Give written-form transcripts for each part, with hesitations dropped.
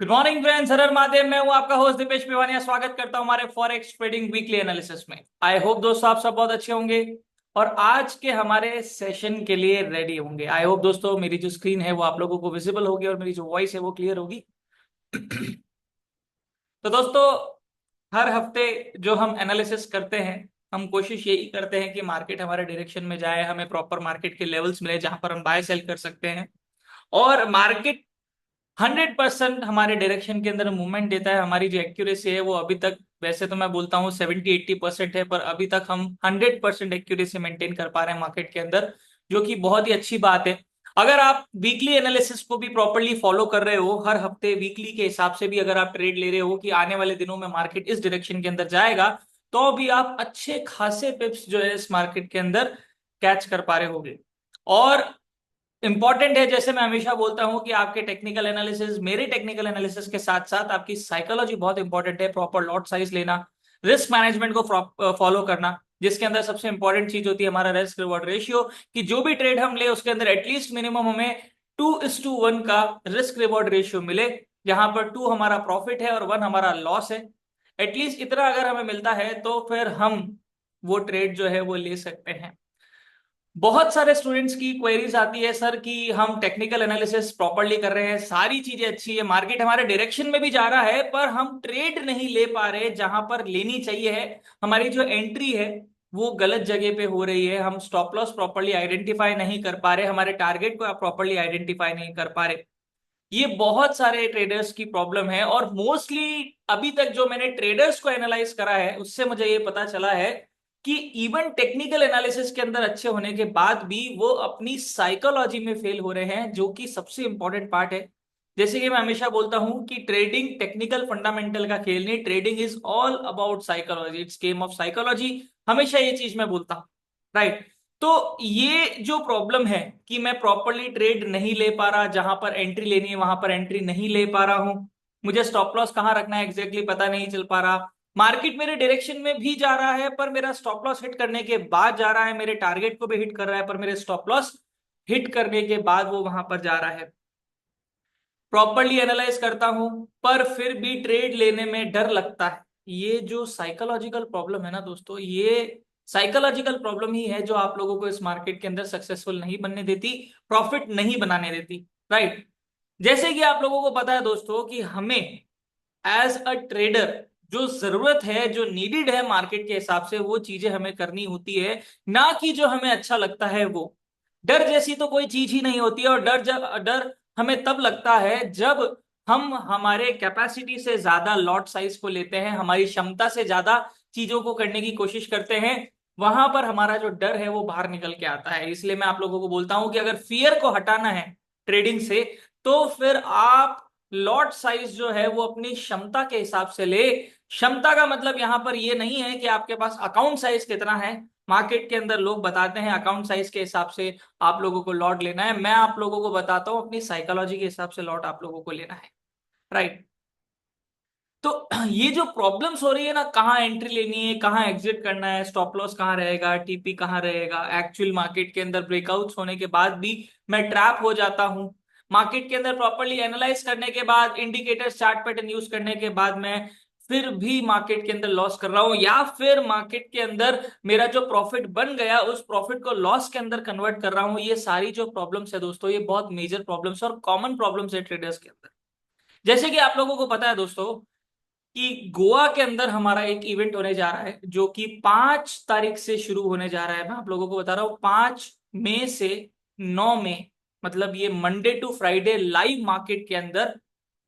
Good morning friends, हर हर महादेव। मैं हूं आपका होस्ट दीपेश पिवानिया। स्वागत करता हूं हमारे फॉरेक्स ट्रेडिंग वीकली एनालिसिस में। आई होप दोस्तों आप सब बहुत अच्छे होंगे और आज के हमारे सेशन के लिए रेडी होंगे। आई होप दोस्तों मेरी जो स्क्रीन है वो आप लोगों को विजिबल होगी और मेरी जो वॉइस है वो क्लियर होगी। तो दोस्तों, हर हफ्ते जो हम एनालिसिस करते हैं, हम कोशिश यही करते हैं कि मार्केट हमारे डायरेक्शन में जाए, हमें प्रॉपर मार्केट के लेवल्स मिले जहां पर हम बाय सेल कर सकते हैं और मार्केट 100% हमारे डायरेक्शन के अंदर मूवमेंट देता है। हमारी जो एक्यूरेसी है वो अभी तक, वैसे तो मैं बोलता हूँ 70-80% है, पर अभी तक हम 100% एक्यूरेसी मेंटेन कर पा रहे हैं मार्केट के अंदर, जो कि बहुत ही अच्छी बात है। अगर आप वीकली एनालिसिस को भी प्रॉपरली फॉलो कर रहे हो, हर हफ्ते वीकली के हिसाब से भी अगर आप ट्रेड ले रहे हो कि आने वाले दिनों में मार्केट इस डायरेक्शन के अंदर जाएगा, तो भी आप अच्छे खासे पिप्स जो है इस मार्केट के अंदर कैच कर पा रहे होगे। और इंपॉर्टेंट है, जैसे मैं हमेशा बोलता हूं कि आपके टेक्निकल एनालिसिस, मेरे टेक्निकल एनालिसिस के साथ साथ आपकी साइकोलॉजी बहुत इंपॉर्टेंट है। प्रॉपर लॉट साइज लेना, रिस्क मैनेजमेंट को फॉलो करना, जिसके अंदर सबसे इंपॉर्टेंट चीज होती है हमारा रिस्क रिवॉर्ड रेशियो, कि जो भी ट्रेड हम ले उसके अंदर एटलीस्ट मिनिमम हमें 2:1 का रिस्क रिवॉर्ड रेशियो मिले, जहां पर 2 हमारा प्रॉफिट है और 1 हमारा लॉस है। एटलीस्ट इतना अगर हमें मिलता है तो फिर हम वो ट्रेड जो है वो ले सकते हैं। बहुत सारे स्टूडेंट्स की क्वेरीज आती है सर कि हम टेक्निकल एनालिसिस प्रॉपरली कर रहे हैं, सारी चीजें अच्छी है, मार्केट हमारे डायरेक्शन में भी जा रहा है, पर हम ट्रेड नहीं ले पा रहे जहां पर लेनी चाहिए है। हमारी जो एंट्री है वो गलत जगह पे हो रही है, हम स्टॉप लॉस प्रॉपरली आइडेंटिफाई नहीं कर पा रहे, हमारे टारगेट को प्रॉपरली आइडेंटिफाई नहीं कर पा रहे। ये बहुत सारे ट्रेडर्स की प्रॉब्लम है और मोस्टली अभी तक जो मैंने ट्रेडर्स को एनालाइज करा है उससे मुझे ये पता चला है कि इवन टेक्निकल एनालिसिस के अंदर अच्छे होने के बाद भी वो अपनी साइकोलॉजी में फेल हो रहे हैं, जो कि सबसे इंपॉर्टेंट पार्ट है। जैसे कि मैं हमेशा बोलता हूं कि ट्रेडिंग टेक्निकल फंडामेंटल का खेल नहीं, trading is all about psychology, it's game of psychology. हमेशा ये चीज मैं बोलता हूं, राइट। तो ये जो प्रॉब्लम है कि मैं प्रॉपरली ट्रेड नहीं ले पा रहा, जहां पर एंट्री लेनी है वहां पर एंट्री नहीं ले पा रहा हूं, मुझे स्टॉप लॉस कहां रखना है एग्जैक्टली पता नहीं चल पा रहा, मार्केट मेरे डायरेक्शन में भी जा रहा है पर मेरा स्टॉप लॉस हिट करने के बाद जा रहा है, मेरे टारगेट को भी हिट कर रहा है पर मेरे स्टॉप लॉस हिट करने के बाद वो वहां पर जा रहा है। प्रॉपरली एनालाइज करता हूं पर फिर भी ट्रेड लेने में डर लगता है। ये जो साइकोलॉजिकल प्रॉब्लम है ना दोस्तों, ये साइकोलॉजिकल प्रॉब्लम ही है जो आप लोगों को इस मार्केट के अंदर सक्सेसफुल नहीं बनने देती, प्रॉफिट नहीं बनाने देती, राइट। जैसे कि आप लोगों को पता है दोस्तों कि हमें एज अ ट्रेडर जो जरूरत है, जो नीडेड है मार्केट के हिसाब से, वो चीजें हमें करनी होती है, ना कि जो हमें अच्छा लगता है वो। डर जैसी तो कोई चीज ही नहीं होती है, और डर हमें तब लगता है जब हम हमारे कैपेसिटी से ज्यादा लॉट साइज को लेते हैं, हमारी क्षमता से ज्यादा चीजों को करने की कोशिश करते हैं, वहां पर हमारा जो डर है वो बाहर निकल के आता है। इसलिए मैं आप लोगों को बोलता हूं कि अगर फियर को हटाना है ट्रेडिंग से, तो फिर आप लॉट साइज जो है वो अपनी क्षमता के हिसाब से ले। क्षमता का मतलब यहां पर ये नहीं है कि आपके पास अकाउंट साइज कितना है। मार्केट के अंदर लोग बताते हैं अकाउंट साइज के हिसाब से आप लोगों को लॉट लेना है, मैं आप लोगों को बताता हूं अपनी साइकोलॉजी के हिसाब से लॉट आप लोगों को लेना है, राइट। तो ये जो प्रॉब्लम्स हो रही है ना, कहाँ एंट्री लेनी है, कहाँ एग्जिट करना है, स्टॉप लॉस कहाँ रहेगा, टीपी कहाँ रहेगा, एक्चुअल मार्केट के अंदर ब्रेकआउट्स होने के बाद भी मैं ट्रैप हो जाता हूँ। मार्केट के अंदर प्रॉपरली एनालाइज करने के बाद, इंडिकेटर्स चार्ट पैटर्न यूज करने के बाद मैं फिर भी मार्केट के अंदर लॉस कर रहा हूं, या फिर मार्केट के अंदर मेरा जो प्रॉफिट बन गया उस प्रॉफिट को लॉस के अंदर कन्वर्ट कर रहा हूं। ये सारी जो प्रॉब्लम्स है दोस्तों, ये बहुत मेजर प्रॉब्लम्स और कॉमन प्रॉब्लम्स है ट्रेडर्स के अंदर। जैसे कि आप लोगों को पता है दोस्तों कि गोवा के अंदर हमारा एक इवेंट होने जा रहा है, जो कि 5 तारीख से शुरू होने जा रहा है। मैं आप लोगों को बता रहा हूँ 5 मई से 9 मई, मतलब ये Monday to Friday live market के अंदर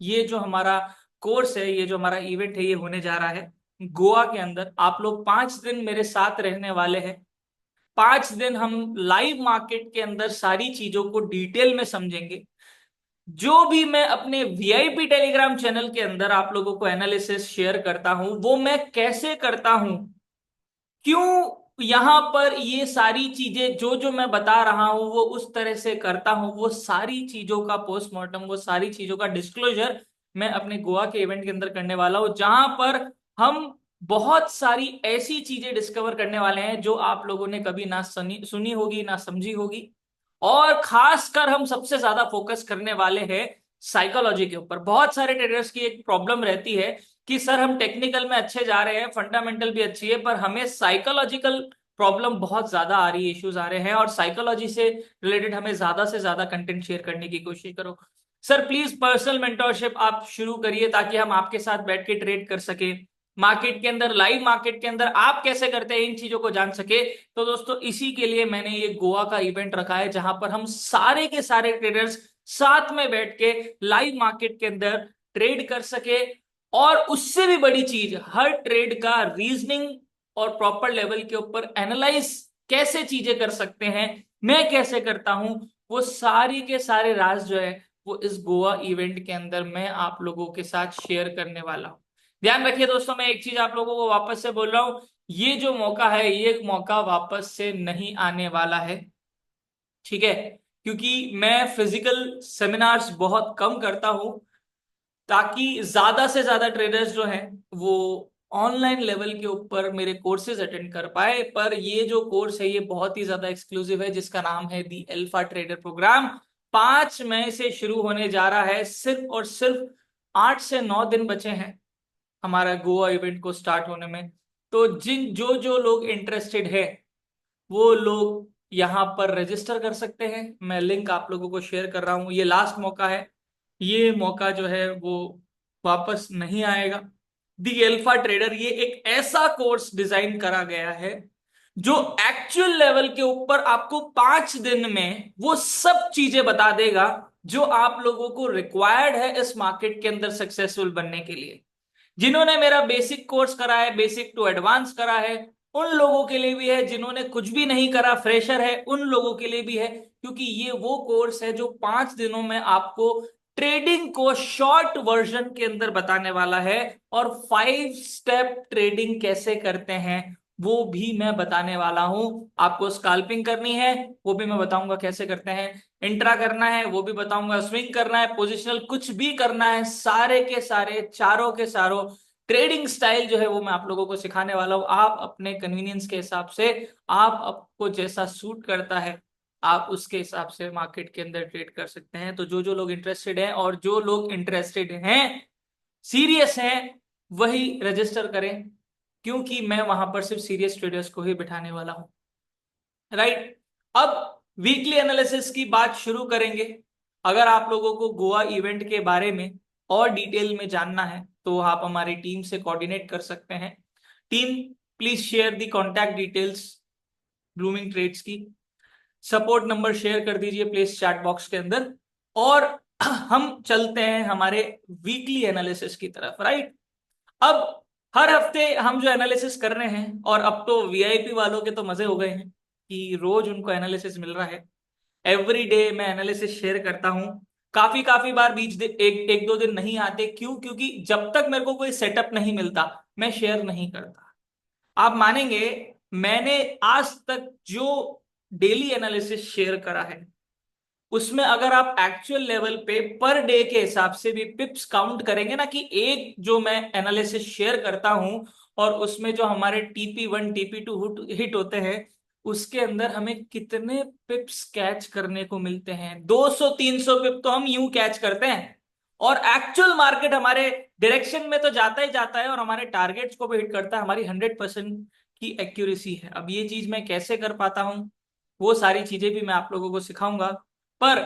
ये जो हमारा कोर्स है, ये जो हमारा इवेंट है, ये होने जा रहा है गोवा के अंदर। आप लोग 5 दिन मेरे साथ रहने वाले हैं। 5 दिन हम लाइव मार्केट के अंदर सारी चीजों को डिटेल में समझेंगे। जो भी मैं अपने वीआईपी टेलीग्राम चैनल के अंदर आप लोगों को एनालिसिस शेयर करता हूं, वो मैं कैसे करता हूं, क्यों यहां पर ये सारी चीजें जो जो मैं बता रहा हूं वो उस तरह से करता हूं, वो सारी चीजों का पोस्टमार्टम, वो सारी चीजों का डिस्क्लोजर मैं अपने गोवा के इवेंट के अंदर करने वाला हूं, जहां पर हम बहुत सारी ऐसी चीजें डिस्कवर करने वाले हैं जो आप लोगों ने कभी ना सुनी होगी, ना समझी होगी। और खासकर हम सबसे ज्यादा फोकस करने वाले हैं साइकोलॉजी के ऊपर। बहुत सारे ट्रेडर्स की एक प्रॉब्लम रहती है कि सर हम टेक्निकल में अच्छे जा रहे हैं, फंडामेंटल भी अच्छी है, पर हमें साइकोलॉजिकल प्रॉब्लम बहुत ज्यादा आ रही है, इश्यूज आ रहे हैं, और साइकोलॉजी से रिलेटेड हमें ज्यादा से ज्यादा कंटेंट शेयर करने की कोशिश करो। सर प्लीज पर्सनल मेंटोरशिप आप शुरू करिए ताकि हम आपके साथ बैठ के ट्रेड कर सके, मार्केट के अंदर, लाइव मार्केट के अंदर आप कैसे करते हैं इन चीजों को जान सके। तो दोस्तों इसी के लिए मैंने ये गोवा का इवेंट रखा है, जहां पर हम सारे के सारे ट्रेडर्स साथ में बैठ के लाइव मार्केट के अंदर ट्रेड कर सके, और उससे भी बड़ी चीज, हर ट्रेड का रीजनिंग और प्रॉपर लेवल के ऊपर एनालाइज कैसे चीजें कर सकते हैं, मैं कैसे करता हूं, वो सारी के सारे राज जो है वो इस गोवा इवेंट के अंदर मैं आप लोगों के साथ शेयर करने वाला हूं। ध्यान रखिए दोस्तों, मैं एक चीज आप लोगों को वापस से बोल रहा हूं, ये जो मौका है ये मौका वापस से नहीं आने वाला है, ठीक है? क्योंकि मैं फिजिकल सेमिनार्स बहुत कम करता हूं ताकि ज्यादा से ज्यादा ट्रेडर्स जो हैं वो ऑनलाइन लेवल के ऊपर मेरे कोर्सेज अटेंड कर पाए। पर ये जो कोर्स है ये बहुत ही ज्यादा एक्सक्लूसिव है, जिसका नाम है दी अल्फा ट्रेडर प्रोग्राम। 5 मई से शुरू होने जा रहा है, सिर्फ और सिर्फ 8 से 9 दिन बचे हैं हमारा गोवा इवेंट को स्टार्ट होने में। तो जिन जो जो लोग इंटरेस्टेड है वो लोग यहाँ पर रजिस्टर कर सकते हैं, मैं लिंक आप लोगों को शेयर कर रहा हूँ। ये लास्ट मौका है, ये मौका जो है वो वापस नहीं आएगा। दी अल्फा ट्रेडर ये एक ऐसा कोर्स डिजाइन करा गया है जो एक्चुअल लेवल के ऊपर आपको 5 दिन में वो सब चीजें बता देगा जो आप लोगों को रिक्वायर्ड है इस मार्केट के अंदर सक्सेसफुल बनने के लिए। जिन्होंने मेरा बेसिक कोर्स करा है, बेसिक टू एडवांस करा है, उन लोगों के लिए भी है, जिन्होंने कुछ भी नहीं करा, फ्रेशर है, उन लोगों के लिए भी है, क्योंकि ये वो कोर्स है जो 5 दिनों में आपको ट्रेडिंग को शॉर्ट वर्जन के अंदर बताने वाला है, और 5 स्टेप ट्रेडिंग कैसे करते हैं वो भी मैं बताने वाला हूं। आपको स्काल्पिंग करनी है वो भी मैं बताऊंगा कैसे करते हैं, इंट्रा करना है वो भी बताऊंगा, स्विंग करना है, पोजिशनल कुछ भी करना है, सारे के सारे चारों के चारों ट्रेडिंग स्टाइल जो है वो मैं आप लोगों को सिखाने वाला हूं। आप अपने कन्वीनियंस के हिसाब से, आप आपको जैसा सूट करता है आप उसके हिसाब से मार्केट के अंदर ट्रेड कर सकते हैं। तो जो जो लोग इंटरेस्टेड हैं, और जो लोग इंटरेस्टेड हैं, सीरियस हैं, वही रजिस्टर करें, क्योंकि मैं वहां पर सिर्फ सीरियस ट्रेडर्स को ही बिठाने वाला हूं, राइट? अब वीकली एनालिसिस की बात शुरू करेंगे। अगर आप लोगों को गोवा इवेंट के बारे में और डिटेल में जानना है तो आप हमारी टीम से कोऑर्डिनेट कर सकते हैं। Team, please share the contact details Blooming Trades की, सपोर्ट नंबर शेयर कर दीजिए प्लीज चैट बॉक्स के अंदर, और हम चलते हैं हमारे वीकली एनालिसिस की तरफ, राइट? अब हर हफ्ते हम जो एनालिसिस कर रहे हैं, और अब तो वीआईपी वालों के तो मजे हो गए हैं कि रोज उनको एनालिसिस मिल रहा है, एवरी डे मैं एनालिसिस शेयर करता हूं। काफी काफी बार एक एक दो दिन नहीं आते, क्यों? क्योंकि जब तक मेरे को कोई सेटअप नहीं मिलता मैं शेयर नहीं करता। आप मानेंगे, मैंने आज तक जो डेली एनालिसिस शेयर करा है उसमें अगर आप एक्चुअल लेवल पे पर डे के हिसाब से भी पिप्स काउंट करेंगे ना, कि एक जो मैं एनालिसिस शेयर करता हूं और उसमें जो हमारे TP1 TP2 हिट होते हैं, उसके अंदर हमें कितने पिप्स कैच करने को मिलते हैं? 200-300 पिप तो हम यूं कैच करते हैं, और एक्चुअल मार्केट हमारे डायरेक्शन में तो जाता ही जाता है और हमारे टारगेट्स को भी हिट करता है। हमारी 100% की एक्यूरेसी है। अब ये चीज मैं कैसे कर पाता हूं, वो सारी चीजें भी मैं आप लोगों को सिखाऊंगा। पर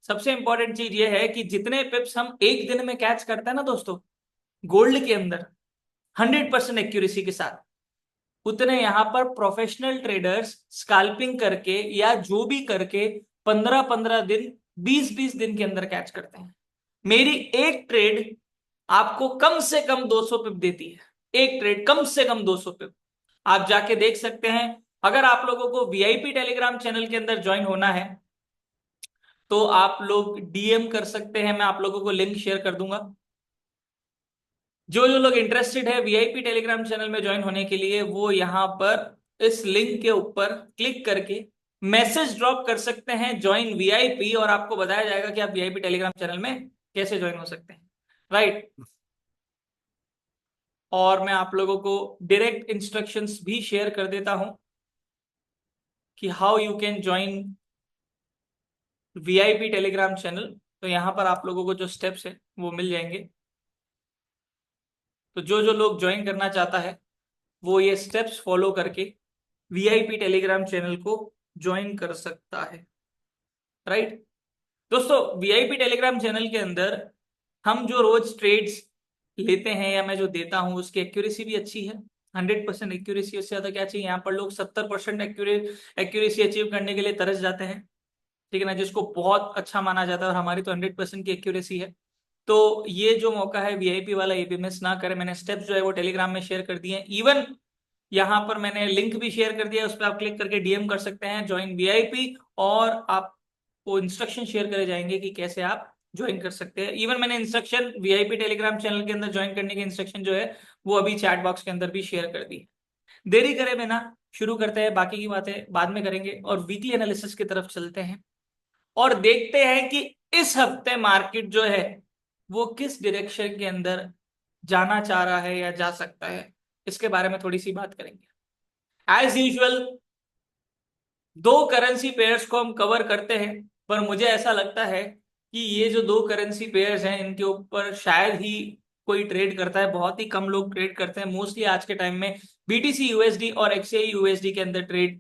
सबसे इंपॉर्टेंट चीज ये है कि जितने पिप्स हम एक दिन में कैच करते हैं ना दोस्तों, गोल्ड के अंदर 100% एक्यूरेसी के साथ, उतने यहां पर प्रोफेशनल ट्रेडर्स स्काल्पिंग करके या जो भी करके 15-15 दिन, 20-20 दिन के अंदर कैच करते हैं। मेरी एक ट्रेड आपको कम से कम 200 पिप देती है, एक ट्रेड कम से कम 200 पिप। आप जाके देख सकते हैं। अगर आप लोगों को वीआईपी टेलीग्राम चैनल के अंदर ज्वाइन होना है तो आप लोग डीएम कर सकते हैं, मैं आप लोगों को लिंक शेयर कर दूंगा। जो जो लोग इंटरेस्टेड है वीआईपी टेलीग्राम चैनल में ज्वाइन होने के लिए, वो यहां पर इस लिंक के ऊपर क्लिक करके मैसेज ड्रॉप कर सकते हैं ज्वाइन वीआईपी, और आपको बताया जाएगा कि आप वीआईपी टेलीग्राम चैनल में कैसे ज्वाइन हो सकते हैं, राइट? और मैं आप लोगों को डायरेक्ट इंस्ट्रक्शंस भी शेयर कर देता हूं कि how you can join VIP Telegram channel. तो यहाँ पर आप लोगों को जो स्टेप्स है वो मिल जाएंगे। तो जो जो लोग ज्वाइन करना चाहता है वो ये स्टेप्स फॉलो करके वीआईपी टेलीग्राम चैनल को ज्वाइन कर सकता है। राइट दोस्तों, वीआईपी टेलीग्राम चैनल के अंदर हम जो रोज ट्रेड्स लेते हैं या मैं जो देता हूं उसकी एक्यूरेसी भी अच्छी है। 100% एक्यूरेसी, उससे ज्यादा क्या चाहिए। यहाँ पर लोग 70% एक्यूरेसी अचीव करने के लिए तरस जाते हैं, ठीक है ना, जिसको बहुत अच्छा माना जाता है, और हमारी तो 100% की एक्यूरेसी है। तो ये जो मौका है वीआईपी वाला, ये भी मिस ना करें। मैंने स्टेप्स जो है वो टेलीग्राम में शेयर कर दिए हैं। इवन यहाँ पर मैंने लिंक भी शेयर कर दिया है, उस पर आप क्लिक करके डीएम कर सकते हैं ज्वाइन वीआईपी, और आपको इंस्ट्रक्शन शेयर करे जाएंगे कि कैसे आप ज्वाइन कर सकते हैं। इवन मैंने इंस्ट्रक्शन वीआईपी टेलीग्राम चैनल के अंदर ज्वाइन करने की इंस्ट्रक्शन जो है वो अभी चैट बॉक्स के अंदर भी शेयर कर दी। देरी करे बिना शुरू करते हैं, बाकी की बातें बाद में करेंगे और वीकली एनालिसिस की तरफ चलते हैं और देखते हैं कि इस हफ्ते मार्केट जो है वो किस डायरेक्शन के अंदर जाना चाह रहा है या जा सकता है। इसके बारे में थोड़ी सी बात करेंगे। एज यूजुअल दो करेंसी पेयर्स को हम कवर करते हैं, पर मुझे ऐसा लगता है कि ये जो दो करेंसी पेयर्स हैं इनके ऊपर शायद ही कोई ट्रेड करता है। बहुत ही कम लोग ट्रेड करते हैं। मोस्टली आज के टाइम में बीटीसी यूएसडी और एक्सआई यूएसडी के अंदर ट्रेड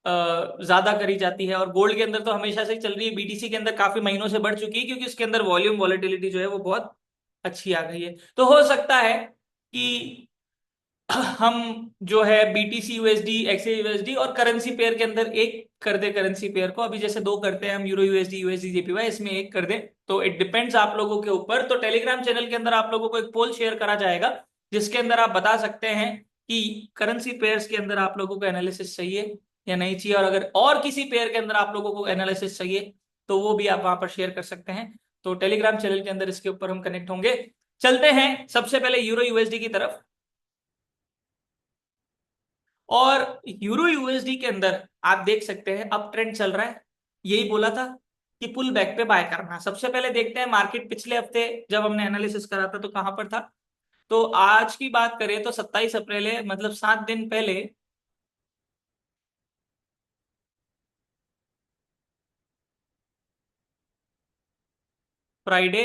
ज्यादा करी जाती है। और गोल्ड के अंदर तो हमेशा से ही चल रही है, बीटीसी के अंदर काफी महीनों से बढ़ चुकी है, क्योंकि उसके अंदर वॉल्यूम वॉलेटिलिटी जो है वो बहुत अच्छी आ गई है। तो हो सकता है कि हम जो है बीटीसी यूएसडी एक्सए यूएसडी और करेंसी पेयर के अंदर एक कर दे। करेंसी पेयर को अभी जैसे दो करते हैं हम, यूरो यूएसडी यूएसडी जेपीवाई, इसमें एक कर दे। तो इट डिपेंड्स आप लोगों के ऊपर। तो टेलीग्राम चैनल के अंदर आप लोगों को एक पोल शेयर करा जाएगा जिसके अंदर आप बता सकते हैं कि करेंसी पेयर्स के अंदर आप लोगों को एनालिसिस चाहिए या नहीं चाहिए, और अगर और किसी पेयर के अंदर आप लोगों को एनालिसिस चाहिए तो वो भी आप वहां पर शेयर कर सकते हैं। तो टेलीग्राम चैनल के अंदर इसके ऊपर हम कनेक्ट होंगे। चलते हैं सबसे पहले यूरो यूएसडी की तरफ। और यूरो यूएसडी के अंदर आप देख सकते हैं अप ट्रेंड चल रहा है। यही बोला था कि पुल बैक पे बाय करना। सबसे पहले देखते हैं मार्केट पिछले हफ्ते जब हमने एनालिसिस करा था तो कहां पर था। तो आज की बात करें तो 27 अप्रैल है, मतलब 7 दिन पहले Friday,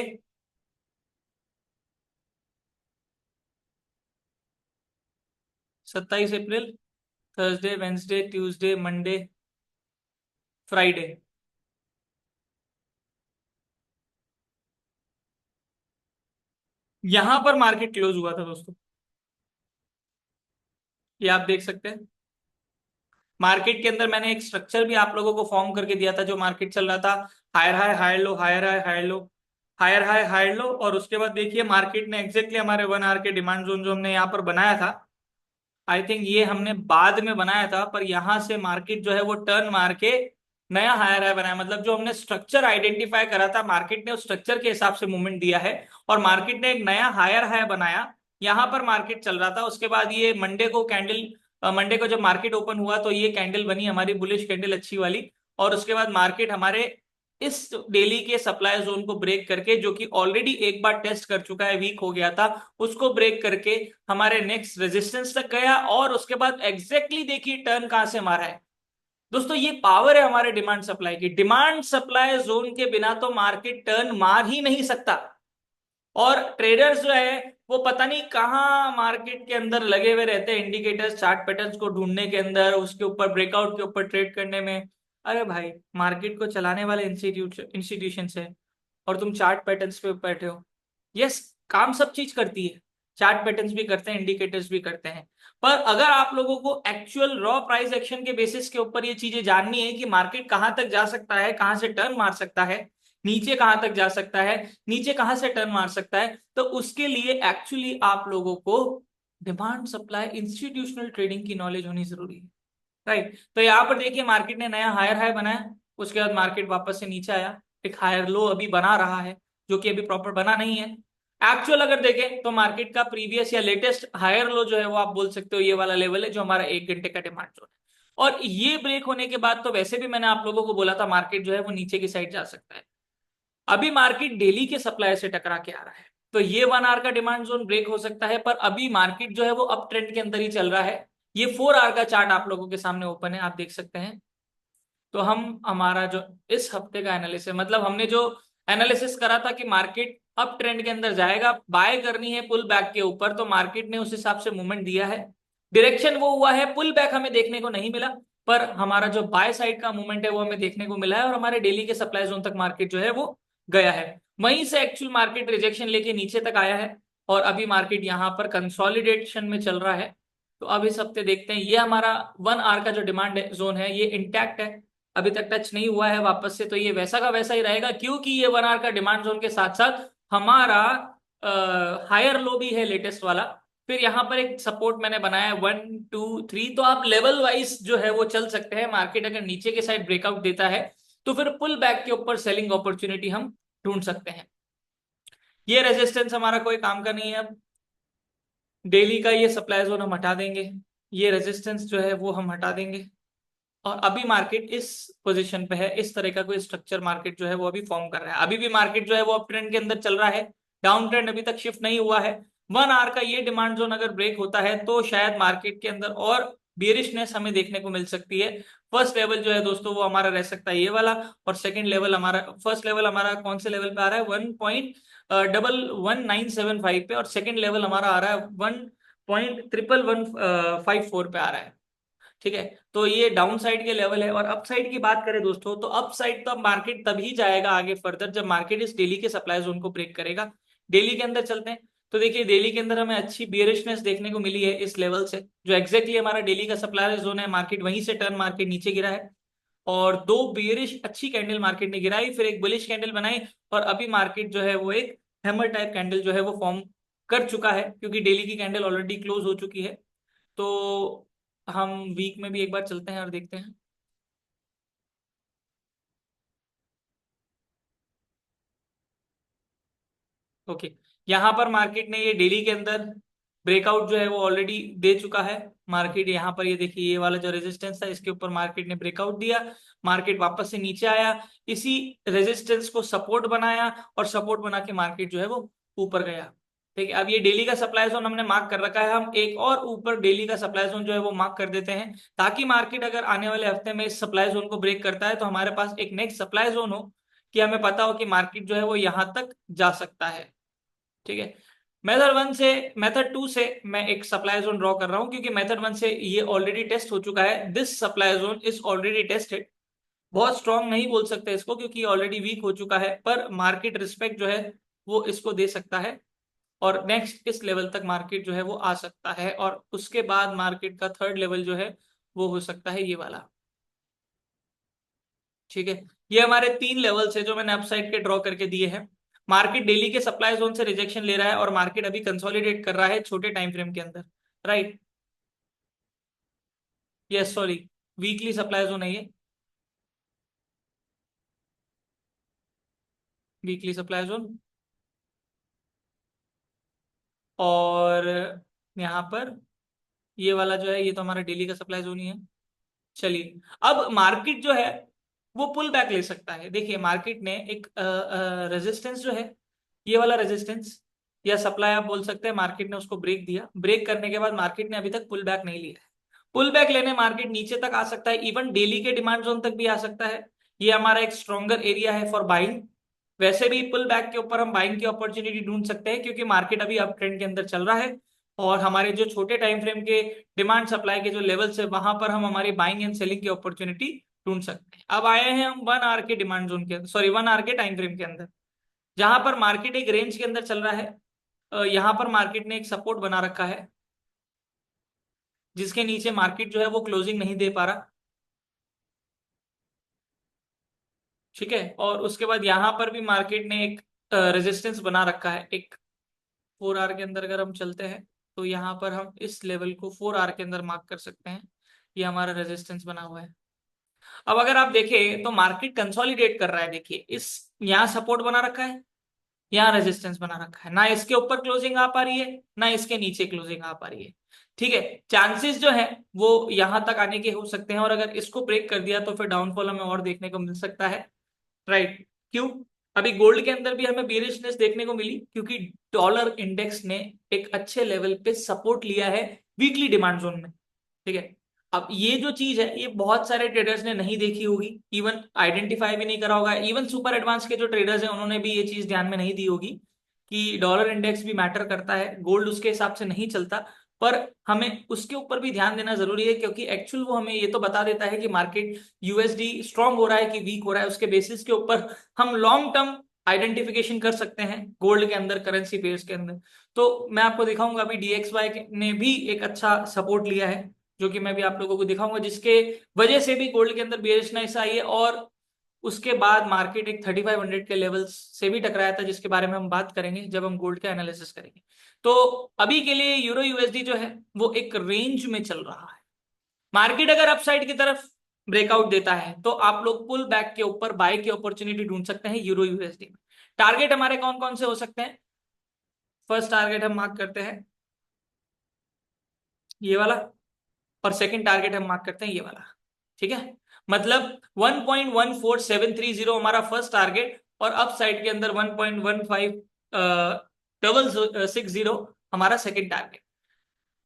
27 April, Thursday, Wednesday, Tuesday, Monday, Friday, यहां पर मार्केट क्लोज हुआ था दोस्तों। ये आप देख सकते हैं। मार्केट के अंदर मैंने एक स्ट्रक्चर भी आप लोगों को फॉर्म करके दिया था। जो मार्केट चल रहा था higher high higher low, higher high higher low, higher high higher low, और उसके बाद देखिए मार्केट ने एग्जैक्टली हमारे 1 आवर के डिमांड जोन जो हमने यहाँ पर बनाया था, आई थिंक ये हमने बाद में बनाया था, पर यहाँ से मार्केट जो है वो टर्न मार के नया हायर हाई बनाया। मतलब जो हमने स्ट्रक्चर आइडेंटिफाई करा था मार्केट ने उस स्ट्रक्चर के हिसाब से मूवमेंट दिया है और मार्केट ने एक नया हायर हाई बनाया। यहाँ पर मार्केट चल रहा था। उसके बाद ये मंडे को जब मार्केट ओपन हुआ तो ये कैंडल बनी हमारी बुलिश कैंडल अच्छी वाली। और उसके बाद मार्केट हमारे इस डेली के सप्लाई जोन को ब्रेक करके, जो कि ऑलरेडी एक बार टेस्ट कर चुका है, वीक हो गया था, उसको ब्रेक करके हमारे नेक्स्ट रेजिस्टेंस तक गया। और उसके बाद एग्जैक्टली देखिए टर्न कहां से मारा है दोस्तों। ये पावर है हमारे डिमांड सप्लाई की। डिमांड सप्लाई जोन के बिना तो मार्केट टर्न मार ही नहीं सकता। और ट्रेडर्स जो है वो पता नहीं कहाँ मार्केट के अंदर लगे हुए रहते हैं, इंडिकेटर्स चार्ट पैटर्न्स को ढूंढने के अंदर, उसके ऊपर ब्रेकआउट के ऊपर ट्रेड करने में। अरे भाई, मार्केट को चलाने वाले इंस्टीट्यूशन है और तुम चार्ट पैटर्न्स पे बैठे हो। यस, काम सब चीज करती है, चार्ट पैटर्न्स भी करते हैं, इंडिकेटर्स भी करते हैं। पर अगर आप लोगों को एक्चुअल रॉ प्राइस एक्शन के बेसिस के ऊपर ये चीजें जाननी है कि मार्केट कहां तक जा सकता है, कहां से टर्न मार सकता है, नीचे कहां तक जा सकता है, नीचे कहां से टर्न मार सकता है, तो उसके लिए एक्चुअली आप लोगों को डिमांड सप्लाई इंस्टीट्यूशनल ट्रेडिंग की नॉलेज होनी जरूरी है। राइट, तो यहां पर देखिए मार्केट ने नया हायर हाई बनाया, उसके बाद मार्केट वापस से नीचे आया, एक हायर लो अभी बना रहा है जो कि अभी प्रॉपर बना नहीं है। एक्चुअल अगर देखें तो मार्केट का प्रीवियस या लेटेस्ट हायर लो जो है वो आप बोल सकते हो ये वाला लेवल है जो हमारा 1 घंटे का डिमांड जोन है। और ये ब्रेक होने के बाद तो वैसे भी मैंने आप लोगों को बोला था मार्केट जो है वो नीचे की साइड जा सकता है। अभी मार्केट डेली के सप्लाई से टकरा के आ रहा है, तो ये 1 आवर का डिमांड जोन ब्रेक हो सकता है। पर अभी मार्केट जो है वो अप ट्रेंड के अंदर ही चल रहा है। ये 4 आवर का चार्ट आप लोगों के सामने ओपन है, आप देख सकते हैं। तो हम हमारा जो इस हफ्ते का एनालिसिस, मतलब हमने जो एनालिसिस करा था कि मार्केट अप ट्रेंड के अंदर जाएगा, बाय करनी है पुल बैक के ऊपर, तो मार्केट ने उस हिसाब से मूवमेंट दिया है। डायरेक्शन वो हुआ है, पुल बैक हमें देखने को नहीं मिला, पर हमारा जो बाय साइड का मूवमेंट है वो हमें देखने को मिला है, और हमारे डेली के सप्लाई जोन तक मार्केट जो है वो गया है। वहीं से एक्चुअल मार्केट रिजेक्शन लेके नीचे तक आया है, और अभी मार्केट यहाँ पर कंसोलिडेशन में चल रहा है। तो अब इस हफ्ते देखते हैं, ये हमारा 1 आवर का जो डिमांड जोन है ये इंटैक्ट है, अभी तक टच नहीं हुआ है वापस से, तो ये वैसा का वैसा ही रहेगा, क्योंकि ये 1 आवर का डिमांड जोन के साथ साथ हमारा हायर लो भी है लेटेस्ट वाला। फिर यहाँ पर एक सपोर्ट मैंने बनाया है 1 2 3, तो आप लेवल वाइज जो है वो चल सकते हैं। मार्केट अगर नीचे के साइड ब्रेकआउट देता है तो फिर पुल बैक के ऊपर सेलिंग अपॉर्चुनिटी हम ढूंढ सकते हैं। ये रेजिस्टेंस हमारा कोई काम का नहीं है। अब डेली का ये सप्लाई जोन हम हटा देंगे, ये रेजिस्टेंस जो है वो हम हटा देंगे, और अभी मार्केट इस पोजीशन पे है। इस तरह का कोई स्ट्रक्चर मार्केट जो है वो अभी फॉर्म कर रहा है। अभी भी मार्केट जो है वो अप ट्रेंड के अंदर चल रहा है, डाउन ट्रेंड अभी तक शिफ्ट नहीं हुआ है। 1 आवर का ये डिमांड जोन अगर ब्रेक होता है तो शायद मार्केट के अंदर और बियरिशनेस हमें देखने को मिल सकती है। फर्स्ट लेवल जो है दोस्तों वो हमारा रह सकता है ये वाला, और सेकंड लेवल हमारा, फर्स्ट लेवल हमारा कौन से लेवल पे आ रहा है, 1.11975 पे, और सेकंड लेवल हमारा आ रहा है 1.11154 पे आ रहा है। ठीक है, तो ये डाउन साइड के लेवल है। और अप साइड की बात करें दोस्तों, तो अप साइड तो मार्केट तभी जाएगा आगे फर्दर जब मार्केट इस डेली के सप्लाई जोन को ब्रेक करेगा। डेली के अंदर चलते हैं, तो देखिए डेली के अंदर हमें अच्छी बियरिशनेस देखने को मिली है इस लेवल से, जो एग्जैक्टली हमारा डेली का सप्लाई जोन है। मार्केट वहीं से टर्न मार्केट नीचे गिरा है, और दो बियरिश अच्छी कैंडल मार्केट ने गिराई, फिर एक बुलिश कैंडल बनाई, और अभी मार्केट जो है वो एक हैमर टाइप कैंडल जो है वो फॉर्म कर चुका है, क्योंकि डेली की कैंडल ऑलरेडी क्लोज हो चुकी है। तो हम वीक में भी एक बार चलते हैं और देखते हैं। ओके, यहाँ पर मार्केट ने ये डेली के अंदर ब्रेकआउट जो है वो ऑलरेडी दे चुका है। मार्केट यहाँ पर ये देखिए, ये वाला जो रेजिस्टेंस था इसके ऊपर मार्केट ने ब्रेकआउट दिया, मार्केट वापस से नीचे आया, इसी रेजिस्टेंस को सपोर्ट बनाया, और सपोर्ट बना के मार्केट जो है वो ऊपर गया। ठीक है, अब ये डेली का सप्लाई जोन हमने मार्क कर रखा है, हम एक और ऊपर डेली का सप्लाई जोन जो है वो मार्क कर देते हैं, ताकि मार्केट अगर आने वाले हफ्ते में इस सप्लाई जोन को ब्रेक करता है तो हमारे पास एक नेक्स्ट सप्लाई जोन हो, कि हमें पता हो कि मार्केट जो है वो यहां तक जा सकता है। ठीक है, मेथड टू से मैं एक सप्लाई जोन ड्रॉ कर रहा हूं, क्योंकि मेथड वन से ये ऑलरेडी टेस्ट हो चुका है। This supply zone is already tested. बहुत स्ट्रांग नहीं बोल सकते इसको, क्योंकि ऑलरेडी वीक हो चुका है, पर मार्केट रिस्पेक्ट जो है वो इसको दे सकता है, और नेक्स्ट इस लेवल तक मार्केट जो है वो आ सकता है, और उसके बाद मार्केट का थर्ड लेवल जो है वो हो सकता है ये वाला। ठीक है, ये हमारे 3 लेवल्स है जो मैंने अपसाइड के ड्रॉ करके दिए हैं। मार्केट डेली के सप्लाई जोन से रिजेक्शन ले रहा है, और मार्केट अभी कंसोलिडेट कर रहा है छोटे टाइम फ्रेम के अंदर। Right, yes sorry, weekly supply zone है ये, वीकली सप्लाई जोन। और यहाँ पर ये वाला जो है ये तो हमारा डेली का सप्लाई जोन ही है। चलिए, अब मार्केट जो है वो पुल बैक ले सकता है। देखिए मार्केट ने एक रेजिस्टेंस जो है, ये वाला रेजिस्टेंस या सप्लाई आप बोल सकते हैं, मार्केट ने उसको ब्रेक दिया। ब्रेक करने के बाद मार्केट ने अभी तक पुल बैक नहीं लिया है। पुल बैक लेने मार्केट नीचे तक आ सकता है, इवन डेली के डिमांड जोन तक भी आ सकता है। ये हमारा एक स्ट्रॉन्गर एरिया है फॉर बाइंग। वैसे भी पुल बैक के ऊपर हम बाइंग की अपॉर्चुनिटी ढूंढ सकते हैं, क्योंकि मार्केट अभी अप ट्रेंड के अंदर चल रहा है, और हमारे जो छोटे टाइम फ्रेम के डिमांड सप्लाई के जो लेवल्स है वहां पर हम हमारी बाइंग एंड सेलिंग की अपॉर्चुनिटी ढूंढ सकते हैं। अब आए हैं हम 1 आवर के डिमांड जोन के, सॉरी 1 आवर के टाइम फ्रेम के अंदर, जहां पर मार्केट एक रेंज के अंदर चल रहा है। यहाँ पर मार्केट ने एक सपोर्ट बना रखा है, जिसके नीचे मार्केट जो है वो क्लोजिंग नहीं दे पा रहा। ठीक है, और उसके बाद यहाँ पर भी मार्केट ने एक रेजिस्टेंस बना रखा है। एक 4 आवर के अंदर अगर हम चलते हैं, तो यहाँ पर हम इस लेवल को 4 आवर के अंदर मार्क कर सकते हैं। ये हमारा रेजिस्टेंस बना हुआ है। अब अगर आप देखें तो मार्केट कंसोलिडेट कर रहा है। देखिए इस, यहाँ सपोर्ट बना रखा है, यहाँ रेजिस्टेंस बना रखा है, ना इसके ऊपर क्लोजिंग आ पा रही है ना इसके नीचे क्लोजिंग आ पा रही है। ठीक है, चांसेस जो है वो यहां तक आने के हो सकते हैं, और अगर इसको ब्रेक कर दिया तो फिर डाउनफॉल हमें और देखने को मिल सकता है। राइट, क्यों? अभी गोल्ड के अंदर भी हमें बेरिशनेस देखने को मिली, क्योंकि डॉलर इंडेक्स ने एक अच्छे लेवल पे सपोर्ट लिया है वीकली डिमांड जोन में। ठीक है, अब ये जो चीज है ये बहुत सारे ट्रेडर्स ने नहीं देखी होगी, इवन आइडेंटिफाई भी नहीं करा होगा, इवन सुपर एडवांस के जो ट्रेडर्स हैं उन्होंने भी ये चीज ध्यान में नहीं दी होगी कि डॉलर इंडेक्स भी मैटर करता है, गोल्ड उसके हिसाब से नहीं चलता। पर हमें उसके ऊपर भी ध्यान देना जरूरी है, क्योंकि एक्चुअल वो हमें ये तो बता देता है कि मार्केट यूएसडी स्ट्रांग हो रहा है कि वीक हो रहा है। उसके बेसिस के ऊपर हम लॉन्ग टर्म आइडेंटिफिकेशन कर सकते हैं गोल्ड के अंदर, करेंसी पेयर्स के अंदर। तो मैं आपको दिखाऊंगा अभी डीएक्सवाई ने भी एक अच्छा सपोर्ट लिया है, जो कि मैं भी आप लोगों को दिखाऊंगा, जिसके वजह से भी गोल्ड के अंदर बेयरिशनेस आई है। और उसके बाद मार्केट एक 3500 के लेवल्स से भी टकराया था, जिसके बारे में हम बात करेंगे जब हम गोल्ड का एनालिसिस करेंगे। तो अभी के लिए यूरो यूएसडी जो है वो एक रेंज में चल रहा है। मार्केट अगर अपसाइड की तरफ ब्रेकआउट देता है तो आप लोग पुल बैक के ऊपर बाय की अपॉर्चुनिटी ढूंढ सकते हैं यूरो यूएसडी में। टारगेट हमारे कौन कौन से हो सकते हैं? फर्स्ट टारगेट हम मार्क करते हैं ये वाला, और सेकंड टारगेट हम मार्क करते हैं ये वाला। ठीक है, मतलब 1.14730 हमारा फर्स्ट टारगेट, और अप साइड के अंदर 1.15 डबल 60 हमारा सेकंड टारगेट।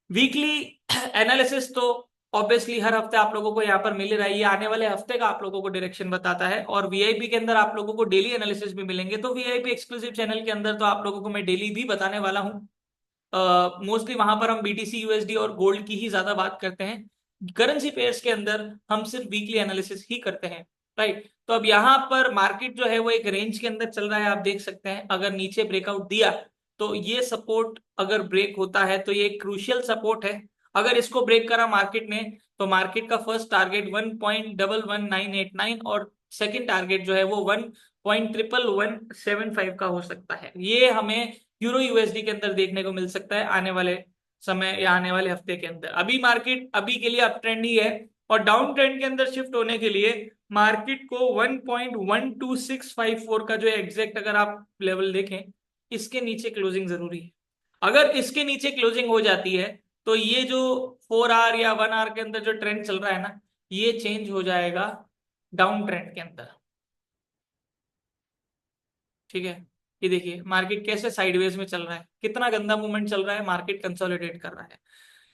वीकली एनालिसिस तो ऑब्वियसली हर हफ्ते आप लोगों को यहाँ पर मिल रहा है, ये आने वाले हफ्ते का आप लोगों को डायरेक्शन बताता है। और वीआईपी के अंदर आप लोगों को डेली एनालिसिस भी मिलेंगे, तो वीआईपी एक्सक्लूसिव चैनल के अंदर तो आप लोगों को मैं डेली भी बताने वाला हूँ। मोस्टली वहां पर हम बीटीसी यूएसडी और गोल्ड की ही ज्यादा बात करते हैं। करेंसी पेयर्स के अंदर हम सिर्फ वीकली एनालिसिस ही करते हैं, राइट। तो अब यहाँ पर मार्केट जो है वो एक रेंज के अंदर चल रहा है, आप देख सकते हैं। अगर नीचे ब्रेकआउट दिया तो ये सपोर्ट अगर ब्रेक होता है तो ये क्रूशियल सपोर्ट है। अगर इसको ब्रेक करा मार्केट ने तो मार्केट का फर्स्ट टारगेट 1.11989 और सेकंड टारगेट जो है वो 1.11175 का हो सकता है। ये हमें यूरो यूएसडी के अंदर देखने को मिल सकता है आने वाले समय या आने वाले हफ्ते के अंदर। अभी मार्केट अभी के लिए अप ट्रेंड ही है, और डाउन ट्रेंड के अंदर शिफ्ट होने के लिए मार्केट को 1.12654 का जो एग्जैक्ट अगर आप लेवल देखें, इसके नीचे क्लोजिंग जरूरी है। अगर इसके नीचे क्लोजिंग हो जाती है तो ये जो 4 आवर या 1 आवर के अंदर जो ट्रेंड चल रहा है ना, ये चेंज हो जाएगा डाउन ट्रेंड के अंदर। ठीक है, ये देखिए मार्केट कैसे साइडवेज में चल रहा है, कितना गंदा मूवमेंट चल रहा है, मार्केट कंसोलिडेट कर रहा है।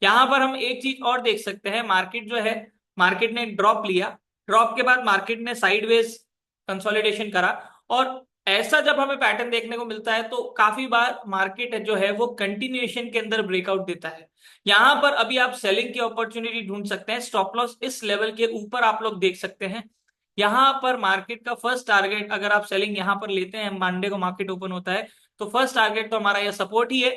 यहां पर हम एक चीज और देख सकते हैं, मार्केट जो है, मार्केट ने ड्रॉप लिया, ड्रॉप के बाद मार्केट ने साइडवेज कंसोलिडेशन करा। और ऐसा जब हमें पैटर्न देखने को मिलता है तो काफी बार मार्केट जो है वो कंटिन्यूएशन के अंदर ब्रेकआउट देता है। यहां पर अभी आप सेलिंग की अपॉर्चुनिटी ढूंढ सकते हैं, स्टॉप लॉस इस लेवल के ऊपर आप लोग देख सकते हैं। यहां पर मार्केट का फर्स्ट टारगेट अगर आप सेलिंग यहां पर लेते हैं, मंडे को मार्केट ओपन होता है, तो फर्स्ट टारगेट तो हमारा ये सपोर्ट ही है,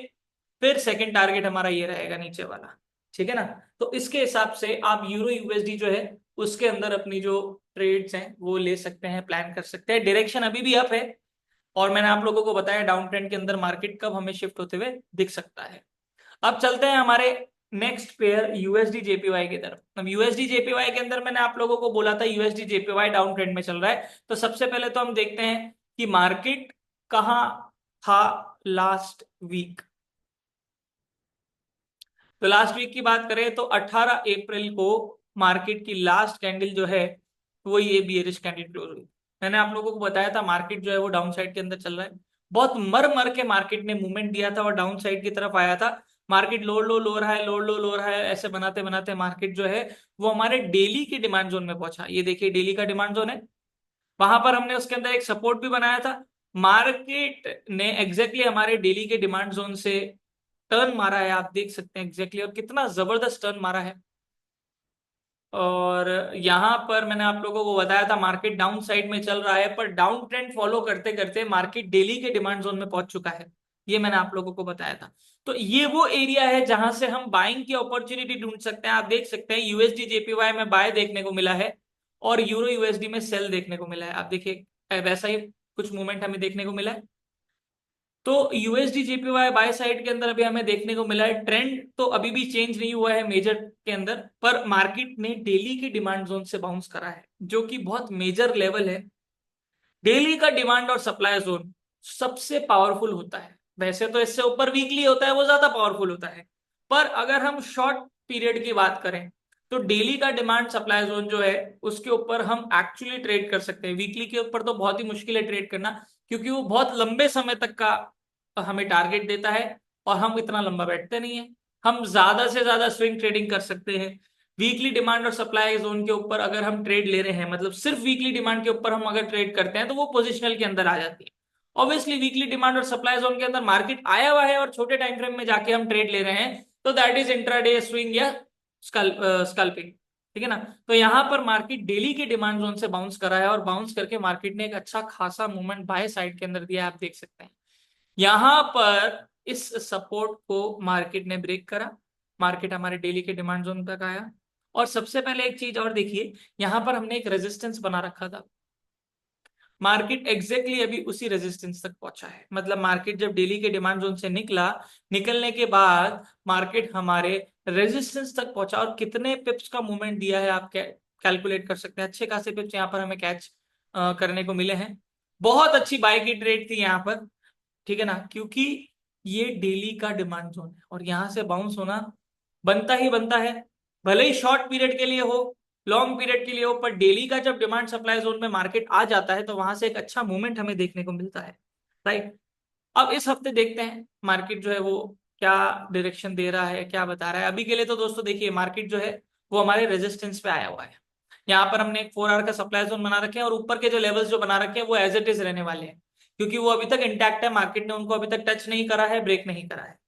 फिर सेकंड टारगेट हमारा ये रहेगा नीचे वाला। ठीक है ना। तो इसके हिसाब से आप यूरो यूएसडी जो है उसके अंदर अपनी जो ट्रेड्स हैं वो ले सकते हैं, प्लान कर सकते हैं। डायरेक्शन अभी भी अप है, और मैंने आप लोगों को बताया डाउन ट्रेंड के अंदर मार्केट कब हमें शिफ्ट होते हुए दिख सकता है। अब चलते हैं हमारे नेक्स्ट पेयर यूएसडी जेपीवाई की तरफ। अब यूएसडी जेपीवाई के अंदर मैंने आप लोगों को बोला था यूएसडी जेपीवाई डाउन ट्रेंड में चल रहा है। तो सबसे पहले तो हम देखते हैं कि मार्केट कहाँ था लास्ट वीक। तो लास्ट वीक की बात करें तो 18 अप्रैल को मार्केट की लास्ट कैंडल जो है वो ये बियरिश कैंडल क्लोज हुई। मैंने आप लोगों को बताया था मार्केट जो है वो डाउन साइड के अंदर चल रहा है, बहुत मर मर के मार्केट ने मूवमेंट दिया था और डाउन साइड की तरफ आया था। मार्केट लोड लो लो रहा है, लोड लो लो रहा है, ऐसे बनाते बनाते मार्केट जो है वो हमारे डेली की डिमांड जोन में पहुंचा। ये देखिए डेली का डिमांड जोन है, वहां पर हमने उसके अंदर एक सपोर्ट भी बनाया था। मार्केट ने एग्जैक्टली हमारे डेली के डिमांड जोन से टर्न मारा है, आप देख सकते हैं एग्जैक्टली, और कितना जबरदस्त टर्न मारा है। और यहां पर मैंने आप लोगों को बताया था मार्केट डाउन साइड में चल रहा है, पर डाउन ट्रेंड फॉलो करते करते मार्केट डेली के डिमांड जोन में पहुंच चुका है, ये मैंने आप लोगों को बताया था। तो ये वो एरिया है जहां से हम बाइंग की अपॉर्चुनिटी ढूंढ सकते हैं। आप देख सकते हैं यूएसडी जेपीवाई में बाय देखने को मिला है, और यूरो यूएसडी में सेल देखने को मिला है। आप देखिए वैसा ही कुछ मूवमेंट हमें देखने को मिला है। तो यूएसडी जेपीवाई बाय साइड के अंदर अभी हमें देखने को मिला है, ट्रेंड तो अभी भी चेंज नहीं हुआ है मेजर के अंदर, पर मार्केट ने डेली की डिमांड जोन से बाउंस करा है, जो कि बहुत मेजर लेवल है। डेली का डिमांड और सप्लाई जोन सबसे पावरफुल होता है, वैसे तो इससे ऊपर वीकली होता है वो ज्यादा पावरफुल होता है, पर अगर हम शॉर्ट पीरियड की बात करें तो डेली का डिमांड सप्लाई जोन जो है उसके ऊपर हम एक्चुअली ट्रेड कर सकते हैं। वीकली के ऊपर तो बहुत ही मुश्किल है ट्रेड करना, क्योंकि वो बहुत लंबे समय तक का हमें टारगेट देता है, और हम इतना लंबा बैठते नहीं है। हम ज्यादा से ज्यादा स्विंग ट्रेडिंग कर सकते हैं। वीकली डिमांड और सप्लाई जोन के ऊपर अगर हम ट्रेड ले रहे हैं, मतलब सिर्फ वीकली डिमांड के ऊपर हम अगर ट्रेड करते हैं तो वो पोजिशनल के अंदर आ जाती है। ऑब्वियसली वीकली डिमांड और सप्लाई जोन के अंदर मार्केट आया हुआ है और छोटे टाइम फ्रेम में जाके हम ट्रेड ले रहे हैं, तो दैट इज इंट्राडे स्विंग या स्कल्पिंग, ठीक है ना। तो यहां पर मार्केट डेली के डिमांड जोन से बाउंस करा है और बाउंस करके मार्केट ने एक अच्छा खासा मूवमेंट बाय साइड के अंदर दिया, आप देख सकते हैं। यहां पर इस सपोर्ट को मार्केट ने ब्रेक करा, मार्केट हमारे डेली के डिमांड जोन तक आया। और सबसे पहले एक चीज और देखिए, यहां पर हमने एक रेजिस्टेंस बना रखा था, मार्केट एग्जैक्टली अभी उसी रेजिस्टेंस तक पहुंचा है। मतलब मार्केट जब डेली के डिमांड जोन से निकला, निकलने के बाद मार्केट हमारे रेजिस्टेंस तक पहुंचा और कितने पिप्स का मूवमेंट दिया है आप कैलकुलेट कर सकते हैं। अच्छे खासे पिप्स यहाँ पर हमें कैच करने को मिले हैं। बहुत अच्छी बाय की ट्रेड थी यहाँ पर, ठीक है ना, क्योंकि ये डेली का डिमांड जोन है और यहां से बाउंस होना बनता ही बनता है, भले ही शॉर्ट पीरियड के लिए हो, लॉन्ग पीरियड के लिए हो, पर डेली का जब डिमांड सप्लाई जोन में मार्केट आ जाता है तो वहां से एक अच्छा मूवमेंट हमें देखने को मिलता है, राइट। अब इस हफ्ते देखते हैं मार्केट जो है वो क्या डायरेक्शन दे रहा है, क्या बता रहा है। अभी के लिए तो दोस्तों देखिए, मार्केट जो है वो हमारे रेजिस्टेंस पे आया हुआ है। यहाँ पर हमने एक 4 आवर का सप्लाई जोन बना रखे हैं और ऊपर के जो लेवल्स जो बना रखे हैं वो एज इट इज रहने वाले हैं, क्योंकि वो अभी तक इंटैक्ट है, मार्केट ने उनको अभी तक टच नहीं करा है, ब्रेक नहीं करा है।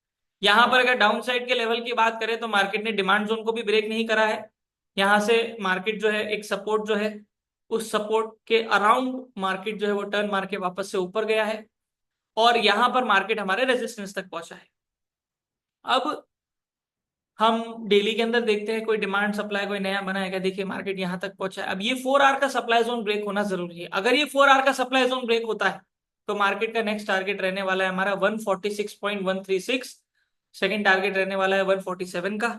यहां पर अगर डाउन साइड के लेवल की बात करें तो मार्केट ने डिमांड जोन को भी ब्रेक नहीं करा है। यहां से मार्केट जो है एक सपोर्ट जो है, उस सपोर्ट के अराउंड मार्केट जो है वो टर्न मार के वापस से ऊपर गया है और यहां पर मार्केट हमारे रेजिस्टेंस तक पहुंचा है। अब हम डेली के अंदर देखते हैं कोई डिमांड सप्लाई कोई नया बना है क्या। देखिए मार्केट यहां तक पहुंचा है। अब ये 4 आवर का सप्लाई जोन ब्रेक होना जरूरी है। अगर ये 4 आवर का सप्लाई जोन ब्रेक होता है तो मार्केट का नेक्स्ट टारगेट रहने वाला है हमारा 146.136, सेकंड टारगेट रहने वाला है 147 का,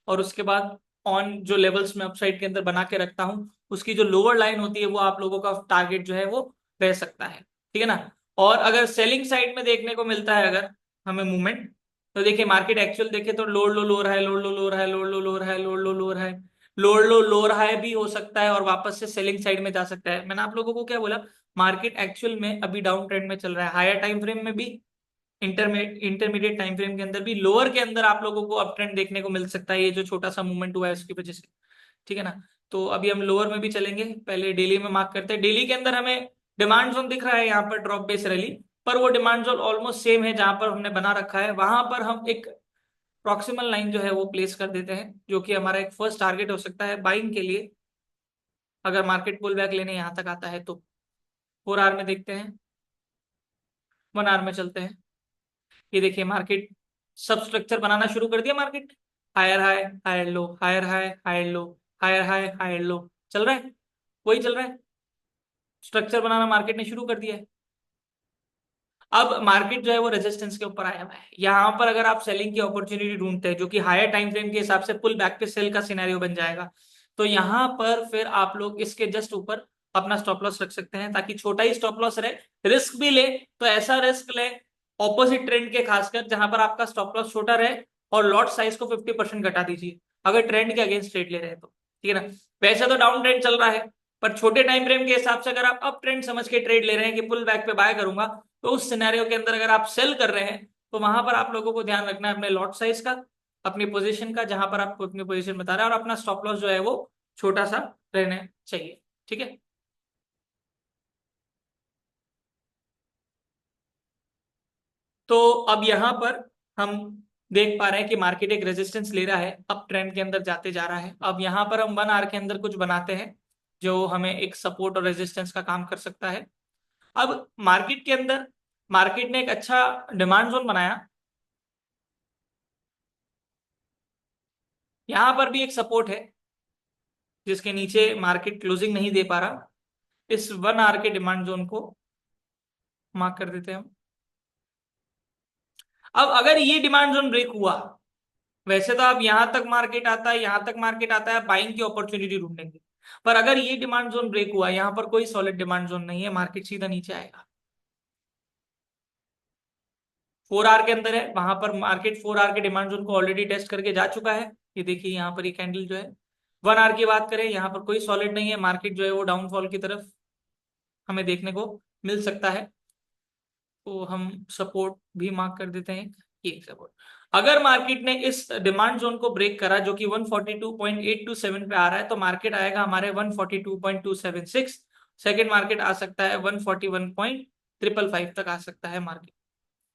और उसके बाद ऑन जो लेवल्स में अपसाइड के अंदर बना के रखता हूं, उसकी जो लोअर लाइन होती है वो आप लोगों का टारगेट जो है वो रह सकता है, ठीक है ना। और अगर सेलिंग साइड में देखने को मिलता है अगर हमें मूवमेंट, तो देखिए मार्केट एक्चुअल देखे तो लोड लो लो रहा है, लोड लो लो रहा है, लोड लो लो रहा है, लोड लो लो रहा है, लोड लो लो रहा है भी हो सकता है और वापस से सेलिंग साइड में जा सकता है। मैंने आप लोगों को क्या बोला, मार्केट एक्चुअल में अभी डाउन ट्रेंड में चल रहा है, हायर टाइम फ्रेम में भी, इंटरमीडिएट टाइम फ्रेम के अंदर भी, लोअर के अंदर आप लोगों को अप ट्रेंड देखने को मिल सकता है, ये जो छोटा सा मूवमेंट हुआ है उसकी वजह से, ठीक है ना। तो अभी हम लोअर में भी चलेंगे, पहले डेली में मार्क करते हैं। डेली के अंदर हमें डिमांड जोन दिख रहा है यहाँ पर ड्रॉप बेस रैली, पर वो डिमांड जोन ऑलमोस्ट सेम है जहां पर हमने बना रखा है। वहां पर हम एक प्रॉक्सिमल लाइन जो है वो प्लेस कर देते हैं, जो कि हमारा एक फर्स्ट टारगेट हो सकता है बाइंग के लिए, अगर मार्केट पुल बैक लेने यहां तक आता है तो। 4 आवर में देखते हैं, 1 आवर में चलते हैं। ये देखिए मार्केट सब स्ट्रक्चर बनाना शुरू कर दिया, market higher high higher low, higher high higher low, higher high higher low चल रहा है, वही चल रहा है, स्ट्रक्चर बनाना मार्केट ने शुरू कर दिया है। अब मार्केट जो है वो रेजिस्टेंस के ऊपर आया हुआ है। यहां पर अगर आप सेलिंग की अपॉर्चुनिटी ढूंढते हैं जो कि हायर टाइम फ्रेम के हिसाब से पुल बैक पे सेल का सिनेरियो बन जाएगा, तो यहां पर फिर आप लोग इसके जस्ट ऊपर अपना स्टॉप लॉस रख सकते हैं, ताकि छोटा ही स्टॉप लॉस रहे। रिस्क भी ले तो ऐसा रिस्क ले ऑपोजिट ट्रेंड के, खासकर जहां पर आपका स्टॉप लॉस छोटा रहे, और लॉट साइज को 50% घटा दीजिए अगर ट्रेंड के अगेंस्ट ट्रेड ले रहे हैं तो, ठीक है ना। वैसे तो डाउन ट्रेंड चल रहा है, पर छोटे टाइम फ्रेम के हिसाब से अगर आप अप ट्रेंड समझ के ट्रेड ले रहे हैं कि पुल बैक पे बाय करूंगा, तो उस सिनेरियो के अंदर अगर आप सेल कर रहे हैं तो वहां पर आप लोगों को ध्यान रखना है अपने लॉट साइज का, अपनी पोजीशन का, जहां पर आपको अपनी पोजीशन बता रहा है, और अपना स्टॉप लॉस जो है वो छोटा सा रहना चाहिए, ठीक है। तो अब यहां पर हम देख पा रहे हैं कि मार्केट एक रेजिस्टेंस ले रहा है, अप ट्रेंड के अंदर जाते जा रहा है। अब यहां पर हम 1 आवर के अंदर कुछ बनाते हैं जो हमें एक सपोर्ट और रेजिस्टेंस का काम कर सकता है। अब मार्केट के अंदर मार्केट ने एक अच्छा डिमांड जोन बनाया, यहां पर भी एक सपोर्ट है जिसके नीचे मार्केट क्लोजिंग नहीं दे पा रहा। इस 1 आवर के डिमांड जोन को मार्क कर देते हैं हम। अब अगर ये डिमांड जोन ब्रेक हुआ, वैसे तो अब यहां तक मार्केट आता है, यहां तक मार्केट आता है, बाइंग की अपॉर्चुनिटी ढूंढेंगे, पर अगर ये डिमांड जोन ब्रेक हुआ, यहां पर कोई सॉलिड डिमांड जोन नहीं है, मार्केट सीधा नीचे आएगा। 4 आवर के अंदर है, वहां पर मार्केट 4 आवर के डिमांड जोन को ऑलरेडी टेस्ट करके जा चुका है। ये देखिए यहाँ पर ये कैंडल जो है, 1 आवर की बात करें, यहाँ पर कोई सॉलिड नहीं है, मार्केट जो है वो डाउनफॉल की तरफ हमें देखने को मिल सकता है। तो हम सपोर्ट भी मार्क कर देते हैं, ये सपोर्ट। अगर मार्केट ने इस डिमांड जोन को ब्रेक करा जो कि 142.827 पे आ रहा है, तो मार्केट आएगा हमारे 142.276। सेकेंड मार्केट आ सकता है 141.555 तक आ सकता है मार्केट।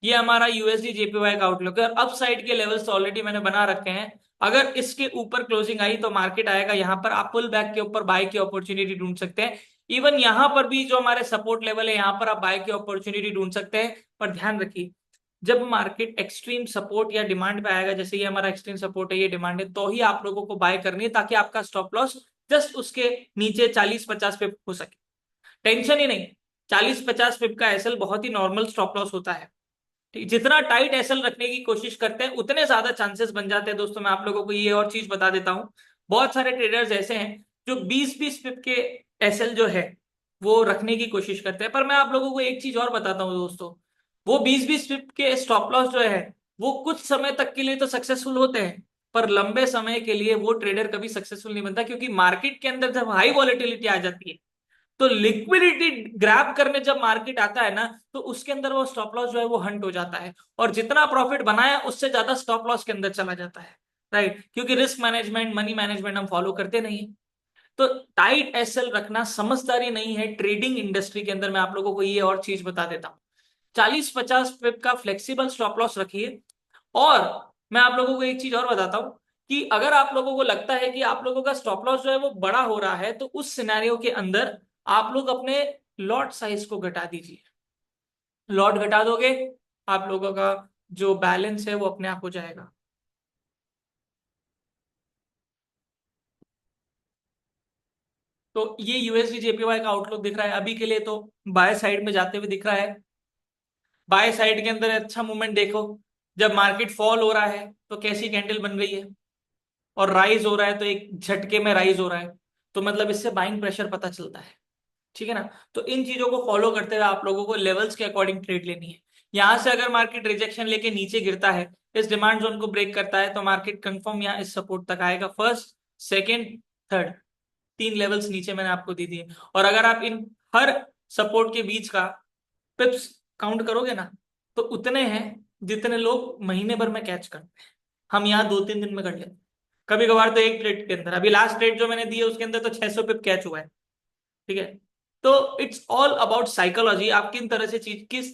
ये हमारा यूएसडी जेपीवाई का आउटलुक है। और अप साइड के लेवल्स तो ऑलरेडी मैंने बना रखे हैं। अगर इसके ऊपर क्लोजिंग आई तो मार्केट आएगा यहाँ पर, आप पुल बैक के ऊपर बाय की अपॉर्चुनिटी ढूंढ सकते हैं। इवन यहाँ पर भी जो हमारे सपोर्ट लेवल है, यहाँ पर आप बाय की अपॉर्चुनिटी ढूंढ सकते हैं। पर ध्यान रखिए, जब मार्केट एक्सट्रीम सपोर्ट या डिमांड पे आएगा, जैसे ये हमारा एक्सट्रीम सपोर्ट है, ये डिमांड है, तो ही आप लोगों को बाय करनी है, ताकि आपका स्टॉप लॉस जस्ट उसके नीचे 40-50 पे हो सके। टेंशन ही नहीं, 40-50 पिप का एसएल बहुत ही नॉर्मल स्टॉप लॉस होता है। ठीक, जितना टाइट एसएल रखने की कोशिश करते हैं उतने ज्यादा चांसेस बन जाते हैं। दोस्तों मैं आप लोगों को ये और चीज बता देता हूं, बहुत सारे ट्रेडर्स ऐसे हैं जो 20-20 पिप के एसएल जो है वो रखने की कोशिश करते हैं। पर मैं आप लोगों को एक चीज और बताता हूँ दोस्तों, वो 20-20 पिप के स्टॉप लॉस जो है वो कुछ समय तक के लिए तो सक्सेसफुल होते हैं, पर लंबे समय के लिए वो ट्रेडर कभी सक्सेसफुल नहीं बनता। क्योंकि मार्केट के अंदर जब हाई वॉलेटिलिटी आ जाती है, तो लिक्विडिटी ग्रैब करने जब मार्केट आता है ना, तो उसके अंदर वो स्टॉप लॉस जो है वो हंट हो जाता है, और जितना प्रॉफिट बनाया उससे ज्यादा स्टॉप लॉस के अंदर चला जाता है। राइट, क्योंकि रिस्क मैनेजमेंट, मनी मैनेजमेंट हम फॉलो करते नहीं है। तो टाइट एसएल रखना समझदारी नहीं है ट्रेडिंग इंडस्ट्री के अंदर। मैं आप लोगों को ये और चीज बता देता हूँ, 40-50 पिप का फ्लेक्सिबल स्टॉप लॉस रखिए। और मैं आप लोगों को एक चीज और बताता हूं कि अगर आप लोगों को लगता है कि आप लोगों का स्टॉप लॉस जो है वो बड़ा हो रहा है, तो उस सिनेरियो के अंदर आप लोग अपने लॉट साइज को घटा दीजिए। लॉट घटा दोगे, आप लोगों का जो बैलेंस है वो अपने आप हो जाएगा। तो ये यूएसडी जेपीवाई का आउटलुक दिख रहा है अभी के लिए, तो बाय साइड में जाते हुए दिख रहा है। बाय साइड के अंदर अच्छा मूवमेंट देखो, जब मार्केट फॉल हो रहा है तो कैसी कैंडल बन गई है, और राइज हो रहा है तो एक झटके में राइज हो रहा है, तो मतलब इससे बाइंग प्रेशर पता चलता है। ठीक है ना। तो इन चीजों को फॉलो करते हुए आप लोगों को लेवल्स के अकॉर्डिंग ट्रेड लेनी है। यहां से अगर मार्केट रिजेक्शन लेके नीचे गिरता है, इस डिमांड जोन को ब्रेक करता है, तो मार्केट कंफर्म यहाँ इस सपोर्ट तक आएगा। फर्स्ट, सेकंड, थर्ड, तीन लेवल्स नीचे मैंने आपको दे दिए। और अगर आप इन हर सपोर्ट के बीच का पिप्स काउंट करोगे ना, तो उतने हैं जितने लोग महीने भर में कैच करते हैं। हम यहाँ 2-3 दिन में कर लेते हैं, कभी कभार तो एक ट्रेड के अंदर। अभी लास्ट ट्रेड जो मैंने दी है उसके अंदर तो 600 पिप कैच हुआ है। ठीक है। तो इट्स ऑल अबाउट साइकोलॉजी, आप किस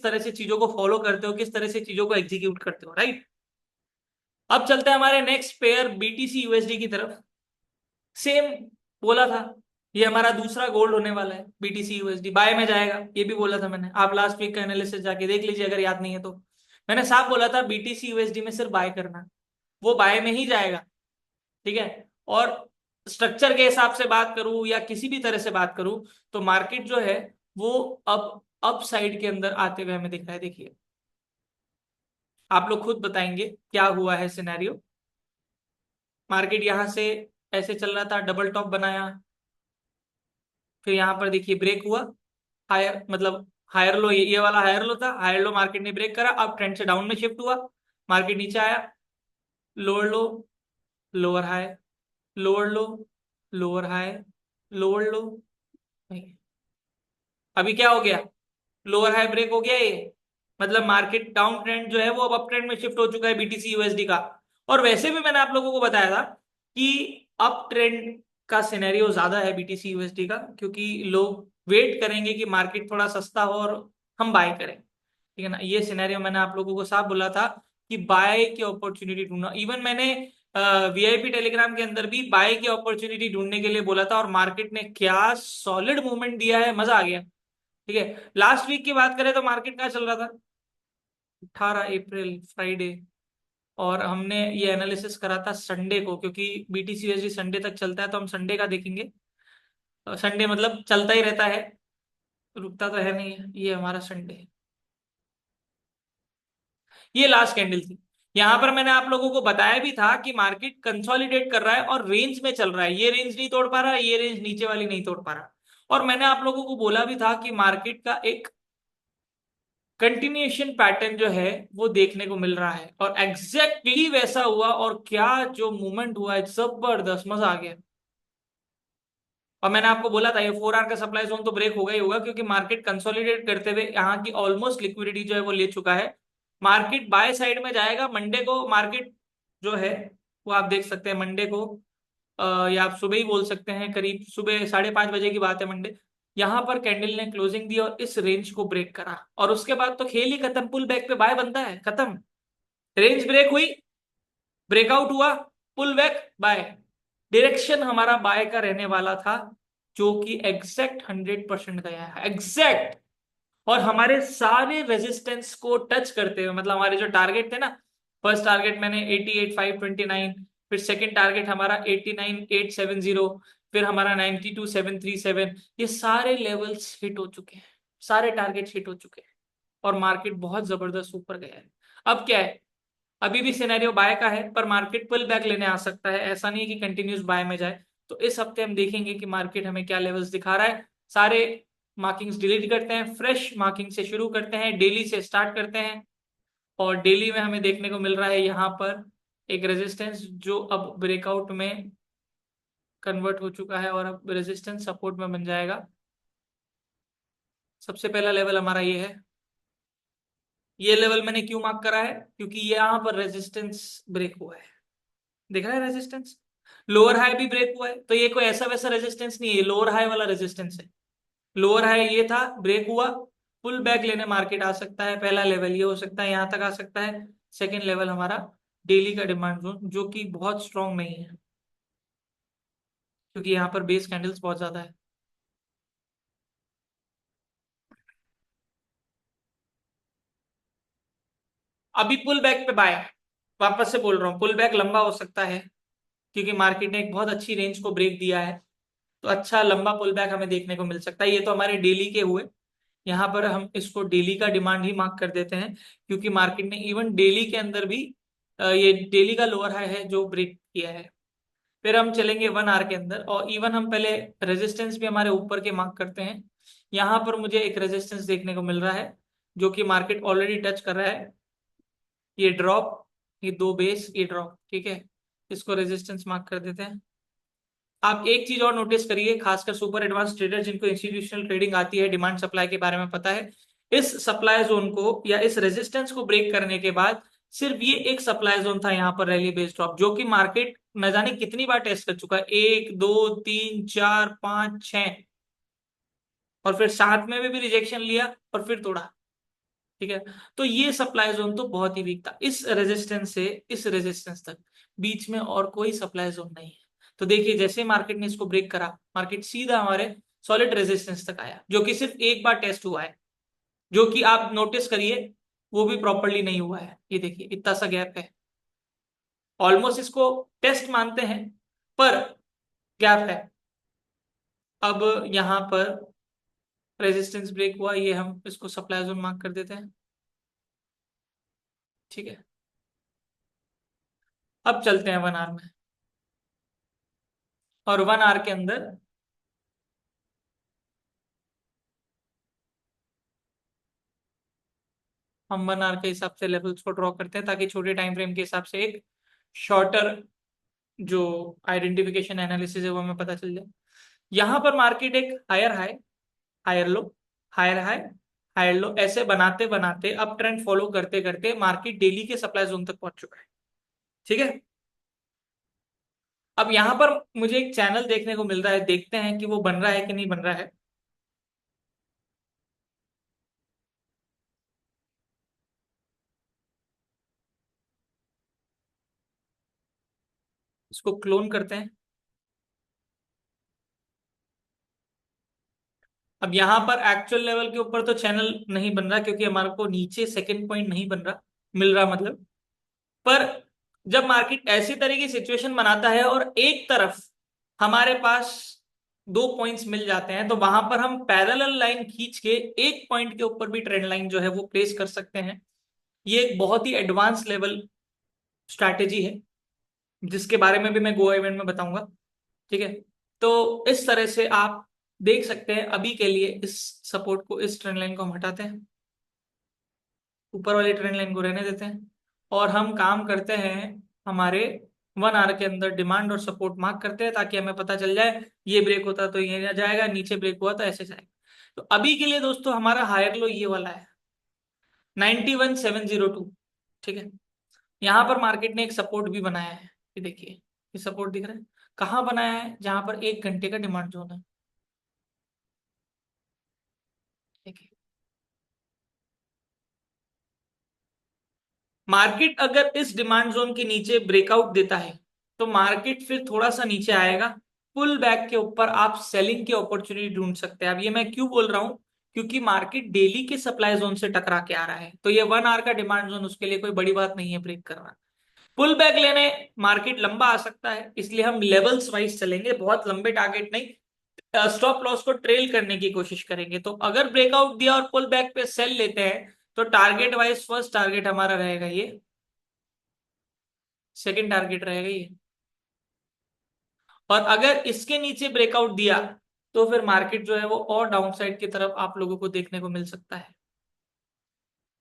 तरह से चीजों को फॉलो करते हो, किस तरह से चीजों को एग्जीक्यूट करते हो। राइट। अब चलते हैं हमारे नेक्स्ट पेयर बीटीसी यूएसडी की तरफ। सेम बोला था, ये हमारा दूसरा गोल्ड होने वाला है। बीटीसी यूएसडी बाय में जाएगा, ये भी बोला था मैंने। आप लास्ट वीक का एनालिसिस जाके देख लीजिए अगर याद नहीं है तो। मैंने साफ बोला था बीटीसी यूएसडी में सिर्फ बाय करना, वो बाय में ही जाएगा। ठीक है। और स्ट्रक्चर के हिसाब से बात करूं या किसी भी तरह से बात करूं, तो मार्केट जो है वो अब अप साइड के अंदर आते हुए हमें दिख रहा है। देखिए, आप लोग खुद बताएंगे क्या हुआ है सिनेरियो। मार्केट यहां से ऐसे चल रहा था, डबल टॉप बनाया, फिर यहां पर देखिए ब्रेक हुआ। हायर मतलब हायर लो, ये वाला हायर लो था, हायर लो मार्केट ने ब्रेक करा, अब ट्रेंड से डाउन में शिफ्ट हुआ। मार्केट नीचे आया, लोअर लो, लोअर हाई, लोअर लो, लोअर हाई, लोअर लो। नहीं, अभी क्या हो गया, लोअर हाई ब्रेक हो गया ये। मतलब मार्केट डाउन ट्रेंड जो है वो अब अप ट्रेंड में शिफ्ट हो चुका है बीटीसी यूएसडी का। और वैसे भी मैंने आप लोगों को बताया था कि अप ट्रेंड का सिनेरियो ज्यादा है बीटीसी यूएसडी का, क्योंकि लोग वेट करेंगे कि मार्केट थोड़ा सस्ता हो और हम बाय करें। ठीक है ना। ये सिनेरियो मैंने आप लोगों को साफ बोला था कि बाय की अपॉर्चुनिटी ढूंढना। इवन मैंने वीआईपी टेलीग्राम के अंदर भी बाय की अपॉर्चुनिटी ढूंढने के लिए बोला था, और मार्केट ने क्या सॉलिड मूवमेंट दिया है, मजा आ गया। ठीक है। लास्ट वीक की बात करें तो मार्केट क्या चल रहा था, 18 अप्रैल फ्राइडे, और हमने ये एनालिसिस करा था संडे को, क्योंकि बीटीसी यूएसडी संडे तक चलता है तो हम संडे का देखेंगे। संडे मतलब चलता ही रहता है, रुकता तो है नहीं है। ये हमारा संडे है, ये लास्ट कैंडल थी। यहां पर मैंने आप लोगों को बताया भी था कि मार्केट कंसोलिडेट कर रहा है और रेंज में चल रहा है। ये रेंज नहीं तोड़ पा रहा, ये रेंज नीचे वाली नहीं तोड़ पा रहा। और मैंने आप लोगों को बोला भी था कि मार्केट का एक कंटिन्यूएशन पैटर्न जो है वो देखने को मिल रहा है, और एग्जैक्टली वैसा हुआ। और क्या जो मूवमेंट हुआ है, जबरदस्त, मजा आ गया। और मैंने आपको बोला था ये 4 आवर का सप्लाई जोन तो ब्रेक होगा ही होगा, क्योंकि मार्केट कंसोलिडेट करते हुए यहाँ की ऑलमोस्ट लिक्विडिटी जो है वो ले चुका है। मार्केट बाय साइड में जाएगा मंडे को। मार्केट जो है वो आप देख सकते हैं मंडे को, या आप सुबह ही बोल सकते हैं, करीब सुबह 5:30 बजे की बात है मंडे। यहां पर कैंडल ने क्लोजिंग दी और इस रेंज को ब्रेक करा, और उसके बाद तो खेल ही खत्म, पुल बैक पे बाय बनता है, खत्म। रेंज ब्रेक हुई, ब्रेकआउट हुआ, पुल बैक बाय। डायरेक्शन हमारा बाय का रहने वाला था, जो कि एग्जैक्ट 100% गया है, एग्जैक्ट। और हमारे सारे रेजिस्टेंस को टच करते हुए, मतलब हमारे जो टारगेट थे ना, फर्स्ट टारगेट मैंने 88,529, फिर सेकंड टारगेट हमारा 89,870, फिर हमारा 92,737, ये सारे लेवल्स हिट हो चुके हैं, सारे टारगेट हिट हो चुके हैं, और मार्केट बहुत जबरदस्त ऊपर गया है। अब क्या है, अभी भी सिनेरियो बाय का है, पर मार्केट पुल बैक लेने आ सकता है, ऐसा नहीं है कि कंटिन्यूस बाय में जाए। तो इस हफ्ते हम देखेंगे कि मार्केट हमें क्या लेवल्स दिखा रहा है। सारे मार्किंग्स डिलीट करते हैं, फ्रेश मार्किंग से शुरू करते हैं, डेली से स्टार्ट करते हैं। और डेली में हमें देखने को मिल रहा है यहाँ पर एक रेजिस्टेंस जो अब ब्रेकआउट में कन्वर्ट हो चुका है, और अब रेजिस्टेंस सपोर्ट में बन जाएगा। सबसे पहला लेवल हमारा ये है। ये लेवल मैंने क्यों मार्क करा है, क्योंकि ये यहाँ पर रेजिस्टेंस ब्रेक हुआ है, दिख रहा है रेजिस्टेंस। लोअर हाई भी ब्रेक हुआ है, तो ये कोई ऐसा वैसा रेजिस्टेंस नहीं है, ये लोअर हाई वाला रेजिस्टेंस है। लोअर हाई ये था, ब्रेक हुआ, पुल बैक लेने मार्केट आ सकता है। पहला लेवल ये हो सकता है, यहां तक आ सकता है। सेकेंड लेवल हमारा डेली का डिमांड जोन, जो कि बहुत स्ट्रांग नहीं है, क्योंकि यहाँ पर बेस कैंडल्स बहुत ज्यादा है। अभी पुल बैक पे बाय, वापस से बोल रहा हूँ, पुल बैक लंबा हो सकता है, क्योंकि मार्केट ने एक बहुत अच्छी रेंज को ब्रेक दिया है। तो अच्छा लंबा पुल बैक हमें देखने को मिल सकता है। ये तो हमारे डेली के हुए। यहाँ पर हम इसको डेली का डिमांड ही मार्क कर देते हैं, क्योंकि मार्केट ने इवन डेली के अंदर भी ये डेली का लोअर हाई है जो ब्रेक किया है। फिर हम चलेंगे 1 आवर के अंदर, और इवन हम पहले रेजिस्टेंस भी हमारे ऊपर के मार्क करते हैं। यहाँ पर मुझे एक रेजिस्टेंस देखने को मिल रहा है, जो कि मार्केट ऑलरेडी टच कर रहा है। ये ड्रॉप, ये दो बेस, ये ड्रॉप, ठीक है, इसको रेजिस्टेंस मार्क कर देते हैं। आप एक चीज और नोटिस करिए, खासकर सुपर एडवांस ट्रेडर जिनको इंस्टीट्यूशनल ट्रेडिंग आती है, डिमांड सप्लाई के बारे में पता है, इस सप्लाई जोन को या इस रेजिस्टेंस को ब्रेक करने के बाद सिर्फ ये एक सप्लाई जोन था यहाँ पर, रैली बेस्ड ड्रॉप, जो कि मार्केट न जाने कितनी बार टेस्ट कर चुका है, 1 2 3 4 5 6, और फिर साथ में भी रिजेक्शन लिया और फिर तोड़ा, ठीक है। तो ये सप्लाई जोन तो बहुत ही वीक था, इस रेजिस्टेंस से इस रेजिस्टेंस तक बीच में और कोई सप्लाई जोन नहीं है। तो देखिए, जैसे मार्केट ने इसको ब्रेक करा, मार्केट सीधा हमारे सॉलिड रेजिस्टेंस तक आया, जो कि सिर्फ एक बार टेस्ट हुआ है, जो कि आप नोटिस करिए वो भी प्रॉपरली नहीं हुआ है। ये देखिए इतना सा गैप है, ऑलमोस्ट इसको टेस्ट मानते हैं, पर गैप है। अब यहाँ पर रेजिस्टेंस ब्रेक हुआ, ये हम इसको सप्लाई जोन मार्क कर देते हैं, ठीक है। अब चलते हैं 1 आवर में, और 1 आवर के अंदर हम 1 आवर के हिसाब से लेवल्स को ड्रॉ करते हैं, ताकि छोटे टाइम फ्रेम के हिसाब से एक शॉर्टर जो आइडेंटिफिकेशन एनालिसिस है वो हमें पता चल जाए। यहां पर मार्केट एक higher high, higher low, higher high, higher low, ऐसे बनाते बनाते अप ट्रेंड फॉलो करते करते मार्केट डेली के सप्लाई जोन तक पहुंच चुका है, ठीक है। अब यहां पर मुझे एक चैनल देखने को मिल रहा है, देखते हैं कि वो बन रहा है कि नहीं बन रहा है। इसको क्लोन करते हैं। अब यहाँ पर एक्चुअल लेवल के ऊपर तो चैनल नहीं बन रहा, क्योंकि हमारे को नीचे सेकंड पॉइंट नहीं बन रहा, मिल रहा मतलब। पर जब मार्केट ऐसी तरह की सिचुएशन बनाता है और एक तरफ हमारे पास दो पॉइंट्स मिल जाते हैं, तो वहां पर हम पैरेलल लाइन खींच के एक पॉइंट के ऊपर भी ट्रेंड लाइन जो है वो प्लेस कर सकते हैं। ये एक बहुत ही एडवांस लेवल स्ट्रैटेजी है, जिसके बारे में भी मैं गोवा इवेंट में बताऊंगा, ठीक है। तो इस तरह से आप देख सकते हैं, अभी के लिए इस सपोर्ट को, इस ट्रेंड लाइन को हम हटाते हैं, ऊपर वाली ट्रेंड लाइन को रहने देते हैं, और हम काम करते हैं हमारे 1 आवर के अंदर डिमांड और सपोर्ट मार्क करते हैं, ताकि हमें पता चल जाए ये ब्रेक होता तो ये जाएगा, नीचे ब्रेक हुआ तो ऐसे जाएगा। तो अभी के लिए दोस्तों हमारा हायर लो ये वाला है, 91,702। ठीक है, यहां पर मार्केट ने एक सपोर्ट भी बनाया है, ये देखिए, ये सपोर्ट दिख रहा है, कहाँ बनाया है, जहां पर 1 घंटे का डिमांड जोन है। देखिए, मार्केट अगर इस डिमांड जोन के नीचे ब्रेकआउट देता है तो मार्केट फिर थोड़ा सा नीचे आएगा, पुल बैक के ऊपर आप सेलिंग की अपॉर्चुनिटी ढूंढ सकते हैं। अब ये मैं क्यों बोल रहा हूं, क्योंकि मार्केट डेली के सप्लाई जोन से टकरा के आ रहा है, तो ये 1 आवर का डिमांड जोन उसके लिए कोई बड़ी बात नहीं है ब्रेक करना। पुल बैक लेने मार्केट लंबा आ सकता है, इसलिए हम लेवल्स वाइज चलेंगे, बहुत लंबे टारगेट नहीं, स्टॉप लॉस को ट्रेल करने की कोशिश करेंगे। तो अगर ब्रेकआउट दिया और पुल बैक पे सेल लेते हैं तो टारगेट वाइज फर्स्ट टारगेट हमारा रहेगा ये, सेकंड टारगेट रहेगा ये, और अगर इसके नीचे ब्रेकआउट दिया तो फिर मार्केट जो है वो और डाउन साइड की तरफ आप लोगों को देखने को मिल सकता है।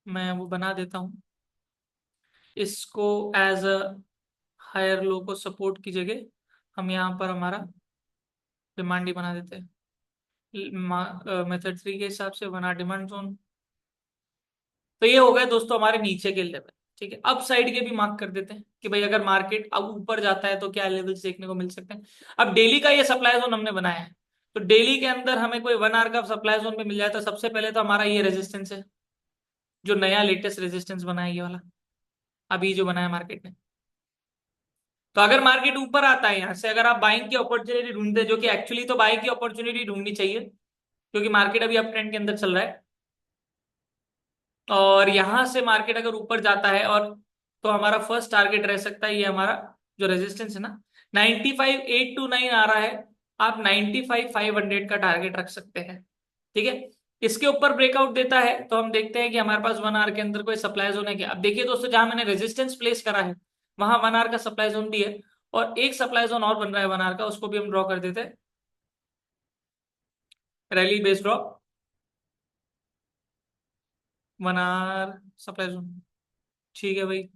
मैं वो बना देता हूं इसको एज अ हायर लो को सपोर्ट की जगह, हम यहाँ पर हमारा डिमांड ही बना देते हैं मेथड 3 के हिसाब से, बना डिमांड जोन। तो ये हो गए दोस्तों हमारे नीचे के लेवल। ठीक है, अप साइड के भी मार्क कर देते हैं कि भाई अगर मार्केट अब ऊपर जाता है तो क्या लेवल्स देखने को मिल सकते हैं। अब डेली का ये सप्लाई जोन हमने बनाया है, तो डेली के अंदर हमें कोई 1 आवर का सप्लाई जोन भी मिल जाए तो सबसे पहले तो हमारा ये रेजिस्टेंस है, जो नया लेटेस्ट रेजिस्टेंस बना है ये वाला, अभी जो बनाया मार्केट ने। तो अगर मार्केट ऊपर आता है यहाँ से, अगर आप बाइंग की अपॉर्चुनिटी ढूंढते हैं, जो कि एक्चुअली तो बाइंग की अपॉर्चुनिटी ढूंढनी चाहिए क्योंकि मार्केट अभी अप ट्रेंड के अंदर चल रहा है, और यहां से मार्केट अगर ऊपर जाता है और, तो हमारा फर्स्ट टारगेट रह सकता है ये हमारा जो रेजिस्टेंस है ना, 95,829 आ रहा है, आप 95,500 का टारगेट रख सकते हैं। ठीक है, इसके ऊपर ब्रेकआउट देता है तो हम देखते हैं कि हमारे पास 1 आवर के अंदर कोई सप्लाई जोन है क्या। अब देखिए दोस्तों, जहां मैंने रेजिस्टेंस प्लेस करा है वहां 1 आवर का सप्लाई जोन भी है, और एक सप्लाई जोन और बन रहा है 1 आवर का, उसको भी हम ड्रॉ कर देते हैं, rally based draw 1 our supply zone. ठीक है भाई,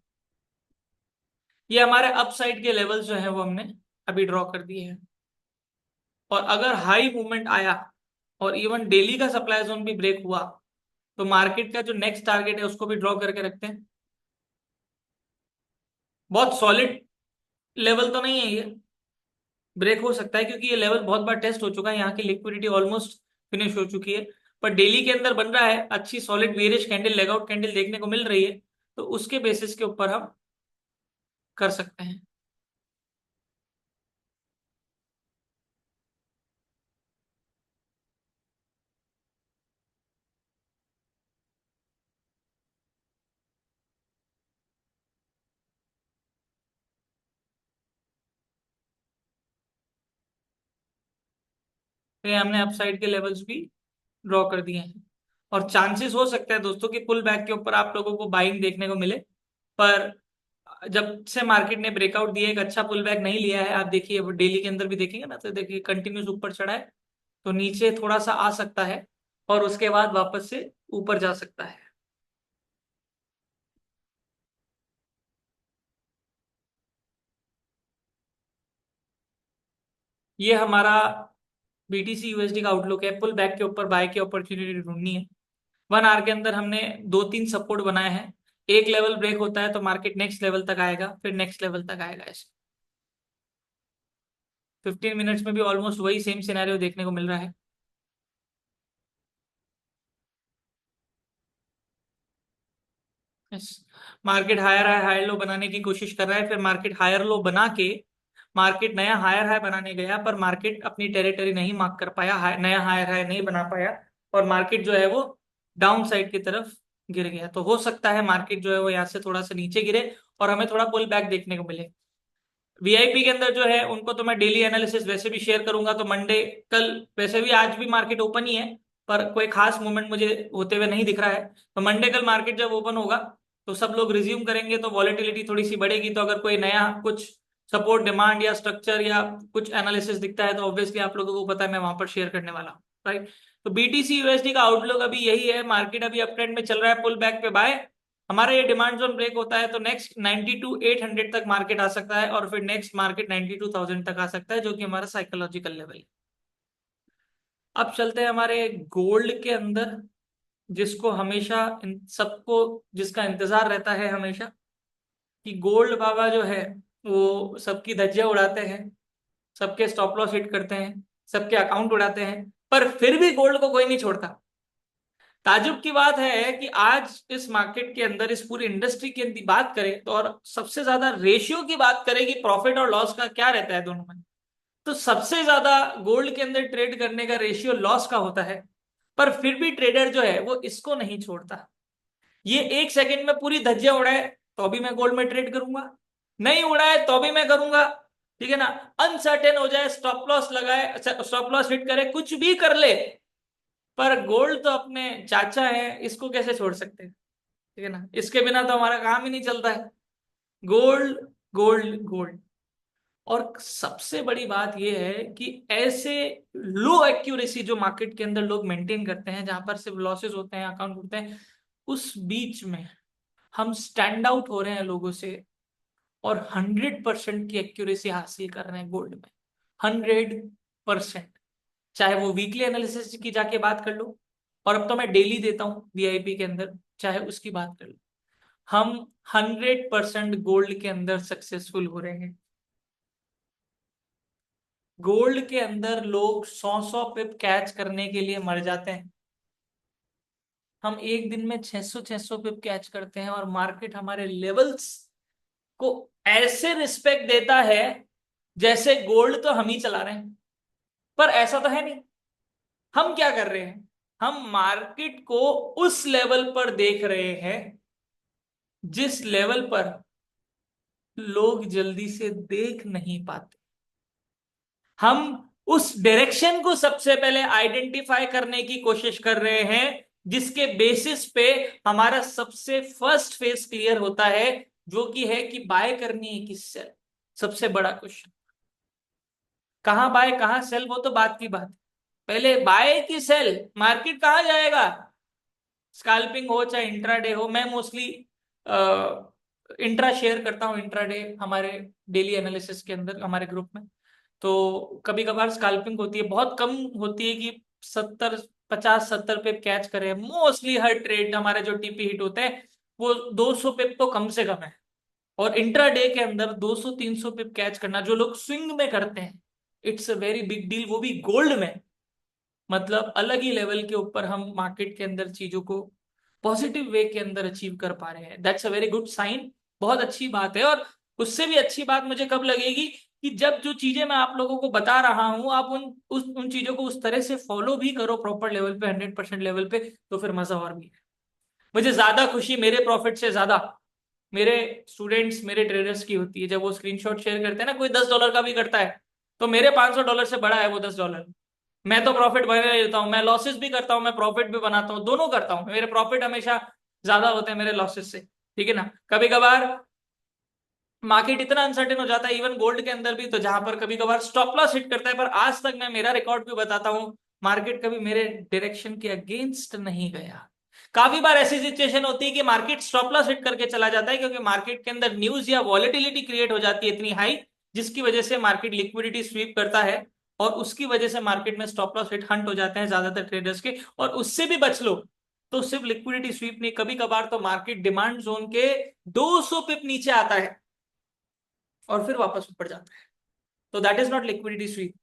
ये हमारे अपसाइड के लेवल जो है वो हमने अभी ड्रॉ कर दिए हैं, और अगर हाई मूवमेंट आया और इवन डेली का सप्लाई जोन भी ब्रेक हुआ तो मार्केट का जो नेक्स्ट टारगेट है उसको भी ड्रॉ करके रखते हैं। बहुत सॉलिड लेवल तो नहीं है ये, ब्रेक हो सकता है क्योंकि ये लेवल बहुत बार टेस्ट हो चुका है, यहाँ की लिक्विडिटी ऑलमोस्ट फिनिश हो चुकी है, पर डेली के अंदर बन रहा है, अच्छी सॉलिड बेयरिश कैंडल, लेगआउट कैंडल देखने को मिल रही है, तो उसके बेसिस के ऊपर हम कर सकते हैं। तो ये हमने अपसाइड के लेवल्स भी ड्रॉ कर दिए हैं, और चांसेस हो सकता है दोस्तों कि पुल बैक के ऊपर आप लोगों को बाइंग देखने को मिले, पर जब से मार्केट ने ब्रेकआउट दिया, एक अच्छा पुल बैक नहीं लिया है, आप देखिए डेली के अंदर भी देखेंगे ना, तो देखिए कंटिन्यूस ऊपर चढ़ा है, तो नीचे थोड़ा सा आ सकता है और उसके बाद वापस से ऊपर जा सकता है। ये हमारा बीटीसी यूएसडी का आउटलुक है, पुल बैक के ऊपर बाय की अपॉर्चुनिटी ढूंढनी है। 1 आवर के अंदर हमने 2-3 सपोर्ट बनाए हैं, एक लेवल ब्रेक होता है तो मार्केट नेक्स्ट लेवल तक आएगा, फिर नेक्स्ट लेवल तक आएगा ऐसे। 15 मिनट्स में भी ऑलमोस्ट वही सेम सिनेरियो देखने को मिल रहा है। Yes, market higher high higher low बनाने की कोशिश कर रहा है, फिर मार्केट हायर लो बना के मार्केट नया हायर हाई बनाने गया, पर मार्केट अपनी टेरिटरी नहीं मार्क कर पाया, नया हायर हाई नहीं बना पाया, और मार्केट जो है वो डाउन साइड की तरफ गिर गया। तो हो सकता है मार्केट जो है वो यहाँ से थोड़ा सा नीचे गिरे और हमें थोड़ा पुल बैक देखने को मिले। वीआईपी के अंदर जो है उनको तो मैं डेली एनालिसिस वैसे भी शेयर करूंगा, तो मंडे कल, वैसे भी आज भी मार्केट ओपन ही है, पर कोई खास मूवमेंट मुझे होते हुए नहीं दिख रहा है, तो मंडे कल मार्केट जब ओपन होगा तो सब लोग रिज्यूम करेंगे तो वॉलेटिलिटी थोड़ी सी बढ़ेगी, तो अगर कोई नया कुछ सपोर्ट डिमांड या स्ट्रक्चर या कुछ एनालिसिस दिखता है तो ऑब्वियसली आप लोगों को पता है मैं वहां पर शेयर करने वाला हूँ, राइट। तो बीटीसी यूएसडी का आउटलुक अभी यही है, मार्केट अभी अप ट्रेंड में चल रहा है, पुल बैक पे बाय, हमारा ये डिमांड जोन ब्रेक होता है तो नेक्स्ट 92,800 तक मार्केट आ सकता है, और फिर नेक्स्ट मार्केट 92,000 तक आ सकता है, जो कि हमारा साइकोलॉजिकल लेवल है। अब चलते हैं हमारे गोल्ड के अंदर। जिसको हमेशा सबको जिसका इंतजार रहता है हमेशा कि गोल्ड बाबा जो है वो सबकी धज्जियां उड़ाते हैं, सबके स्टॉप लॉस हिट करते हैं, सबके अकाउंट उड़ाते हैं, पर फिर भी गोल्ड को कोई नहीं छोड़ता। ताजुब की बात है कि आज इस मार्केट के अंदर, इस पूरी इंडस्ट्री की यदि बात करें तो, और सबसे ज्यादा रेशियो की बात करें कि प्रॉफिट और लॉस का क्या रहता है दोनों में, तो सबसे ज्यादा गोल्ड के अंदर ट्रेड करने का रेशियो लॉस का होता है। पर फिर भी ट्रेडर जो है वो इसको नहीं छोड़ता। ये 1 सेकंड में पूरी धज्जियां उड़ाए तो भी मैं गोल्ड में ट्रेड करूंगा, नहीं उड़ाए तो भी मैं करूंगा, ठीक है ना। अनसर्टेन हो जाए, स्टॉप लॉस लगाए, स्टॉप लॉस हिट करे, कुछ भी कर ले, पर गोल्ड तो अपने चाचा है, इसको कैसे छोड़ सकते हैं, ठीक है ना। इसके बिना तो हमारा काम ही नहीं चलता है। Gold, gold, gold. और सबसे बड़ी बात यह है कि ऐसे लो एक्यूरेसी जो मार्केट के अंदर लोग मेंटेन करते हैं, जहां पर सिर्फ लॉसेस होते हैं, अकाउंट होते हैं, उस बीच में हम स्टैंड आउट हो रहे हैं लोगों से, और 100% की एक्यूरेसी हासिल कर रहे हैं गोल्ड में। 100%। चाहे वो वीकली एनालिसिस की जाके बात कर लो, और अब तो मैं डेली देता हूं वीआईपी के अंदर, चाहे उसकी बात कर लो, हम 100% गोल्ड के अंदर सक्सेसफुल हो रहे हैं। गोल्ड के अंदर लोग 100 पिप कैच करने के लिए मर जाते हैं, हम एक दिन में 600 पिप कैच करते हैं, और मार्केट हमारे लेवल्स को ऐसे रिस्पेक्ट देता है जैसे गोल्ड तो हम ही चला रहे हैं। पर ऐसा तो है नहीं। हम क्या कर रहे हैं, हम मार्केट को उस लेवल पर देख रहे हैं जिस लेवल पर लोग जल्दी से देख नहीं पाते। हम उस डायरेक्शन को सबसे पहले आइडेंटिफाई करने की कोशिश कर रहे हैं, जिसके बेसिस पे हमारा सबसे फर्स्ट फेस क्लियर होता है, जो कि है कि बाय करनी है किस सेल। सबसे बड़ा क्वेश्चन, कहां बाय कहां सेल, वो तो बात की बात है। पहले बाय की सेल, मार्केट कहां जाएगा, स्कैल्पिंग हो चाहे इंट्राडे हो। मैं मोस्टली इंट्रा शेयर करता हूँ, इंट्राडे हमारे डेली एनालिसिस के अंदर हमारे ग्रुप में। तो कभी कभार स्कैल्पिंग होती है, बहुत कम होती है कि 50-70 पे कैच करें। मोस्टली हर ट्रेड हमारे जो टीपी हिट होते हैं वो 200 पिप तो कम से कम है। और इंट्राडे के अंदर 200-300 पिप कैच करना जो लोग स्विंग में करते हैं, it's a very big deal, वो भी गोल्ड में। मतलब अलग ही लेवल के ऊपर हम मार्केट के अंदर चीजों को पॉजिटिव वे के अंदर अचीव कर पा रहे हैं। That's a very good sign, बहुत अच्छी बात है। और उससे भी अच्छी बात मुझे कब लगेगी कि जब जो चीजें मैं आप लोगों को बता रहा हूं, आप उन चीजों को उस तरह से फॉलो भी करो प्रॉपर लेवल पे, 100% लेवल पे, तो फिर मजा और भी है। मुझे ज्यादा खुशी मेरे प्रॉफिट से ज्यादा मेरे स्टूडेंट्स, मेरे ट्रेडर्स की होती है जब वो स्क्रीनशॉट शेयर करते हैं ना। कोई $10 का भी करता है तो मेरे $500 से बड़ा है वो $10। मैं तो प्रॉफिट बना लेता हूँ, मैं लॉसेस भी करता हूँ, मैं प्रॉफिट भी बनाता हूँ, दोनों करता हूँ। मेरे प्रॉफिट हमेशा ज्यादा होते हैं मेरे लॉसेस से, ठीक है ना। कभी कभार मार्केट इतना अनसर्टेन हो जाता है, इवन गोल्ड के अंदर भी, तो जहां पर कभी कभार स्टॉप लॉस हिट करता है, पर आज तक मैं मेरा रिकॉर्ड भी बताता हूँ, मार्केट कभी मेरे डायरेक्शन के अगेंस्ट नहीं गया। काफी बार ऐसी सिचुएशन होती है कि मार्केट स्टॉप लॉस हिट करके चला जाता है, क्योंकि मार्केट के अंदर न्यूज या वॉलेटिलिटी क्रिएट हो जाती है इतनी हाई, जिसकी वजह से मार्केट लिक्विडिटी स्वीप करता है, और उसकी वजह से मार्केट में स्टॉप लॉस हिट हंट हो जाते हैं ज्यादातर ट्रेडर्स के। और उससे भी बच लो तो सिर्फ लिक्विडिटी स्वीप नहीं, कभी कभार तो मार्केट डिमांड जोन के 200 पिप नीचे आता है और फिर वापस ऊपर जाता है। तो that is not liquidity SVEEP,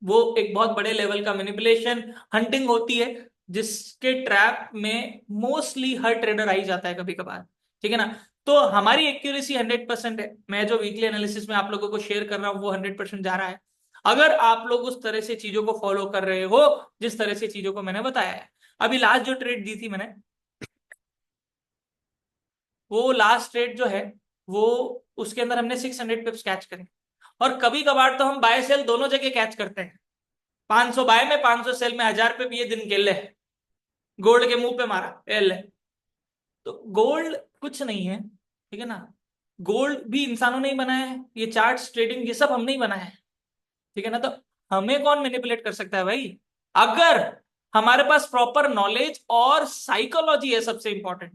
वो एक बहुत बड़े लेवल का मैनिपुलेशन, हंटिंग होती है, जिसके ट्रैप में मोस्टली हर ट्रेडर आ ही जाता है कभी कभार, ठीक है ना। तो हमारी एक्यूरेसी 100% है। मैं जो वीकली एनालिसिस में आप लोगों को शेयर कर रहा हूं वो 100% जा रहा है, अगर आप लोग उस तरह से चीजों को फॉलो कर रहे हो जिस तरह से चीजों को मैंने बताया है। अभी लास्ट जो ट्रेड दी थी मैंने, वो लास्ट ट्रेड जो है वो, उसके अंदर हमने 600 पिप्स कैच करे। और कभी कभार तो हम बाय सेल दोनों जगह कैच करते हैं, 500 बाय में 500 सेल में, 1000 पे भी ये दिन खेल ले, गोल्ड के मुंह पे मारा एल है। तो गोल्ड कुछ नहीं है, ठीक है ना। गोल्ड भी इंसानों ने ही बनाया है, ये चार्ट्स, ट्रेडिंग, ये सब हमने ही बनाया है, ठीक है ना। तो हमें कौन मैनिपुलेट कर सकता है भाई, अगर हमारे पास प्रॉपर नॉलेज और साइकोलॉजी है। सबसे इंपॉर्टेंट,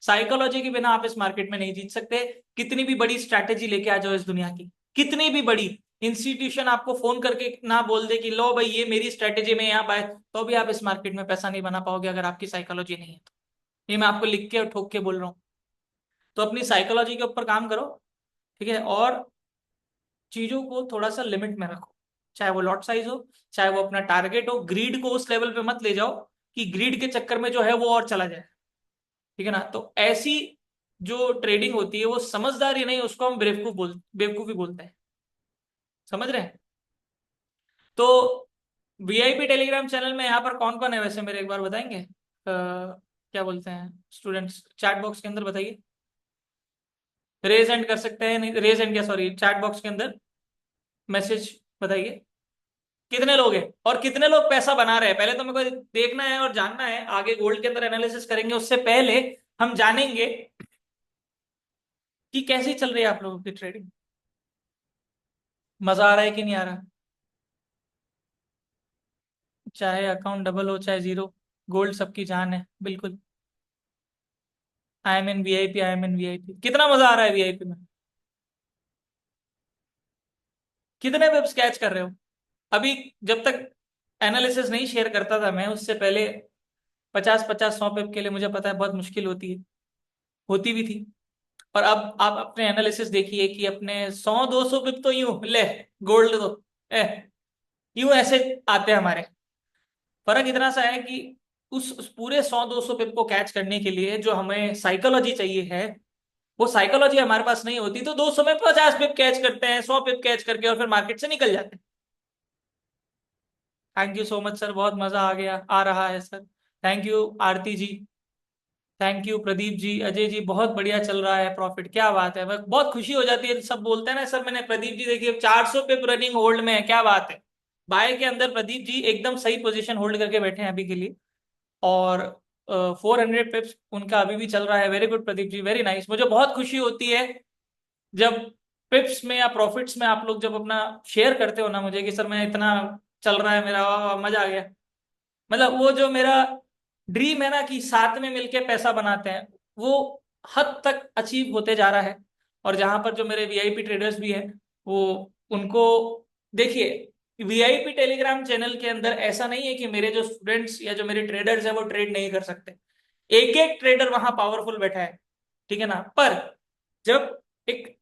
साइकोलॉजी के बिना आप इस मार्केट में नहीं जीत सकते। कितनी भी बड़ी स्ट्रैटेजी लेके आ जाओ इस दुनिया की, कितनी भी बड़ी, इंस्टीट्यूशन आपको फोन करके ना बोल दे कि लो भाई ये मेरी स्ट्रेटेजी में यहाँ बाय, तो भी आप इस मार्केट में पैसा नहीं बना पाओगे अगर आपकी साइकोलॉजी नहीं है तो। ये मैं आपको लिख के और ठोक के बोल रहा हूँ। तो अपनी साइकोलॉजी के ऊपर काम करो, ठीक है, और चीजों को थोड़ा सा लिमिट में रखो, चाहे वो लॉट साइज हो, चाहे वो अपना टारगेट हो। ग्रीड को उस लेवल पे मत ले जाओ कि ग्रीड के चक्कर में जो है वो और चला जाए, ठीक है ना। तो ऐसी जो ट्रेडिंग होती है वो समझदारी नहीं, उसको हम बेवकूफी बोलते हैं। समझ रहे हैं? तो वीआईपी टेलीग्राम चैनल में यहाँ पर कौन कौन है वैसे, मेरे एक बार बताएंगे? क्या बोलते हैं स्टूडेंट्स, चैट बॉक्स के अंदर बताइए। रेज एंड कर सकते हैं, नहीं रेज एंड क्या, सॉरी, चैट बॉक्स के अंदर मैसेज बताइए कितने लोग हैं और कितने लोग पैसा बना रहे हैं। पहले तो मेरे को देखना है और जानना है, आगे गोल्ड के अंदर एनालिसिस करेंगे उससे पहले हम जानेंगे कि कैसी चल रही है आप लोगों की ट्रेडिंग। मजा आ रहा है कि नहीं आ रहा? चाहे अकाउंट डबल हो चाहे जीरो, गोल्ड सबकी जान है बिल्कुल। I am in VIP, I am in VIP. कितना मजा आ रहा है वीआईपी में? कितने वेब कैच कर रहे हो अभी? जब तक एनालिसिस नहीं शेयर करता था मैं, उससे पहले 50-50 100 पिप के लिए मुझे पता है बहुत मुश्किल होती है, होती भी थी। और अब आप अपने एनालिसिस देखिए कि अपने 100-200 पिप तो यूं ले, गोल्ड तो ए यूं ऐसे आते हैं हमारे। फर्क इतना सा है कि उस पूरे 100-200 पिप को कैच करने के लिए जो हमें साइकोलॉजी चाहिए है, वो साइकोलॉजी हमारे पास नहीं होती। तो 200 में 50 पिप कैच करते हैं, 100 पिप कैच करके और फिर मार्केट से निकल जाते हैं। Thank you so much sir, बहुत मजा आ गया, आ रहा है sir. Thank you Aarti ji, thank you Pradeep ji, Ajay ji, बहुत बढ़िया चल रहा है प्रॉफिट, क्या बात है। बहुत खुशी हो जाती है, सब बोलते हैं ना सर मैंने, प्रदीप जी देखिए 400 पे रनिंग होल्ड में है, क्या बात है। बाय के अंदर प्रदीप जी एकदम सही पोजीशन होल्ड करके बैठे हैं अभी के लिए। और 400 पिप्स उनका अभी भी चल रहा है। Very good Pradeep ji, very nice. मुझे बहुत खुशी होती है जब पिप्स में या प्रॉफिट्स में आप लोग जब अपना शेयर करते हो ना मुझे, कि सर मैं इतना चल रहा है मेरा, वाह वाह, मजा आ गया। मतलब वो जो मेरा ड्रीम है ना कि साथ में मिलके पैसा बनाते हैं, वो हद तक अचीव होते जा रहा है। और जहां पर जो मेरे वीआईपी ट्रेडर्स भी हैं, वो उनको देखिए, वीआईपी टेलीग्राम चैनल के अंदर ऐसा नहीं है कि मेरे जो स्टूडेंट्स या जो मेरे ट्रेडर्स हैं वो ट्रेड नहीं कर सकते। एक एक ट्रेडर वहां पावरफुल बैठा है, ठीक है ना। पर जब एक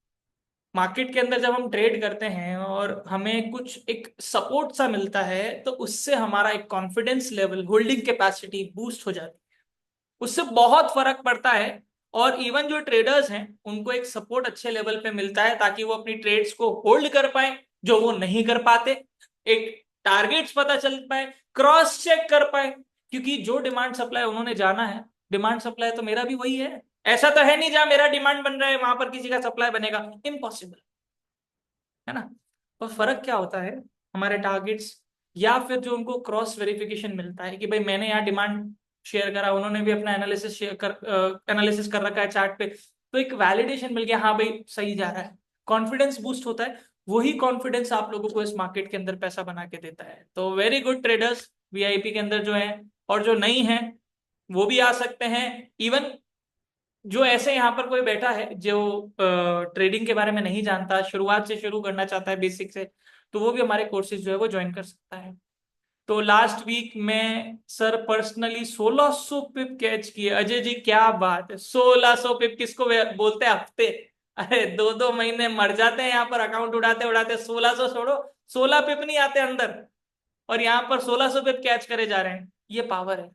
मार्केट के अंदर जब हम ट्रेड करते हैं और हमें कुछ एक सपोर्ट सा मिलता है, तो उससे हमारा एक confidence level, holding capacity boost हो जाती है। उससे बहुत फर्क पड़ता है। और इवन जो ट्रेडर्स हैं उनको एक सपोर्ट अच्छे लेवल पे मिलता है ताकि वो अपनी ट्रेड्स को होल्ड कर पाए, जो वो नहीं कर पाते। एक टारगेट्स पता चल पाए, क्रॉस चेक कर पाए, क्योंकि जो डिमांड सप्लाई उन्होंने जाना है, डिमांड सप्लाई तो मेरा भी वही है। ऐसा तो है नहीं जहां मेरा डिमांड बन रहा है वहां पर किसी का सप्लाई बनेगा, इम्पॉसिबल है ना। और फर्क क्या होता है, हमारे टारगेट्स या फिर जो उनको क्रॉस वेरिफिकेशन मिलता है कि भाई मैंने यहाँ डिमांड शेयर करा, उन्होंने भी अपना एनालिसिस शेयर कर एनालिसिस कर रखा है चार्ट पे, तो एक वैलिडेशन मिल गया, हाँ भाई सही जा रहा है, कॉन्फिडेंस बूस्ट होता है। वही कॉन्फिडेंस आप लोगों को इस मार्केट के अंदर पैसा बना के देता है। तो वेरी गुड ट्रेडर्स वीआईपी के अंदर जो है, और जो नहीं है वो भी आ सकते हैं। इवन जो ऐसे यहाँ पर कोई बैठा है जो ट्रेडिंग के बारे में नहीं जानता, शुरुआत से शुरू करना चाहता है बेसिक से, तो वो भी हमारे कोर्सेज जो है वो ज्वाइन कर सकता है। तो लास्ट वीक में सर पर्सनली 1600 पिप कैच किए। अजय जी क्या बात है, 1600 पिप किसको बोलते हैं हफ्ते? अरे 2-2 महीने मर जाते हैं यहाँ पर अकाउंट उड़ाते उड़ाते। 1600 छोड़ो, 16 पिप नहीं आते अंदर, और यहाँ पर 1600 पिप कैच करे जा रहे हैं। ये पावर है,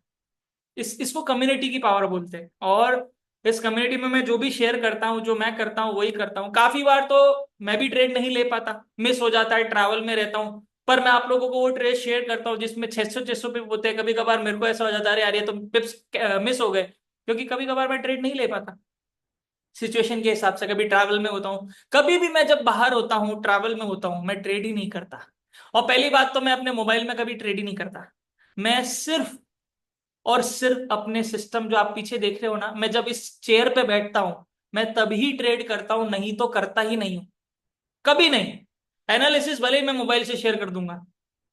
इसको कम्युनिटी की पावर बोलते हैं। और इस कम्युनिटी में मैं जो भी शेयर करता हूँ, जो मैं करता हूँ वही करता हूँ। काफी बार तो मैं भी ट्रेड नहीं ले पाता, मिस हो जाता है, ट्रैवल में रहता हूँ, पर मैं आप लोगों को वो ट्रेड शेयर करता हूँ जिसमें 600-600 पिप होते हैं। कभी कभार मेरे को ऐसा हो जाता है, अरे यार ये तो पिप्स मिस हो गए, क्योंकि कभी कभार मैं ट्रेड नहीं ले पाता सिचुएशन के हिसाब से। कभी ट्रैवल में होता हूँ, कभी भी मैं जब बाहर होता हूँ, ट्रैवल में होता हूँ, मैं ट्रेड ही नहीं करता। और पहली बात तो मैं अपने मोबाइल में कभी ट्रेड ही नहीं करता। मैं सिर्फ और सिर्फ अपने सिस्टम, जो आप पीछे देख रहे हो ना, मैं जब इस चेयर पे बैठता हूं मैं तभी ट्रेड करता हूं, नहीं तो करता ही नहीं हूं, कभी नहीं। एनालिसिस भले ही मैं मोबाइल से शेयर कर दूंगा,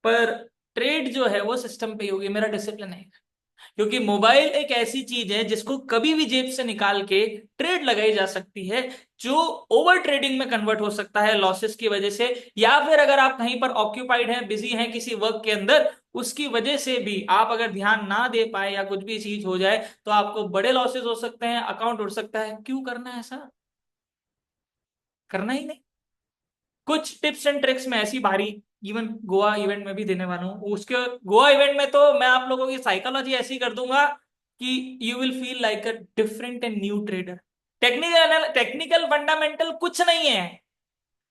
पर ट्रेड जो है वो सिस्टम पे ही होगी, मेरा डिसिप्लिन है। क्योंकि मोबाइल एक ऐसी चीज है जिसको कभी भी जेब से निकाल के ट्रेड लगाई जा सकती है, जो ओवर ट्रेडिंग में कन्वर्ट हो सकता है लॉसेस की वजह से, या फिर अगर आप कहीं पर ऑक्यूपाइड हैं, बिजी हैं किसी वर्क के अंदर, उसकी वजह से भी आप अगर ध्यान ना दे पाए या कुछ भी चीज हो जाए तो आपको बड़े लॉसेस हो सकते हैं, अकाउंट उड़ सकता है। क्यों करना है ऐसा? करना ही नहीं। कुछ टिप्स एंड ट्रिक्स में ऐसी भारी इवन गोवा इवेंट में भी देने वाला हूँ। उसके गोवा इवेंट में तो मैं आप लोगों की साइकोलॉजी ऐसी कर दूंगा कि you will feel like a different and new trader. Technical technical fundamental कुछ नहीं है।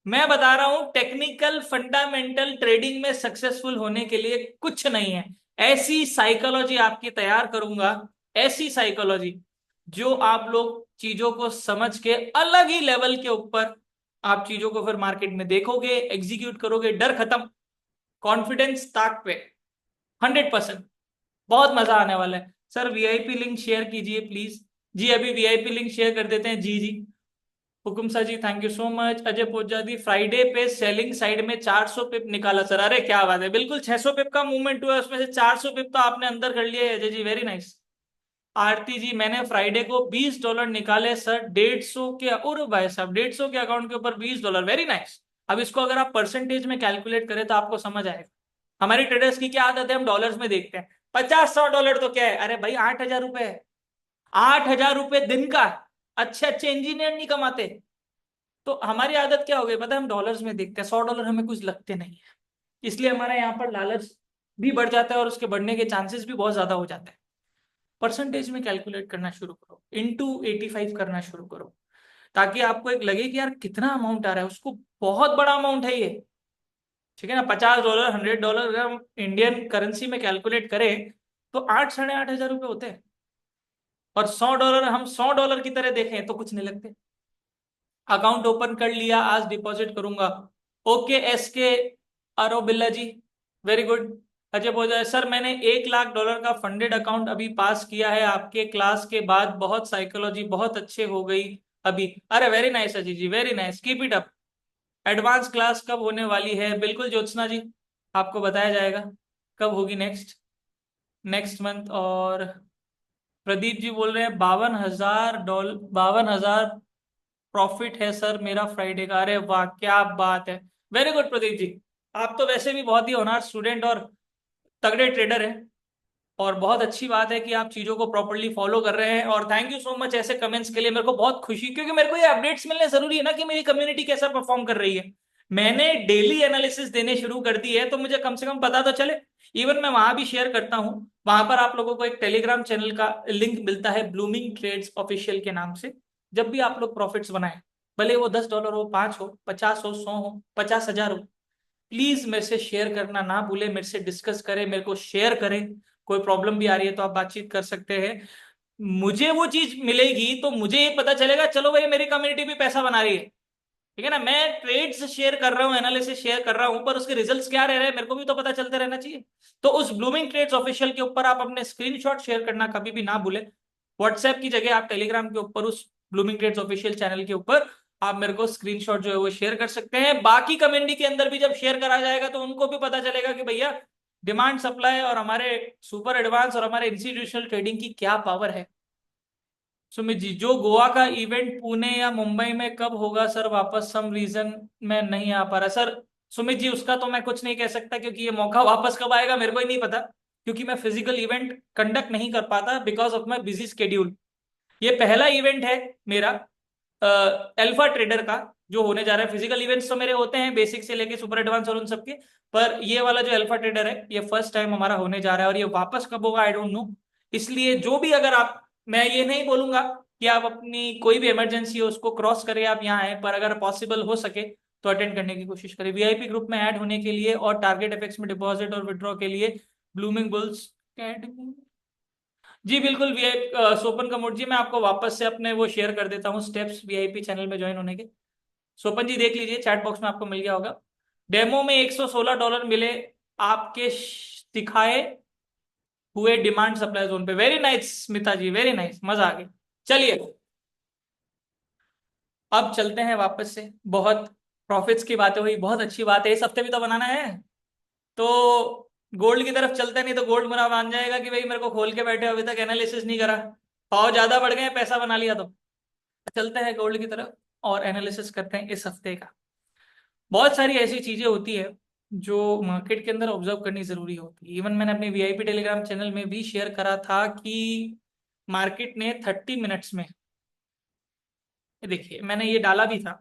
मैं बता रहा हूं, टेक्निकल फंडामेंटल ट्रेडिंग में सक्सेसफुल होने के लिए कुछ नहीं है। ऐसी साइकोलॉजी आपकी तैयार करूंगा, ऐसी साइकोलॉजी जो आप लोग चीजों को समझ के अलग ही लेवल के ऊपर आप चीजों को फिर मार्केट में देखोगे, एग्जीक्यूट करोगे, डर खत्म, कॉन्फिडेंस ताक पे, 100%। बहुत मजा आने वाला है। सर वीआईपी लिंक शेयर कीजिए प्लीज। जी अभी वीआईपी लिंक शेयर कर देते हैं। जी जी, हुकुम सा जी, thank you so much. Ajay पोजादी, फ्राइडे पे सेलिंग साइड में 400 पिप निकाला सर। अरे क्या बात है, बिल्कुल 600 पिप का मूवमेंट हुआ है, उसमें से 400 पिप तो आपने अंदर कर लिया है अजय जी, वेरी नाइस। आरती जी, मैंने फ्राइडे को $20 निकाले सर, 150 के, और भाई साहब 150 के अकाउंट के ऊपर $20, वेरी नाइस। अब इसको अगर आप परसेंटेज में कैलकुलेट करें तो आपको समझ आएगा। हमारी ट्रेडर्स की क्या आदत है, हम डॉलर्स में देखते हैं। 50-100 डॉलर तो क्या है, अरे भाई 8,000 रुपए है। 8,000 रुपए दिन का। अच्छे अच्छे इंजीनियर नहीं कमाते। तो हमारी आदत क्या हो गई पता है, हम डॉलर्स में देखते हैं, $100 हमें कुछ लगते नहीं है। इसलिए हमारे यहाँ पर लालच भी बढ़ जाता है और उसके बढ़ने के चांसेस भी बहुत ज्यादा हो जाते हैं। परसेंटेज में कैलकुलेट करना शुरू करो, *85 करना शुरू करो, ताकि आपको एक लगे कि यार कितना अमाउंट आ रहा है, उसको बहुत बड़ा अमाउंट है ये। ठीक है ना, $50, $100 अगर हम इंडियन करेंसी में कैलकुलेट करें तो 8-8,500 रुपये होते हैं। और $100 हम $100 की तरह देखें तो कुछ नहीं लगते। अकाउंट ओपन कर लिया, आज डिपॉजिट करूंगा। ओके एस के आरो बिल्ला जी, वेरी गुड। अजय बोझा, सर मैंने $1 लाख का फंडेड अकाउंट अभी पास किया है आपके क्लास के बाद, बहुत साइकोलॉजी बहुत अच्छे हो गई अभी। अरे very nice Ajay ji, very nice, keep it up. Advance class कब होने वाली है? बिल्कुल ज्योत्सना जी, आपको बताया जाएगा कब होगी, नेक्स्ट नेक्स्ट मंथ। और प्रदीप जी बोल रहे हैं $52,000, 52,000 प्रॉफिट है सर मेरा फ्राइडे का। अरे वाह क्या बात है, वेरी गुड प्रदीप जी। आप तो वैसे भी बहुत ही होनहार स्टूडेंट और तगड़े ट्रेडर हैं। और बहुत अच्छी बात है कि आप चीजों को प्रॉपरली फॉलो कर रहे हैं। और थैंक यू सो मच ऐसे कमेंट्स के लिए, मेरे को बहुत खुशी, क्योंकि मेरे को ये अपडेट्स मिलने जरूरी है ना कि मेरी कम्युनिटी कैसा परफॉर्म कर रही है। मैंने डेली एनालिसिस देने शुरू कर दी है तो मुझे कम से कम पता तो चले। इवन मैं वहां भी शेयर करता हूँ, वहां पर आप लोगों को एक टेलीग्राम चैनल का लिंक मिलता है, ब्लूमिंग ट्रेड्स ऑफिशियल के नाम से। जब भी आप लोग प्रॉफिट्स बनाए, भले वो $10 हो, 5 हो, 50 हो, 100 हो, 50,000 हो, प्लीज मेरे से शेयर करना ना भूले, मेरे से डिस्कस करें, मेरे को शेयर करें। कोई प्रॉब्लम भी आ रही है तो आप बातचीत कर सकते हैं। मुझे वो चीज मिलेगी तो मुझे ये पता चलेगा, चलो भाई मेरी कम्युनिटी भी पैसा बना रही है। ठीक है ना, मैं ट्रेड्स शेयर कर रहा हूँ, एनालिसिस शेयर कर रहा हूँ, पर उसके रिजल्ट्स क्या रह रहे हैं मेरे को भी तो पता चलते रहना चाहिए। तो उस ब्लूमिंग ट्रेड्स ऑफिशियल के ऊपर आप अपने स्क्रीनशॉट शेयर करना कभी भी ना भूले। व्हाट्सएप की जगह आप टेलीग्राम के ऊपर उस ब्लूमिंग ट्रेड्स ऑफिशियल चैनल के ऊपर आप मेरे को स्क्रीनशॉट जो है वो शेयर कर सकते हैं। बाकी कम्युनिटी के अंदर भी जब शेयर करा जाएगा तो उनको भी पता चलेगा कि भैया डिमांड सप्लाई और हमारे सुपर एडवांस और हमारे इंस्टीट्यूशनल ट्रेडिंग की क्या पावर है। सुमित जी, जो गोवा का इवेंट पुणे या मुंबई में कब होगा सर वापस, सम रीजन मैं नहीं आ पा रहा सर। सुमित जी उसका तो मैं कुछ नहीं कह सकता, क्योंकि ये मौका वापस कब आएगा मेरे को ही नहीं पता। क्योंकि मैं फिजिकल इवेंट कंडक्ट नहीं कर पाता because of my busy schedule. ये पहला इवेंट है मेरा अल्फा ट्रेडर का जो होने जा रहा है। फिजिकल इवेंट्स तो मेरे होते हैं बेसिक से लेके सुपर एडवांस और उन सबके, पर ये वाला जो अल्फा ट्रेडर है ये फर्स्ट टाइम हमारा होने जा रहा है। और ये वापस कब होगा आई डोंट नो। इसलिए जो भी, अगर आप, मैं ये नहीं बोलूंगा कि आप अपनी कोई भी इमरजेंसी हो उसको क्रॉस करें आप यहाँ आए, पर अगर पॉसिबल हो सके तो अटेंड करने की कोशिश करें। वीआईपी ग्रुप में ऐड होने के लिए और टारगेट एफएक्स में डिपॉजिट और विड्रॉ के लिए ब्लूमिंग बुल्स अकेडमी। जी बिल्कुल, वीआईपी सोपन कमोड जी, मैं आपको वापस से अपने वो शेयर कर देता हूँ स्टेप्स वीआईपी चैनल में ज्वाइन होने के। सोपन जी देख लीजिए, चैट बॉक्स में आपको मिल गया होगा। डेमो में $116 मिले आपके दिखाए हुए डिमांड सप्लाई जोन पे। वेरी नाइस स्मिता जी, वेरी नाइस, मजा आ गया। चलिए अब चलते हैं वापस से। बहुत प्रॉफिट्स की बातें हुई, बहुत अच्छी बात है, इस हफ्ते भी तो बनाना है। तो गोल्ड की तरफ चलता नहीं तो गोल्ड बुरा मान जाएगा कि भाई मेरे को खोल के बैठे हो, अभी तक एनालिसिस नहीं करा, भाव ज्यादा बढ़ गए, पैसा बना लिया। तो चलते हैं गोल्ड की तरफ और एनालिसिस करते हैं इस हफ्ते का। बहुत सारी ऐसी चीजें होती है जो मार्केट के अंदर ऑब्जर्व करनी जरूरी होती है। इवन मैंने अपने वीआईपी टेलीग्राम चैनल में भी शेयर करा था कि मार्केट ने 30 मिनट्स में, ये देखिए मैंने ये डाला भी था,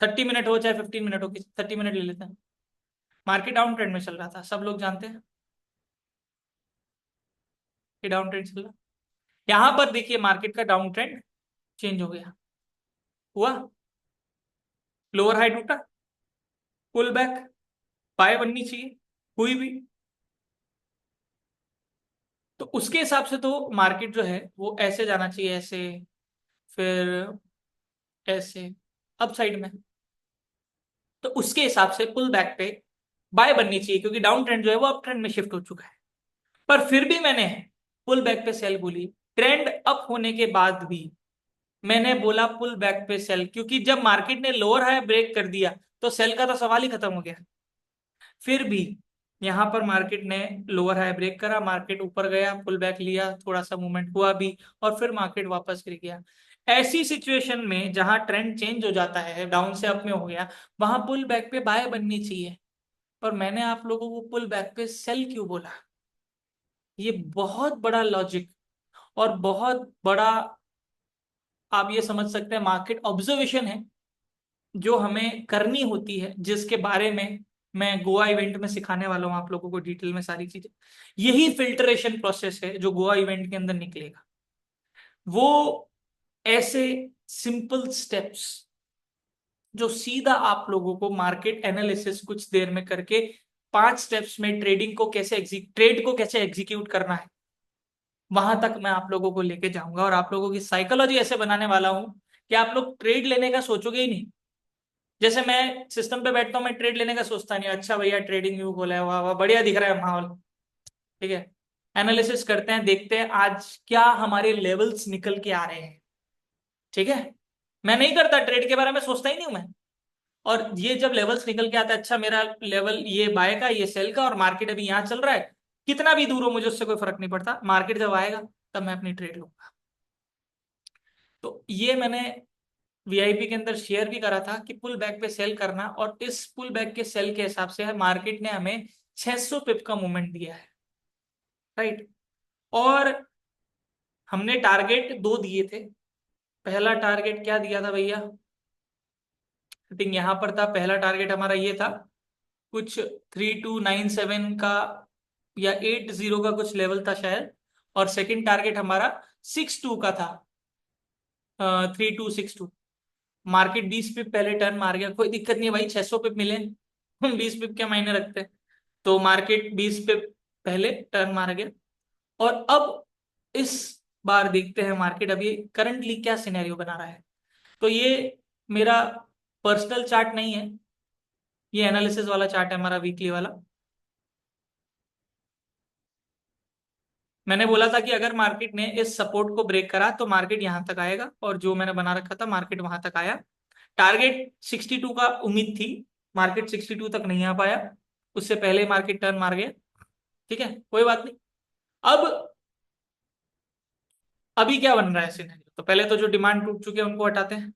30 मिनट हो चाहे 15 मिनट हो, 30 मिनट ले लेते हैं। मार्केट डाउन ट्रेंड में चल रहा था, सब लोग जानते हैं कि डाउन ट्रेंड चल रहा। यहां पर देखिए मार्केट का डाउन ट्रेंड चेंज हो गया, हुआ लोअर हाई टूटा, पुल बैक, बाय बननी चाहिए, हुई भी। तो उसके हिसाब से तो मार्केट जो है वो ऐसे जाना चाहिए, ऐसे, फिर ऐसे, अप साइड में। तो उसके हिसाब से पुल बैक पे बाय बननी चाहिए, क्योंकि डाउन ट्रेंड जो है वो अप ट्रेंड में शिफ्ट हो चुका है। पर फिर भी मैंने पुल बैक पे सेल बोली, ट्रेंड अप होने के बाद भी मैंने बोला पुल बैक पे सेल, क्योंकि जब मार्केट ने लोअर हाई ब्रेक कर दिया तो सेल का तो सवाल ही खत्म हो गया। फिर भी यहां पर मार्केट ने लोअर हाई ब्रेक करा, मार्केट ऊपर गया, पुल बैक लिया, थोड़ा सा मूवमेंट हुआ भी, और फिर मार्केट वापस गिर गया। ऐसी सिचुएशन में जहां ट्रेंड चेंज हो जाता है, डाउन से अप में हो गया, वहां पुल बैक पे बाय बननी चाहिए। पर मैंने आप लोगों को पुल बैक पे सेल क्यों बोला? ये बहुत बड़ा लॉजिक और बहुत बड़ा, आप ये समझ सकते हैं, मार्केट ऑब्जर्वेशन है जो हमें करनी होती है, जिसके बारे में मैं गोवा इवेंट में सिखाने वाला हूं आप लोगों को डिटेल में सारी चीजें। यही फिल्ट्रेशन प्रोसेस है जो गोवा इवेंट के अंदर निकलेगा। वो ऐसे सिंपल स्टेप्स जो सीधा आप लोगों को मार्केट एनालिसिस कुछ देर में करके 5 स्टेप्स में ट्रेड को कैसे एग्जीक्यूट करना है, वहां तक मैं आप लोगों को लेके जाऊंगा और आप लोगों की साइकोलॉजी ऐसे बनाने वाला हूं कि आप लोग ट्रेड लेने का सोचोगे ही नहीं। जैसे मैं सिस्टम पे बैठता हूँ, मैं ट्रेड लेने का सोचता नहीं, अच्छा भैया ट्रेडिंग व्यू खोला है, वाह वाह बढ़िया दिख रहा है माहौल, ठीक है, एनालिसिस करते हैं, देखते हैं आज क्या हमारे लेवल्स निकल के आ रहे हैं, ठीक है। मैं नहीं करता, ट्रेड के बारे में सोचता ही नहीं हूं मैं। और ये जब लेवल्स निकल के आता है, अच्छा मेरा लेवल ये बाय का, ये सेल का, और मार्केट अभी यहाँ चल रहा है, कितना भी दूर हो मुझे उससे कोई फर्क नहीं पड़ता, मार्केट जब आएगा तब मैं अपनी ट्रेड लूंगा। तो ये मैंने वीआईपी के अंदर शेयर भी करा था कि पुल बैक पे सेल करना, और इस पुल बैक के सेल के हिसाब से मार्केट ने हमें 600 पिप का मूवमेंट दिया है, राइट। और हमने टारगेट दो दिए थे। पहला टारगेट क्या दिया था भैया? आई थिंक यहां पर था, पहला टारगेट हमारा ये था, कुछ 3297 का या 80 का कुछ लेवल था शायद। और सेकंड टारगेट हमारा 62 का था, 3262। मार्केट 20 पिप पहले टर्न मार गया, कोई दिक्कत नहीं है भाई, 600 पिप मिले, हम 20 पिप क्या मायने रखते हैं। तो मार्केट 20 पिप पहले टर्न मार गया। और अब इस बार देखते हैं मार्केट अभी करंटली क्या सिनेरियो बना रहा है। तो ये मेरा पर्सनल चार्ट नहीं है, ये एनालिसिस वाला चार्ट है हमारा, वीकली वाला। मैंने बोला था कि अगर मार्केट ने इस सपोर्ट को ब्रेक करा तो मार्केट यहां तक आएगा, और जो मैंने बना रखा था मार्केट वहां तक आया। टारगेट 62 का उम्मीद थी, मार्केट 62 तक नहीं आ पाया, उससे पहले मार्केट टर्न मार गया, ठीक है, कोई बात नहीं। अब अभी क्या बन रहा है सिनेरियो? तो पहले तो जो डिमांड टूट चुके हैं उनको हटाते हैं।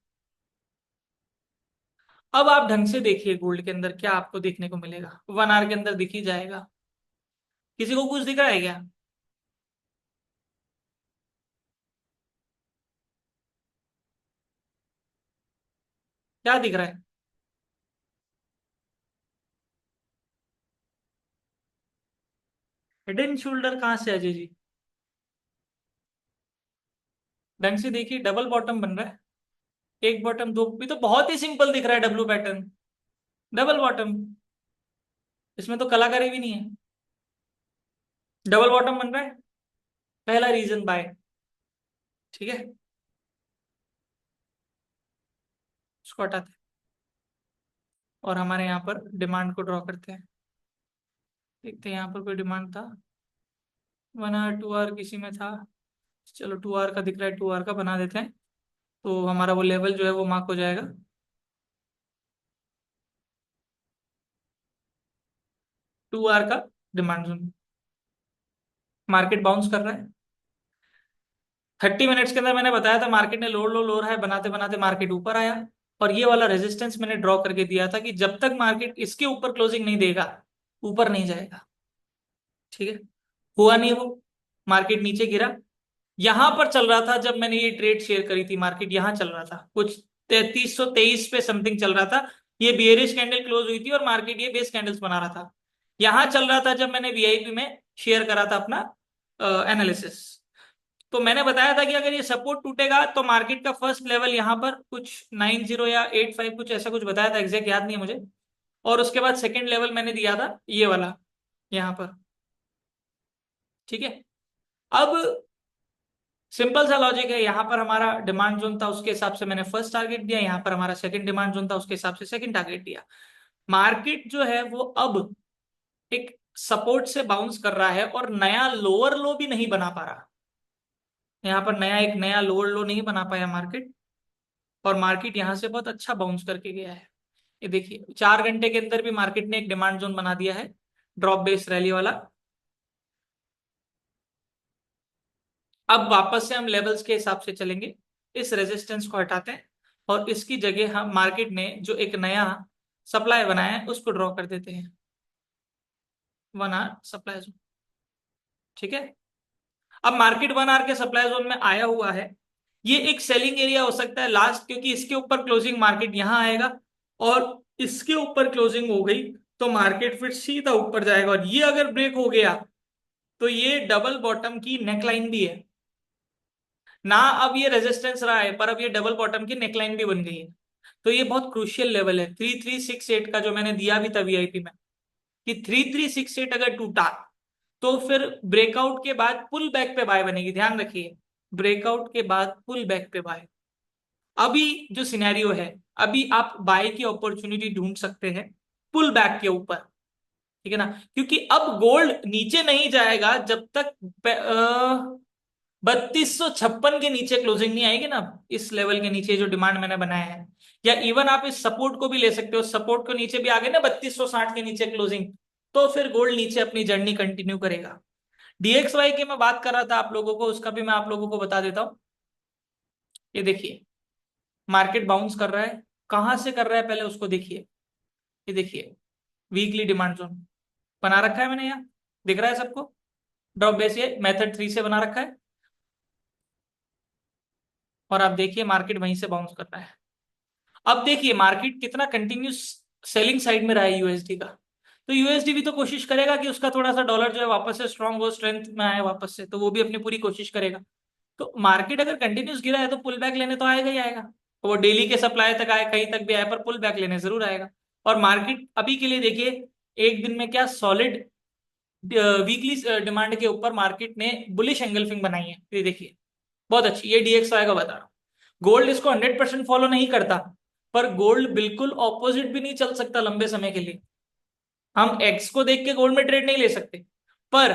अब आप ढंग से देखिए गोल्ड के अंदर क्या आपको देखने को मिलेगा, 1 आवर के अंदर दिख ही जाएगा। किसी को कुछ दिख रहा है क्या? क्या दिख रहा है? हेड एंड शोल्डर कहाँ से अजय जी? ढंग से देखिए, डबल बॉटम बन रहा है, एक बॉटम दो, ये तो बहुत ही सिंपल दिख रहा है, डब्लू पैटर्न, डबल बॉटम, इसमें तो कलाकारी भी नहीं है, डबल बॉटम बन रहा है, पहला रीजन बाय, ठीक है, उसको हटाते हैं और हमारे यहाँ पर डिमांड को ड्रॉ करते हैं। देखते हैं यहाँ पर कोई डिमांड था, 1 आवर 2 आवर किसी में था, चलो 2 आवर का दिख रहा है, 2 आवर का बना देते हैं, तो हमारा वो लेवल जो है वो मार्क हो जाएगा। 2 आवर का डिमांड जोन, मार्केट बाउंस कर रहा है। 30 मिनट्स के अंदर मैंने बताया था मार्केट ने लोअर लो लो रहा है बनाते बनाते मार्केट ऊपर आया। और ये वाला रेजिस्टेंस मैंने ड्रॉ करके दिया था कि जब तक मार्केट इसके ऊपर क्लोजिंग नहीं देगा ऊपर नहीं जाएगा। ठीक है, हुआ नहीं वो, मार्केट नीचे गिरा। यहां पर चल रहा था जब मैंने ये ट्रेड शेयर करी थी, मार्केट यहां चल रहा था कुछ 3323 पे समथिंग चल रहा था। ये बियरिश कैंडल क्लोज हुई थी और मार्केट ये बेस कैंडल्स बना रहा था। यहां चल रहा था जब मैंने वीआईपी में शेयर करा था अपना एनालिसिस। तो मैंने बताया था कि अगर ये सपोर्ट टूटेगा तो मार्केट का फर्स्ट लेवल यहां पर कुछ 90 या 85 कुछ ऐसा कुछ बताया था, एग्जैक्ट याद नहीं है मुझे। और उसके बाद सेकंड लेवल मैंने दिया था ये वाला यहां पर। ठीक है, अब सिंपल सा लॉजिक है, यहां पर हमारा डिमांड जोन था उसके हिसाब से मैंने फर्स्ट टारगेट दिया, यहां पर हमारा सेकंड डिमांड जोन था उसके हिसाब से सेकंड टारगेट दिया। मार्केट जो है वो अब एक सपोर्ट से बाउंस कर रहा है और नया लोअर लो भी नहीं बना पा रहा। यहां पर एक नया लोअर लो नहीं बना पाया मार्केट। और मार्केट यहां से बहुत अच्छा बाउंस करके गया है। ये देखिए 4 घंटे के अंदर भी मार्केट ने एक डिमांड जोन बना दिया है, ड्रॉप बेस रैली वाला। अब वापस से हम लेवल्स के हिसाब से चलेंगे, इस रेजिस्टेंस को हटाते हैं और इसकी जगह हम मार्केट ने जो एक नया सप्लाई बनाया है उसको ड्रॉ कर देते हैं, 1 आवर सप्लाई जोन। ठीक है, अब मार्केट 1 आवर के सप्लाई जोन में आया हुआ है। ये एक सेलिंग एरिया हो सकता है लास्ट, क्योंकि इसके ऊपर क्लोजिंग मार्केट यहां आएगा और इसके ऊपर क्लोजिंग हो गई तो मार्केट फिर सीधा ऊपर जाएगा। और ये अगर ब्रेक हो गया तो ये डबल बॉटम की नेकलाइन भी है ना। अब ये रेजिस्टेंस रहा है पर अब ये डबल बॉटम की नेकलाइन भी बन गई है। तो ये बहुत क्रूशियल लेवल है 3368 का, जो मैंने दिया भी था वीआईपी में कि 3368 अगर टूटा तो फिर ब्रेकआउट के बाद पुल बैक पे बाय बनेगी। ध्यान रखिए, ब्रेकआउट के बाद पुल बैक पे बाय। अभी जो सिनेरियो है, अभी आप बाय की अपॉर्चुनिटी ढूंढ सकते हैं पुल बैक के ऊपर। ठीक है ना, क्योंकि अब गोल्ड नीचे नहीं जाएगा जब तक 3256 के नीचे क्लोजिंग नहीं आएगी ना, इस लेवल के नीचे जो डिमांड मैंने बनाया है। या इवन आप इस सपोर्ट को भी ले सकते हो, सपोर्ट को नीचे भी आ गए ना 3260 के नीचे क्लोजिंग, तो फिर गोल्ड नीचे अपनी जर्नी कंटिन्यू करेगा। डीएक्सवाई की मैं बात कर रहा था आप लोगों को, उसका भी मैं आप लोगों को बता देता हूं। ये देखिए मार्केट बाउंस कर रहा है, कहां से कर रहा है पहले उसको देखिए। ये देखिए वीकली डिमांड जोन बना रखा है मैंने, यहाँ दिख रहा है सबको। ड्रॉप बेस ये मेथड 3 से बना रखा है और आप देखिए मार्केट वहीं से बाउंस कर रहा है। अब देखिए मार्केट कितना कंटिन्यूस सेलिंग साइड में रहा है यूएसडी का। तो यूएसडी भी तो कोशिश करेगा कि उसका थोड़ा सा डॉलर जो है वापस से स्ट्रांग हो, स्ट्रेंथ में आए वापस से, तो वो भी अपनी पूरी कोशिश करेगा। तो मार्केट अगर कंटिन्यूस गिरा है तो पुल बैक लेने तो आएगा ही आएगा। तो वो डेली के सप्लाई तक आए कहीं तक भी आए पर पुल बैक लेने जरूर आएगा। और मार्केट अभी के लिए देखिए एक दिन में क्या सॉलिड वीकली डिमांड के ऊपर मार्केट ने बुलिश एंगल्फिंग बनाई है। ये देखिए बहुत अच्छी, ये डीएक्सवाई का बता रहा हूं। गोल्ड इसको 100% फॉलो नहीं करता, पर गोल्ड बिल्कुल ऑपोजिट भी नहीं चल सकता लंबे समय के लिए। हम एक्स को देख के गोल्ड में ट्रेड नहीं ले सकते, पर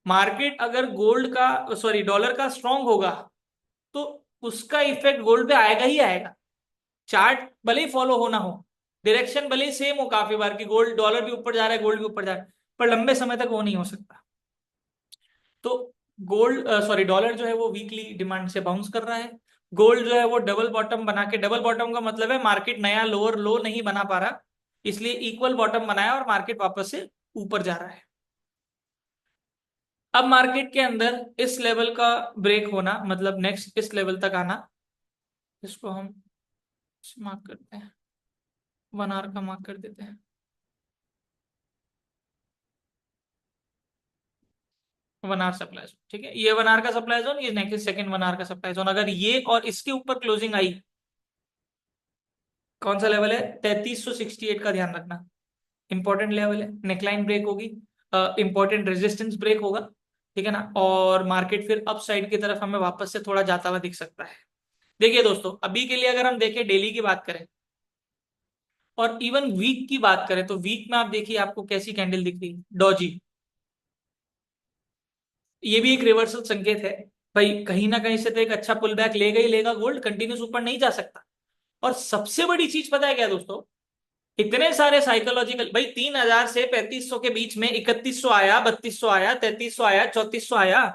मार्केट अगर गोल्ड का सॉरी डॉलर का स्ट्रांग होगा तो उसका इफेक्ट गोल्ड पे आएगा ही आएगा। चार्ट भले ही फॉलो होना हो, डायरेक्शन भले ही सेम हो काफी बार कि गोल्ड डॉलर भी ऊपर जा रहा है गोल्ड भी ऊपर जा रहा है, पर लंबे समय तक वो नहीं हो सकता। तो गोल्ड सॉरी डॉलर जो है वो वीकली डिमांड से बाउंस कर रहा है। गोल्ड जो है वो डबल बॉटम बना के, डबल बॉटम का मतलब है मार्केट नया लोअर लो नहीं बना पा रहा, इसलिए इक्वल बॉटम बनाया और मार्केट वापस से ऊपर जा रहा है। अब मार्केट के अंदर इस लेवल का ब्रेक होना मतलब नेक्स्ट इस लेवल तक आना, इसको हम मार्क करते हैं, 1 आवर का मार्क कर देते हैं। 1 आवर सप्लाई जोन, ठीक है, ये 1 आवर का सप्लाई जोन, ये नेक्स्ट सेकंड 1 आवर का सप्लाई जोन। अगर ये और इसके ऊपर क्लोजिंग आई, कौन सा लेवल है 3368 का ध्यान रखना, इंपॉर्टेंट लेवल है। नेकलाइन ब्रेक होगी, इंपॉर्टेंट रेजिस्टेंस ब्रेक होगा। ठीक है ना, और मार्केट फिर अप साइड की तरफ हमें वापस से थोड़ा जाता हुआ दिख सकता है। देखिए दोस्तों अभी के लिए अगर हम देखें डेली की बात करें और इवन वीक की बात करें, तो वीक में आप देखिए आपको कैसी कैंडल दिख रही है, डॉजी। ये भी एक रिवर्सल संकेत है भाई, कहीं ना कहीं से तो एक अच्छा पुल बैक लेगा ही लेगा, गोल्ड कंटिन्यूस ऊपर नहीं जा सकता। और सबसे बड़ी चीज पता है क्या दोस्तों, इतने सारे साइकोलॉजिकल, भाई 3,000 से 3,500 के बीच में 3,100 आया, 3,200 आया, 3,300 आया, 3,400 आया,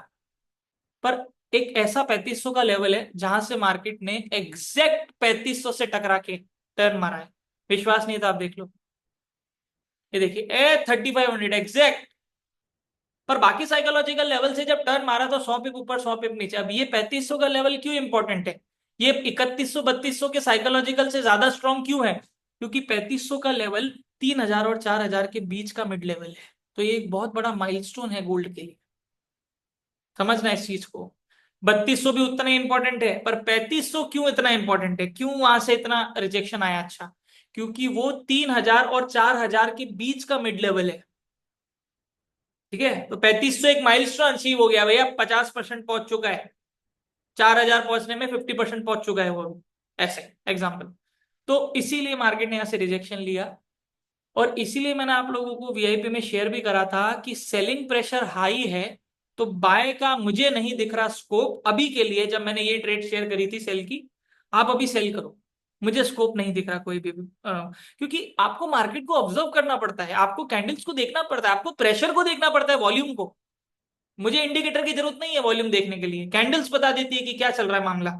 पर एक ऐसा 3,500 का लेवल है जहां से मार्केट ने एग्जैक्ट 3,500 से टकरा के टर्न मारा है। विश्वास नहीं था, आप देख लो, ये देखिए ए 3,500 एग्जैक्ट। पर बाकी साइकोलॉजिकल लेवल से जब टर्न मारा तो 100 पिप ऊपर 100 पिप नीचे। अब ये 3,500 का लेवल क्यों इंपॉर्टेंट है, ये 3,100 3,200 के साइकोलॉजिकल से ज्यादा स्ट्रॉन्ग क्यों है, क्योंकि 3,500 का लेवल 3,000 और 4,000 के बीच का मिड लेवल है। तो ये एक बहुत बड़ा माइलस्टोन है गोल्ड के लिए, समझना इस चीज को। 3,200 भी उतना ही इंपॉर्टेंट है, पर 3,500 क्यों इतना इंपॉर्टेंट है, क्यों वहां से इतना रिजेक्शन आया? अच्छा, क्योंकि वो 3,000 और 4,000 के बीच का मिड लेवल है। ठीक है, तो 3,500 एक माइलस्टोन अचीव हो गया भैया, 50% पहुंच चुका है, 4,000 पहुंचने में 50% पहुंच चुका है वो, ऐसे एग्जाम्पल। तो इसीलिए मार्केट ने यहां से रिजेक्शन लिया, और इसीलिए मैंने आप लोगों को वीआईपी में शेयर भी करा था कि सेलिंग प्रेशर हाई है, तो बाय का मुझे नहीं दिख रहा स्कोप अभी के लिए। जब मैंने ये ट्रेड शेयर करी थी सेल की, आप अभी सेल करो, मुझे स्कोप नहीं दिख रहा कोई भी क्योंकि आपको मार्केट को ऑब्जर्व करना पड़ता है, आपको कैंडल्स को देखना पड़ता है, आपको प्रेशर को देखना पड़ता है, वॉल्यूम को। मुझे इंडिकेटर की जरूरत नहीं है वॉल्यूम देखने के लिए, कैंडल्स बता देती है कि क्या चल रहा है मामला।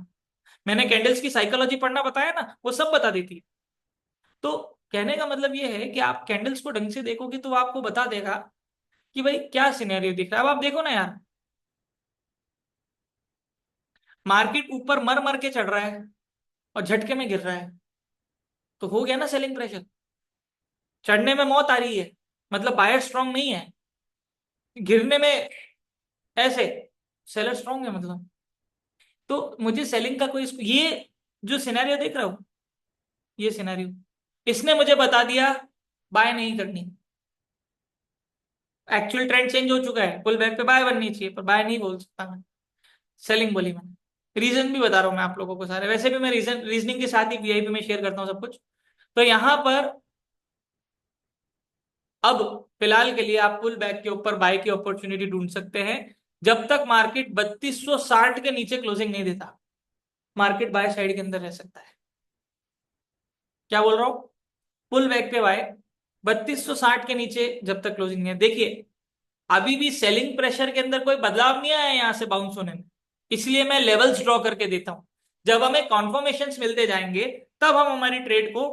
मैंने कैंडल्स की साइकोलॉजी पढ़ना बताया ना, वो सब बता देती है। तो कहने का मतलब ये है कि आप कैंडल्स को ढंग से देखोगे तो वो आपको बता देगा कि भाई क्या सिनेरियो दिख रहा है। अब आप देखो ना यार, मार्केट ऊपर मर मर के चढ़ रहा है और झटके में गिर रहा है, तो हो गया ना सेलिंग प्रेशर। चढ़ने में मौत आ रही है, मतलब बायर स्ट्रांग नहीं है, गिरने में ऐसे सेलर स्ट्रांग है मतलब। तो मुझे सेलिंग का कोई, ये जो सिनेरियो देख रहा हो, ये सिनेरियो इसने मुझे बता दिया बाय नहीं करनी। एक्चुअल ट्रेंड चेंज हो चुका है, पुल बैक पे बाय बननी चाहिए, पर बाय नहीं बोल सकता मैं, सेलिंग बोली मैंने। रीजन भी बता रहा हूं मैं आप लोगों को सारे, वैसे भी मैं रीजनिंग के साथ ही वीआईपी में शेयर करता हूं सब कुछ। तो यहां पर अब फिलहाल के लिए आप पुल बैक के ऊपर बाय की अपॉर्चुनिटी ढूंढ सकते हैं, जब तक मार्केट 3,260 के नीचे क्लोजिंग नहीं देता, मार्केट बाय साइड के अंदर रह सकता है। क्या बोल रहा हूं, पुल बैक पे बाय 3,260 के नीचे जब तक क्लोजिंग नहीं है। देखिए, अभी भी सेलिंग प्रेशर के अंदर कोई बदलाव नहीं आया यहां से बाउंस होने में, इसलिए मैं लेवल्स ड्रॉ करके देता हूं। जब हमें कॉन्फर्मेशन मिलते जाएंगे, तब हम हमारी ट्रेड को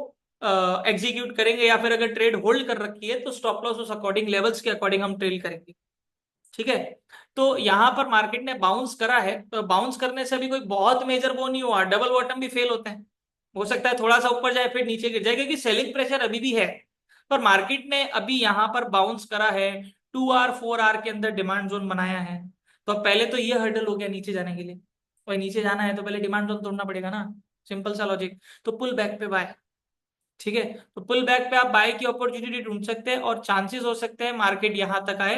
एग्जीक्यूट करेंगे, या फिर अगर ट्रेड होल्ड कर रखी है तो स्टॉप लॉस उस अकॉर्डिंग, लेवल्स के अकॉर्डिंग हम ट्रेल करेंगे। ठीक है, तो यहां पर मार्केट ने बाउंस करा है, तो बाउंस करने से भी कोई बहुत मेजर वो नहीं हुआ, डबल बॉटम भी फेल होते हैं, हो सकता है थोड़ा सा ऊपर जाए फिर नीचे गिर जाए, क्योंकि सेलिंग प्रेशर अभी भी है। पर मार्केट ने अभी यहां पर बाउंस करा है, 2 आर 4 आर के अंदर डिमांड जोन बनाया है, तो अब पहले तो ये हर्डल हो गया नीचे जाने के लिए, और नीचे जाना है तो पहले डिमांड जोन तोड़ना पड़ेगा ना, सिंपल सा लॉजिक। तो पुल बैक पे बाय, ठीक है, तो पुल बैक पे आप बाय की अपॉर्चुनिटी ढूंढ सकते हैं, और चांसेस हो सकते हैं मार्केट यहां तक आए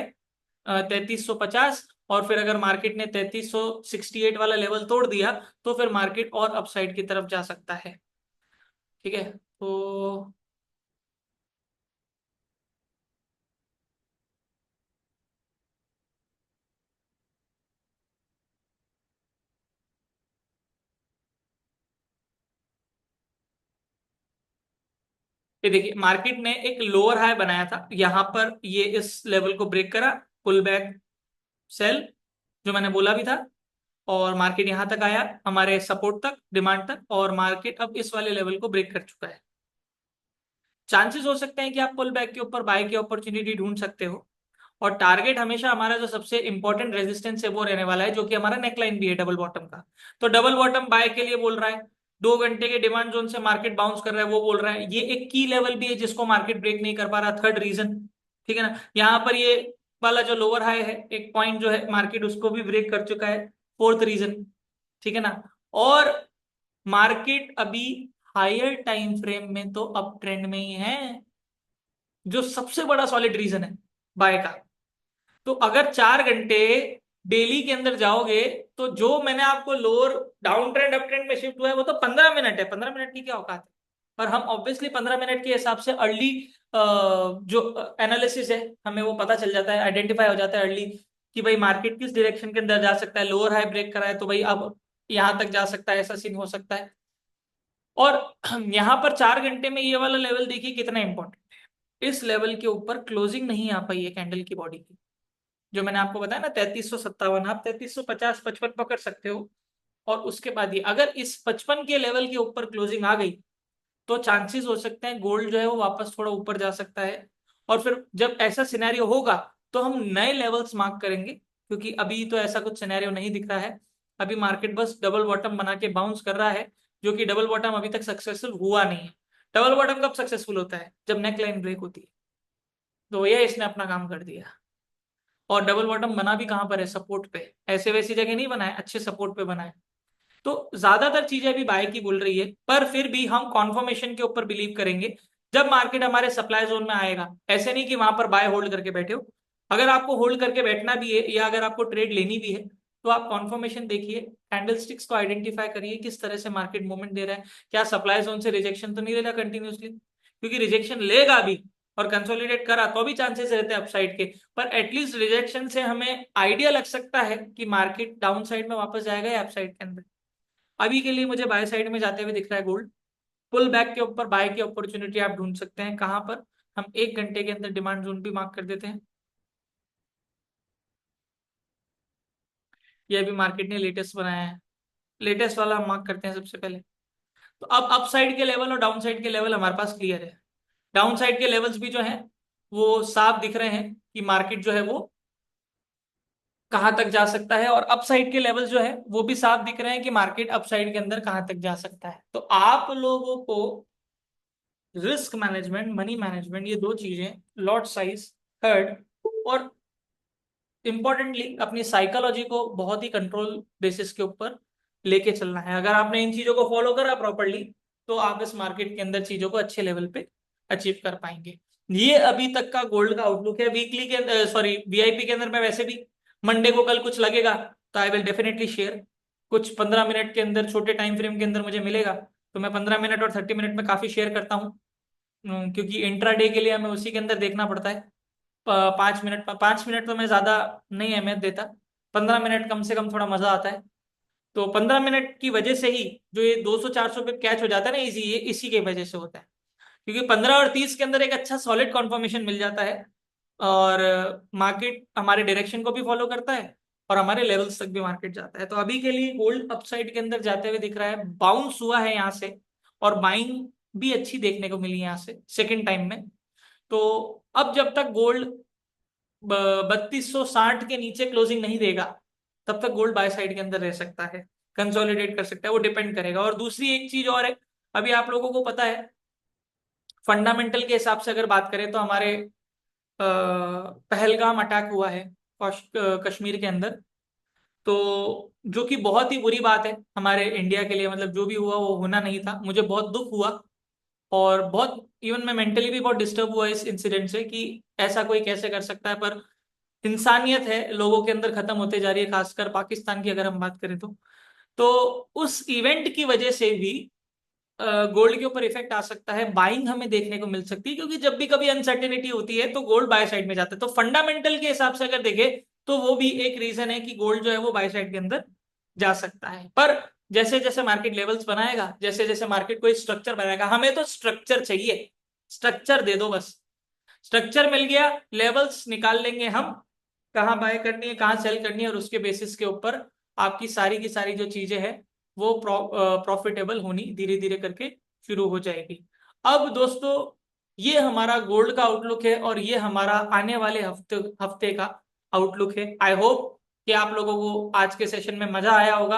3,350, और फिर अगर मार्केट ने 3,368 वाला लेवल तोड़ दिया तो फिर मार्केट और अपसाइड की तरफ जा सकता है। ठीक है, तो ये देखिए, मार्केट ने एक लोअर हाई बनाया था यहां पर, ये इस लेवल को ब्रेक करा, पुल बैक सेल जो मैंने बोला भी था, और मार्केट यहां तक आया हमारे सपोर्ट तक, डिमांड तक, और मार्केट अब इस वाले लेवल को ब्रेक कर चुका है। चांसेस हो सकते हैं कि आप पुल बैक के ऊपर बाय की अपॉर्चुनिटी ढूंढ सकते हो, और टारगेट हमेशा हमारा जो सबसे इंपॉर्टेंट रेजिस्टेंस है वो रहने वाला है, जो कि हमारा नेकलाइन भी है डबल बॉटम का। तो डबल बॉटम बाय के लिए बोल रहा है, 2 घंटे के डिमांड जोन से मार्केट बाउंस कर रहा है वो बोल रहा है, ये एक की लेवल भी है जिसको मार्केट ब्रेक नहीं कर पा रहा, थर्ड रीजन। ठीक है ना, यहाँ पर ये वाला जो लोअर हाई है एक पॉइंट जो है, मार्केट उसको भी ब्रेक कर चुका है, फोर्थ रीजन। ठीक है ना, और मार्केट अभी हायर टाइम फ्रेम में तो अप ट्रेंड में ही है, जो सबसे बड़ा सॉलिड रीजन है बाय का। तो अगर 4 घंटे डेली के अंदर जाओगे, तो जो मैंने आपको lower down trend up trend में शिफ्ट हुआ है वो तो 15 मिनट है, 15 मिनट की क्या औकात है। पर हम ऑब्वियसली 15 मिनट के हिसाब से अर्ली जो एनालिसिस है हमें वो पता चल जाता है, आइडेंटिफाई हो जाता है अर्ली, कि भाई मार्केट किस डायरेक्शन के अंदर जा सकता है, लोअर हाई ब्रेक करा है तो भाई अब यहां तक जा सकता है, ऐसा सीन हो सकता है। और यहाँ पर 4 घंटे में ये वाला लेवल देखिए कितना इंपॉर्टेंट है। इस लेवल के ऊपर क्लोजिंग नहीं आ पाई है कैंडल की बॉडी की, जो मैंने आपको बताया ना 3357, आप 3350 55 पकड़ सकते हो। और उसके बाद ये अगर इस 55 के लेवल के ऊपर क्लोजिंग आ गई तो चांसेस हो सकते हैं गोल्ड जो है वो वापस थोड़ा ऊपर जा सकता है। और फिर जब ऐसा सिनेरियो होगा तो हम नए लेवल्स मार्क करेंगे, क्योंकि अभी तो ऐसा कुछ सिनेरियो नहीं दिख रहा है। अभी मार्केट बस डबल बॉटम बना के बाउंस कर रहा है, जो कि डबल बॉटम अभी तक सक्सेसफुल हुआ नहीं है। डबल बॉटम कब सक्सेसफुल होता है? जब नेक लाइन ब्रेक होती है। तो ये इसने अपना काम कर दिया। और डबल बॉटम बना भी कहां पर है? सपोर्ट पे। ऐसे वैसी जगह नहीं बना है, अच्छे सपोर्ट पे बना है। तो ज्यादातर चीजें अभी बाय की बोल रही है, पर फिर भी हम कॉन्फर्मेशन के ऊपर बिलीव करेंगे जब मार्केट हमारे सप्लाई जोन में आएगा। ऐसे नहीं कि वहां पर बाय होल्ड करके बैठे हो। अगर आपको होल्ड करके बैठना भी है या अगर आपको ट्रेड लेनी भी है तो आप कॉन्फर्मेशन देखिए, कैंडलस्टिक्स को आइडेंटिफाई करिए किस तरह से मार्केट मूवमेंट दे रहा है। क्या सप्लाई जोन से रिजेक्शन तो नहीं ले रहा कंटिन्यूसली? क्योंकि रिजेक्शन लेगा भी और कंसोलिडेट करा तो भी चांसेस रहते हैं अपसाइड के। पर एटलीस्ट रिजेक्शन से हमें आइडिया लग सकता है कि मार्केट डाउन साइड में वापस जाएगा या अपसाइड के अंदर। अभी के लिए मुझे बाय साइड में जाते हुए दिख रहा है गोल्ड। पुल बैक के ऊपर बाय की अपॉर्चुनिटी आप ढूंढ सकते हैं कहां पर? हम 1 घंटे के अंदर डिमांड जोन भी मार्क कर देते हैं। ये अभी मार्केट ने लेटेस्ट बनाया है, लेटेस्ट वाला हम मार्क करते हैं सबसे पहले। तो अब अप साइड के लेवल और डाउन साइड के लेवल हमारे पास क्लियर है। डाउन साइड के लेवल्स भी जो हैं वो साफ दिख रहे हैं कि मार्केट जो है वो कहां तक जा सकता है, और अप साइड के लेवल्स जो है वो भी साफ दिख रहे हैं कि मार्केट अप साइड के अंदर कहां तक जा सकता है। तो आप लोगों को रिस्क मैनेजमेंट, मनी मैनेजमेंट, ये दो चीजें, लॉट साइज, हर्ड, और इंपॉर्टेंटली अपनी साइकोलॉजी को बहुत ही कंट्रोल बेसिस के ऊपर लेके चलना है। अगर आपने इन चीजों को फॉलो करा प्रॉपरली तो आप इस मार्केट के अंदर चीजों को अच्छे लेवल पे अचीव कर पाएंगे। ये अभी तक का गोल्ड का आउटलुक है। वीकली के सॉरी वीआईपी के अंदर मैं वैसे भी मंडे को कल कुछ लगेगा तो आई विल डेफिनेटली शेयर। कुछ 15 मिनट के अंदर, छोटे टाइम फ्रेम के अंदर मुझे मिलेगा तो मैं 15 मिनट और 30 मिनट में काफी शेयर करता हूँ। क्योंकि इंट्राडे के लिए हमें उसी के अंदर देखना पड़ता है। 5 मिनट, 5 मिनट तो मैं ज्यादा नहीं अहमियत देता, 15 मिनट कम से कम थोड़ा मजा आता है। तो 15 मिनट की वजह से ही जो ये 200 400 पे कैच हो जाता है ना इजी, ये इसी की वजह से होता है। क्योंकि 15 और 30 के अंदर एक अच्छा सॉलिड कॉन्फर्मेशन मिल जाता है और मार्केट हमारे डायरेक्शन को भी फॉलो करता है और हमारे लेवल्स तक भी मार्केट जाता है। तो अभी के लिए गोल्ड अपसाइड के अंदर जाते हुए दिख रहा है, बाउंस हुआ है यहाँ से और बाइंग भी अच्छी देखने को मिली यहाँ से सेकेंड टाइम में। तो अब जब तक गोल्ड 3260 के नीचे क्लोजिंग नहीं देगा तब तक गोल्ड बाय साइड के अंदर रह सकता है, कंसोलिडेट कर सकता है, वो डिपेंड करेगा। और दूसरी एक चीज और है, अभी आप लोगों को पता है फंडामेंटल के हिसाब से अगर बात करें तो हमारे पहलगाम अटैक हुआ है कश्मीर के अंदर। तो जो कि बहुत ही बुरी बात है हमारे इंडिया के लिए, मतलब जो भी हुआ वो होना नहीं था, मुझे बहुत दुख हुआ। और बहुत इवन मैं मेंटली भी बहुत डिस्टर्ब हुआ इस इंसिडेंट से कि ऐसा कोई कैसे कर सकता है। पर इंसानियत है लोगों के अंदर खत्म होते जा रही है, खासकर पाकिस्तान की अगर हम बात करें तो उस इवेंट की वजह से भी गोल्ड के ऊपर इफेक्ट आ सकता है, बाइंग हमें देखने को मिल सकती है। क्योंकि जब भी कभी अनसर्टेनिटी होती है तो गोल्ड बाय साइड में जाता है। तो फंडामेंटल के हिसाब से अगर देखें तो वो भी एक रीजन है कि गोल्ड जो है वो बाय साइड के अंदर जा सकता है। पर जैसे जैसे मार्केट लेवल्स बनाएगा, जैसे जैसे मार्केट कोई स्ट्रक्चर बनाएगा, हमें तो स्ट्रक्चर चाहिए, स्ट्रक्चर दे दो बस। स्ट्रक्चर मिल गया, लेवल्स निकाल लेंगे हम, कहाँ बाय करनी है कहाँ सेल करनी है, और उसके बेसिस के ऊपर आपकी सारी की सारी जो चीजें हैं वो प्रॉफिटेबल होनी धीरे धीरे करके शुरू हो जाएगी। अब दोस्तों ये हमारा गोल्ड का आउटलुक है और ये हमारा आने वाले हफ्ते हफ्ते का आउटलुक है। आई होप कि आप लोगों को आज के सेशन में मजा आया होगा।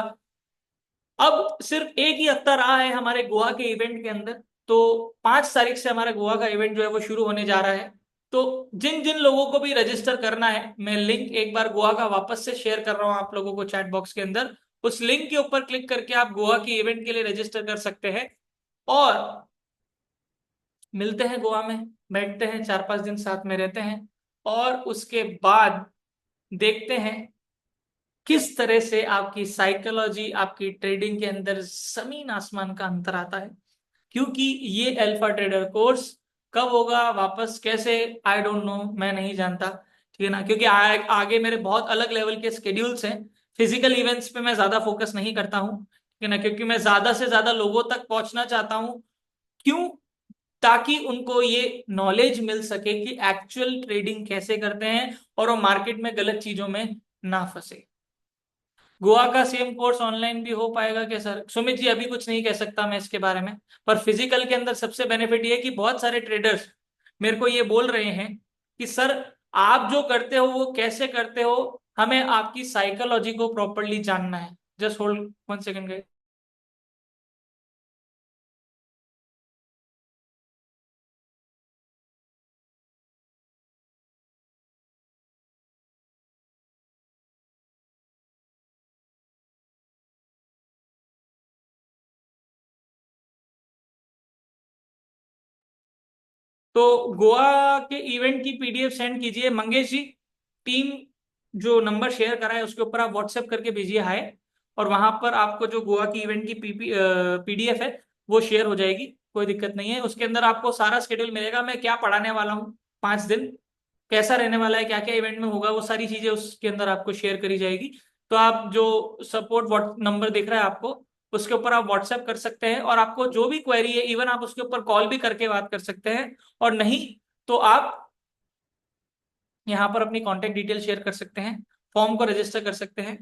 अब सिर्फ एक ही हफ्ता रहा है हमारे गोवा के इवेंट के अंदर। तो 5 तारीख से हमारा गोवा का इवेंट जो है वो शुरू होने जा रहा है। तो जिन जिन लोगों को भी रजिस्टर करना है, मैं लिंक एक बार गोवा का वापस से शेयर कर रहा हूं आप लोगों को चैट बॉक्स के अंदर। उस लिंक के ऊपर क्लिक करके आप गोवा के इवेंट के लिए रजिस्टर कर सकते हैं। और मिलते हैं गोवा में, बैठते हैं 4 5 दिन साथ में रहते हैं, और उसके बाद देखते हैं किस तरह से आपकी साइकोलॉजी, आपकी ट्रेडिंग के अंदर जमीन आसमान का अंतर आता है। क्योंकि ये अल्फा ट्रेडर कोर्स कब होगा वापस, कैसे, आई डोंट नो, मैं नहीं जानता। ठीक है ना? क्योंकि आगे मेरे बहुत अलग लेवल के स्केड्यूल्स हैं। फिजिकल इवेंट्स पे मैं ज्यादा फोकस नहीं करता हूँ। है ना, क्योंकि मैं ज्यादा से ज्यादा लोगों तक पहुंचना चाहता हूं। क्यों? ताकि उनको ये नॉलेज मिल सके कि एक्चुअल ट्रेडिंग कैसे करते हैं और वो मार्केट में गलत चीजों में ना फंसे। गोवा का सेम कोर्स ऑनलाइन भी हो पाएगा क्या सर? सुमित जी, अभी कुछ नहीं कह सकता मैं इसके बारे में। पर फिजिकल के अंदर सबसे बेनिफिट ये है कि बहुत सारे ट्रेडर्स मेरे को ये बोल रहे हैं कि सर, आप जो करते हो वो कैसे करते हो, हमें आपकी साइकोलॉजी को प्रॉपरली जानना है। Just hold 1 second. तो गोवा के इवेंट की पीडीएफ सेंड कीजिए मंगेश जी। टीम जो नंबर शेयर करा है उसके ऊपर आप व्हाट्सएप करके भेजिए हाय। और वहां पर आपको जो गोवा की इवेंट की पीडीएफ है वो शेयर हो जाएगी। कोई दिक्कत नहीं है, उसके अंदर आपको सारा शेड्यूल मिलेगा, मैं क्या पढ़ाने वाला हूँ 5 दिन, कैसा रहने वाला है, क्या क्या इवेंट में होगा, वो सारी चीजें उसके अंदर आपको शेयर करी जाएगी। तो आप जो सपोर्ट नंबर दिख रहा है आपको, उसके ऊपर आप व्हाट्सएप कर सकते हैं और आपको जो भी क्वेरी है इवन आप उसके ऊपर कॉल भी करके बात कर सकते हैं। और नहीं तो आप यहाँ पर अपनी कॉन्टेक्ट डिटेल शेयर कर सकते हैं, फॉर्म को रजिस्टर कर सकते हैं,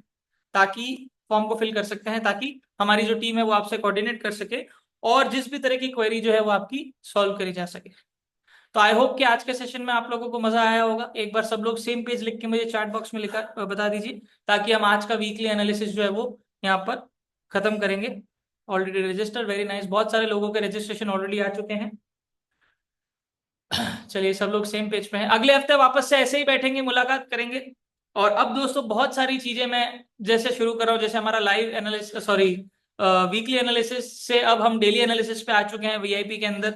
ताकि फॉर्म को फिल कर सकते हैं ताकि हमारी जो टीम है वो आपसे कोऑर्डिनेट कर सके और जिस भी तरह की क्वेरी जो है वो आपकी सॉल्व करी जा सके। तो आई होप कि आज के सेशन में आप लोगों को मजा आया होगा। एक बार सब लोग सेम पेज लिख के मुझे चैट बॉक्स में लिखा बता दीजिए, ताकि हम आज का वीकली एनालिसिस जो है वो यहाँ पर खत्म करेंगे। ऑलरेडी रजिस्टर, वेरी नाइस, बहुत सारे लोगों के रजिस्ट्रेशन ऑलरेडी आ चुके हैं। चलिए सब लोग सेम पेज पे हैं, अगले हफ्ते वापस से ऐसे ही बैठेंगे, मुलाकात करेंगे। और अब दोस्तों बहुत सारी चीजें मैं जैसे शुरू कर रहा हूँ, जैसे हमारा live analysis, sorry weekly analysis से अब हम डेली एनालिसिस पे आ चुके हैं वीआईपी के अंदर।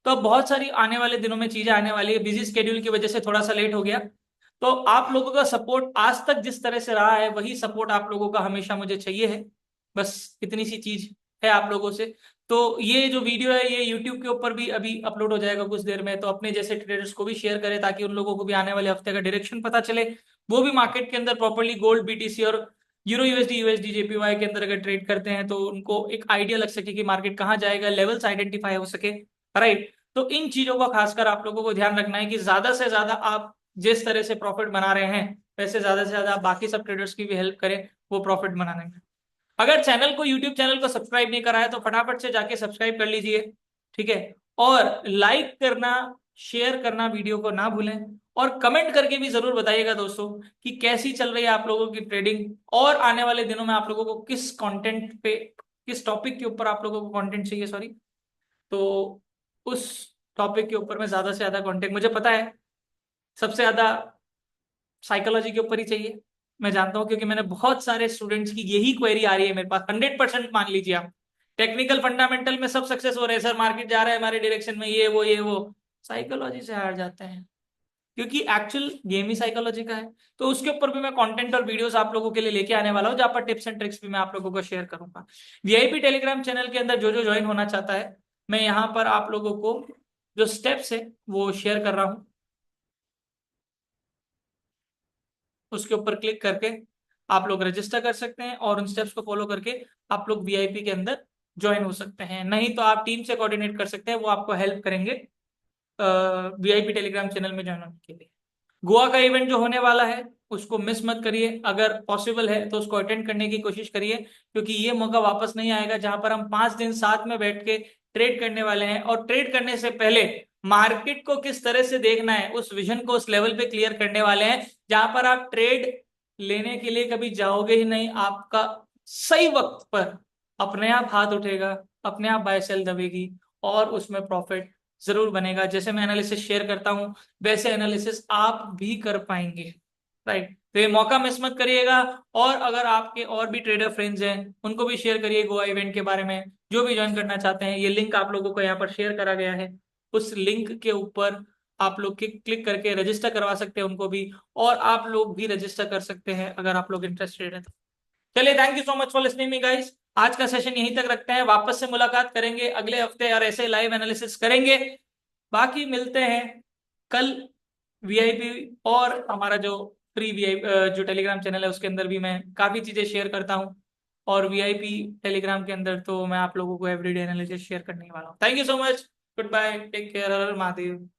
तो अब बहुत सारी आने वाले दिनों में चीजें आने वाली है, बिजी स्केड्यूल की वजह से थोड़ा सा लेट हो गया। तो आप लोगों का सपोर्ट आज तक जिस तरह से रहा है वही सपोर्ट आप लोगों का हमेशा मुझे चाहिए है। बस इतनी सी चीज है आप लोगों से। तो ये जो वीडियो है ये यूट्यूब के ऊपर भी अभी अपलोड हो जाएगा कुछ देर में, तो अपने जैसे ट्रेडर्स को भी शेयर करें ताकि उन लोगों को भी आने वाले हफ्ते का डायरेक्शन पता चले। वो भी मार्केट के अंदर प्रॉपरली गोल्ड, बीटीसी और यूरो यूएसडी, यूएसडी जेपीवाई के अंदर अगर ट्रेड करते हैं तो उनको एक आइडिया लग सके कि मार्केट कहाँ जाएगा, लेवल्स आइडेंटिफाई हो सके। राइट, तो इन चीजों का खासकर आप लोगों को ध्यान रखना है कि ज्यादा से ज्यादा आप जिस तरह से प्रॉफिट बना रहे हैं वैसे ज्यादा से ज्यादा आप बाकी सब ट्रेडर्स की भी हेल्प करें वो प्रॉफिट बनाने में। अगर चैनल को, यूट्यूब चैनल को सब्सक्राइब नहीं करा है तो फटाफट से जाके सब्सक्राइब कर लीजिए। ठीक है, और लाइक करना, शेयर करना वीडियो को ना भूलें। और कमेंट करके भी जरूर बताइएगा दोस्तों कि कैसी चल रही है आप लोगों की ट्रेडिंग, और आने वाले दिनों में आप लोगों को किस कंटेंट पे, किस टॉपिक के ऊपर आप लोगों को कंटेंट चाहिए, सॉरी। तो उस टॉपिक के ऊपर में ज्यादा से ज्यादा कंटेंट, मुझे पता है सबसे ज्यादा साइकोलॉजी के ऊपर ही चाहिए, मैं जानता हूं, क्योंकि मैंने बहुत सारे स्टूडेंट्स की यही क्वेरी आ रही है मेरे पास। 100% मान लीजिए आप, टेक्निकल फंडामेंटल में सब सक्सेस हो रहे हैं सर, मार्केट जा रहा है हमारे डायरेक्शन में, ये वो साइकोलॉजी से हार जाते हैं, क्योंकि एक्चुअल गेम ही साइकोलॉजी का है। तो उसके ऊपर भी मैं कंटेंट और वीडियोस आप लोगों के लिए लेके आने वाला हूं, जहां पर टिप्स एंड ट्रिक्स भी मैं आप लोगों को शेयर करूंगा। वीआईपी टेलीग्राम चैनल के अंदर जो जो ज्वाइन होना चाहता है, मैं यहाँ पर आप लोगों को जो स्टेप्स है वो शेयर कर रहा हूँ, उसके ऊपर क्लिक करके आप लोग रजिस्टर कर सकते हैं और उन स्टेप्स को फॉलो करके आप लोग वीआईपी के अंदर ज्वाइन हो सकते हैं। नहीं तो आप टीम से कोऑर्डिनेट कर सकते हैं, वो आपको हेल्प करेंगे वीआईपी टेलीग्राम चैनल में ज्वाइन होने के लिए। गोवा का इवेंट जो होने वाला है उसको मिस मत करिए, अगर पॉसिबल है तो उसको अटेंड करने की कोशिश करिए, क्योंकि ये मौका वापस नहीं आएगा जहां पर हम 5 दिन साथ में बैठ के ट्रेड करने वाले हैं। और ट्रेड करने से पहले मार्केट को किस तरह से देखना है उस विजन को उस लेवल पे क्लियर करने वाले हैं, जहां पर आप ट्रेड लेने के लिए कभी जाओगे ही नहीं, आपका सही वक्त पर अपने आप हाथ उठेगा, अपने आप बाय सेल दबेगी और उसमें प्रॉफिट जरूर बनेगा। जैसे मैं एनालिसिस शेयर करता हूं वैसे एनालिसिस आप भी कर पाएंगे। राइट, तो ये मौका मिस मत करिएगा। और अगर आपके और भी ट्रेडर फ्रेंड्स हैं उनको भी शेयर करिए गोवा इवेंट के बारे में, जो भी ज्वाइन करना चाहते हैं। ये लिंक आप लोगों को यहाँ पर शेयर करा गया है, उस लिंक के ऊपर आप लोग क्लिक करके रजिस्टर करवा सकते हैं उनको भी, और आप लोग भी रजिस्टर कर सकते हैं अगर आप लोग इंटरेस्टेड हैं तो। चलिए, thank you so much for listening me guys. आज का सेशन यहीं तक रखते हैं, वापस से मुलाकात करेंगे अगले हफ्ते और ऐसे लाइव एनालिसिस करेंगे। बाकी मिलते हैं कल वीआईपी, और हमारा जो फ्री वीआई जो टेलीग्राम चैनल है उसके अंदर भी मैं काफी चीजें शेयर करता हूँ। और वीआईपी टेलीग्राम के अंदर तो मैं आप लोगों को एवरीडे एनालिसिस शेयर करने वाला हूँ। Thank you so much, goodbye, take care, Har Har Mahadev.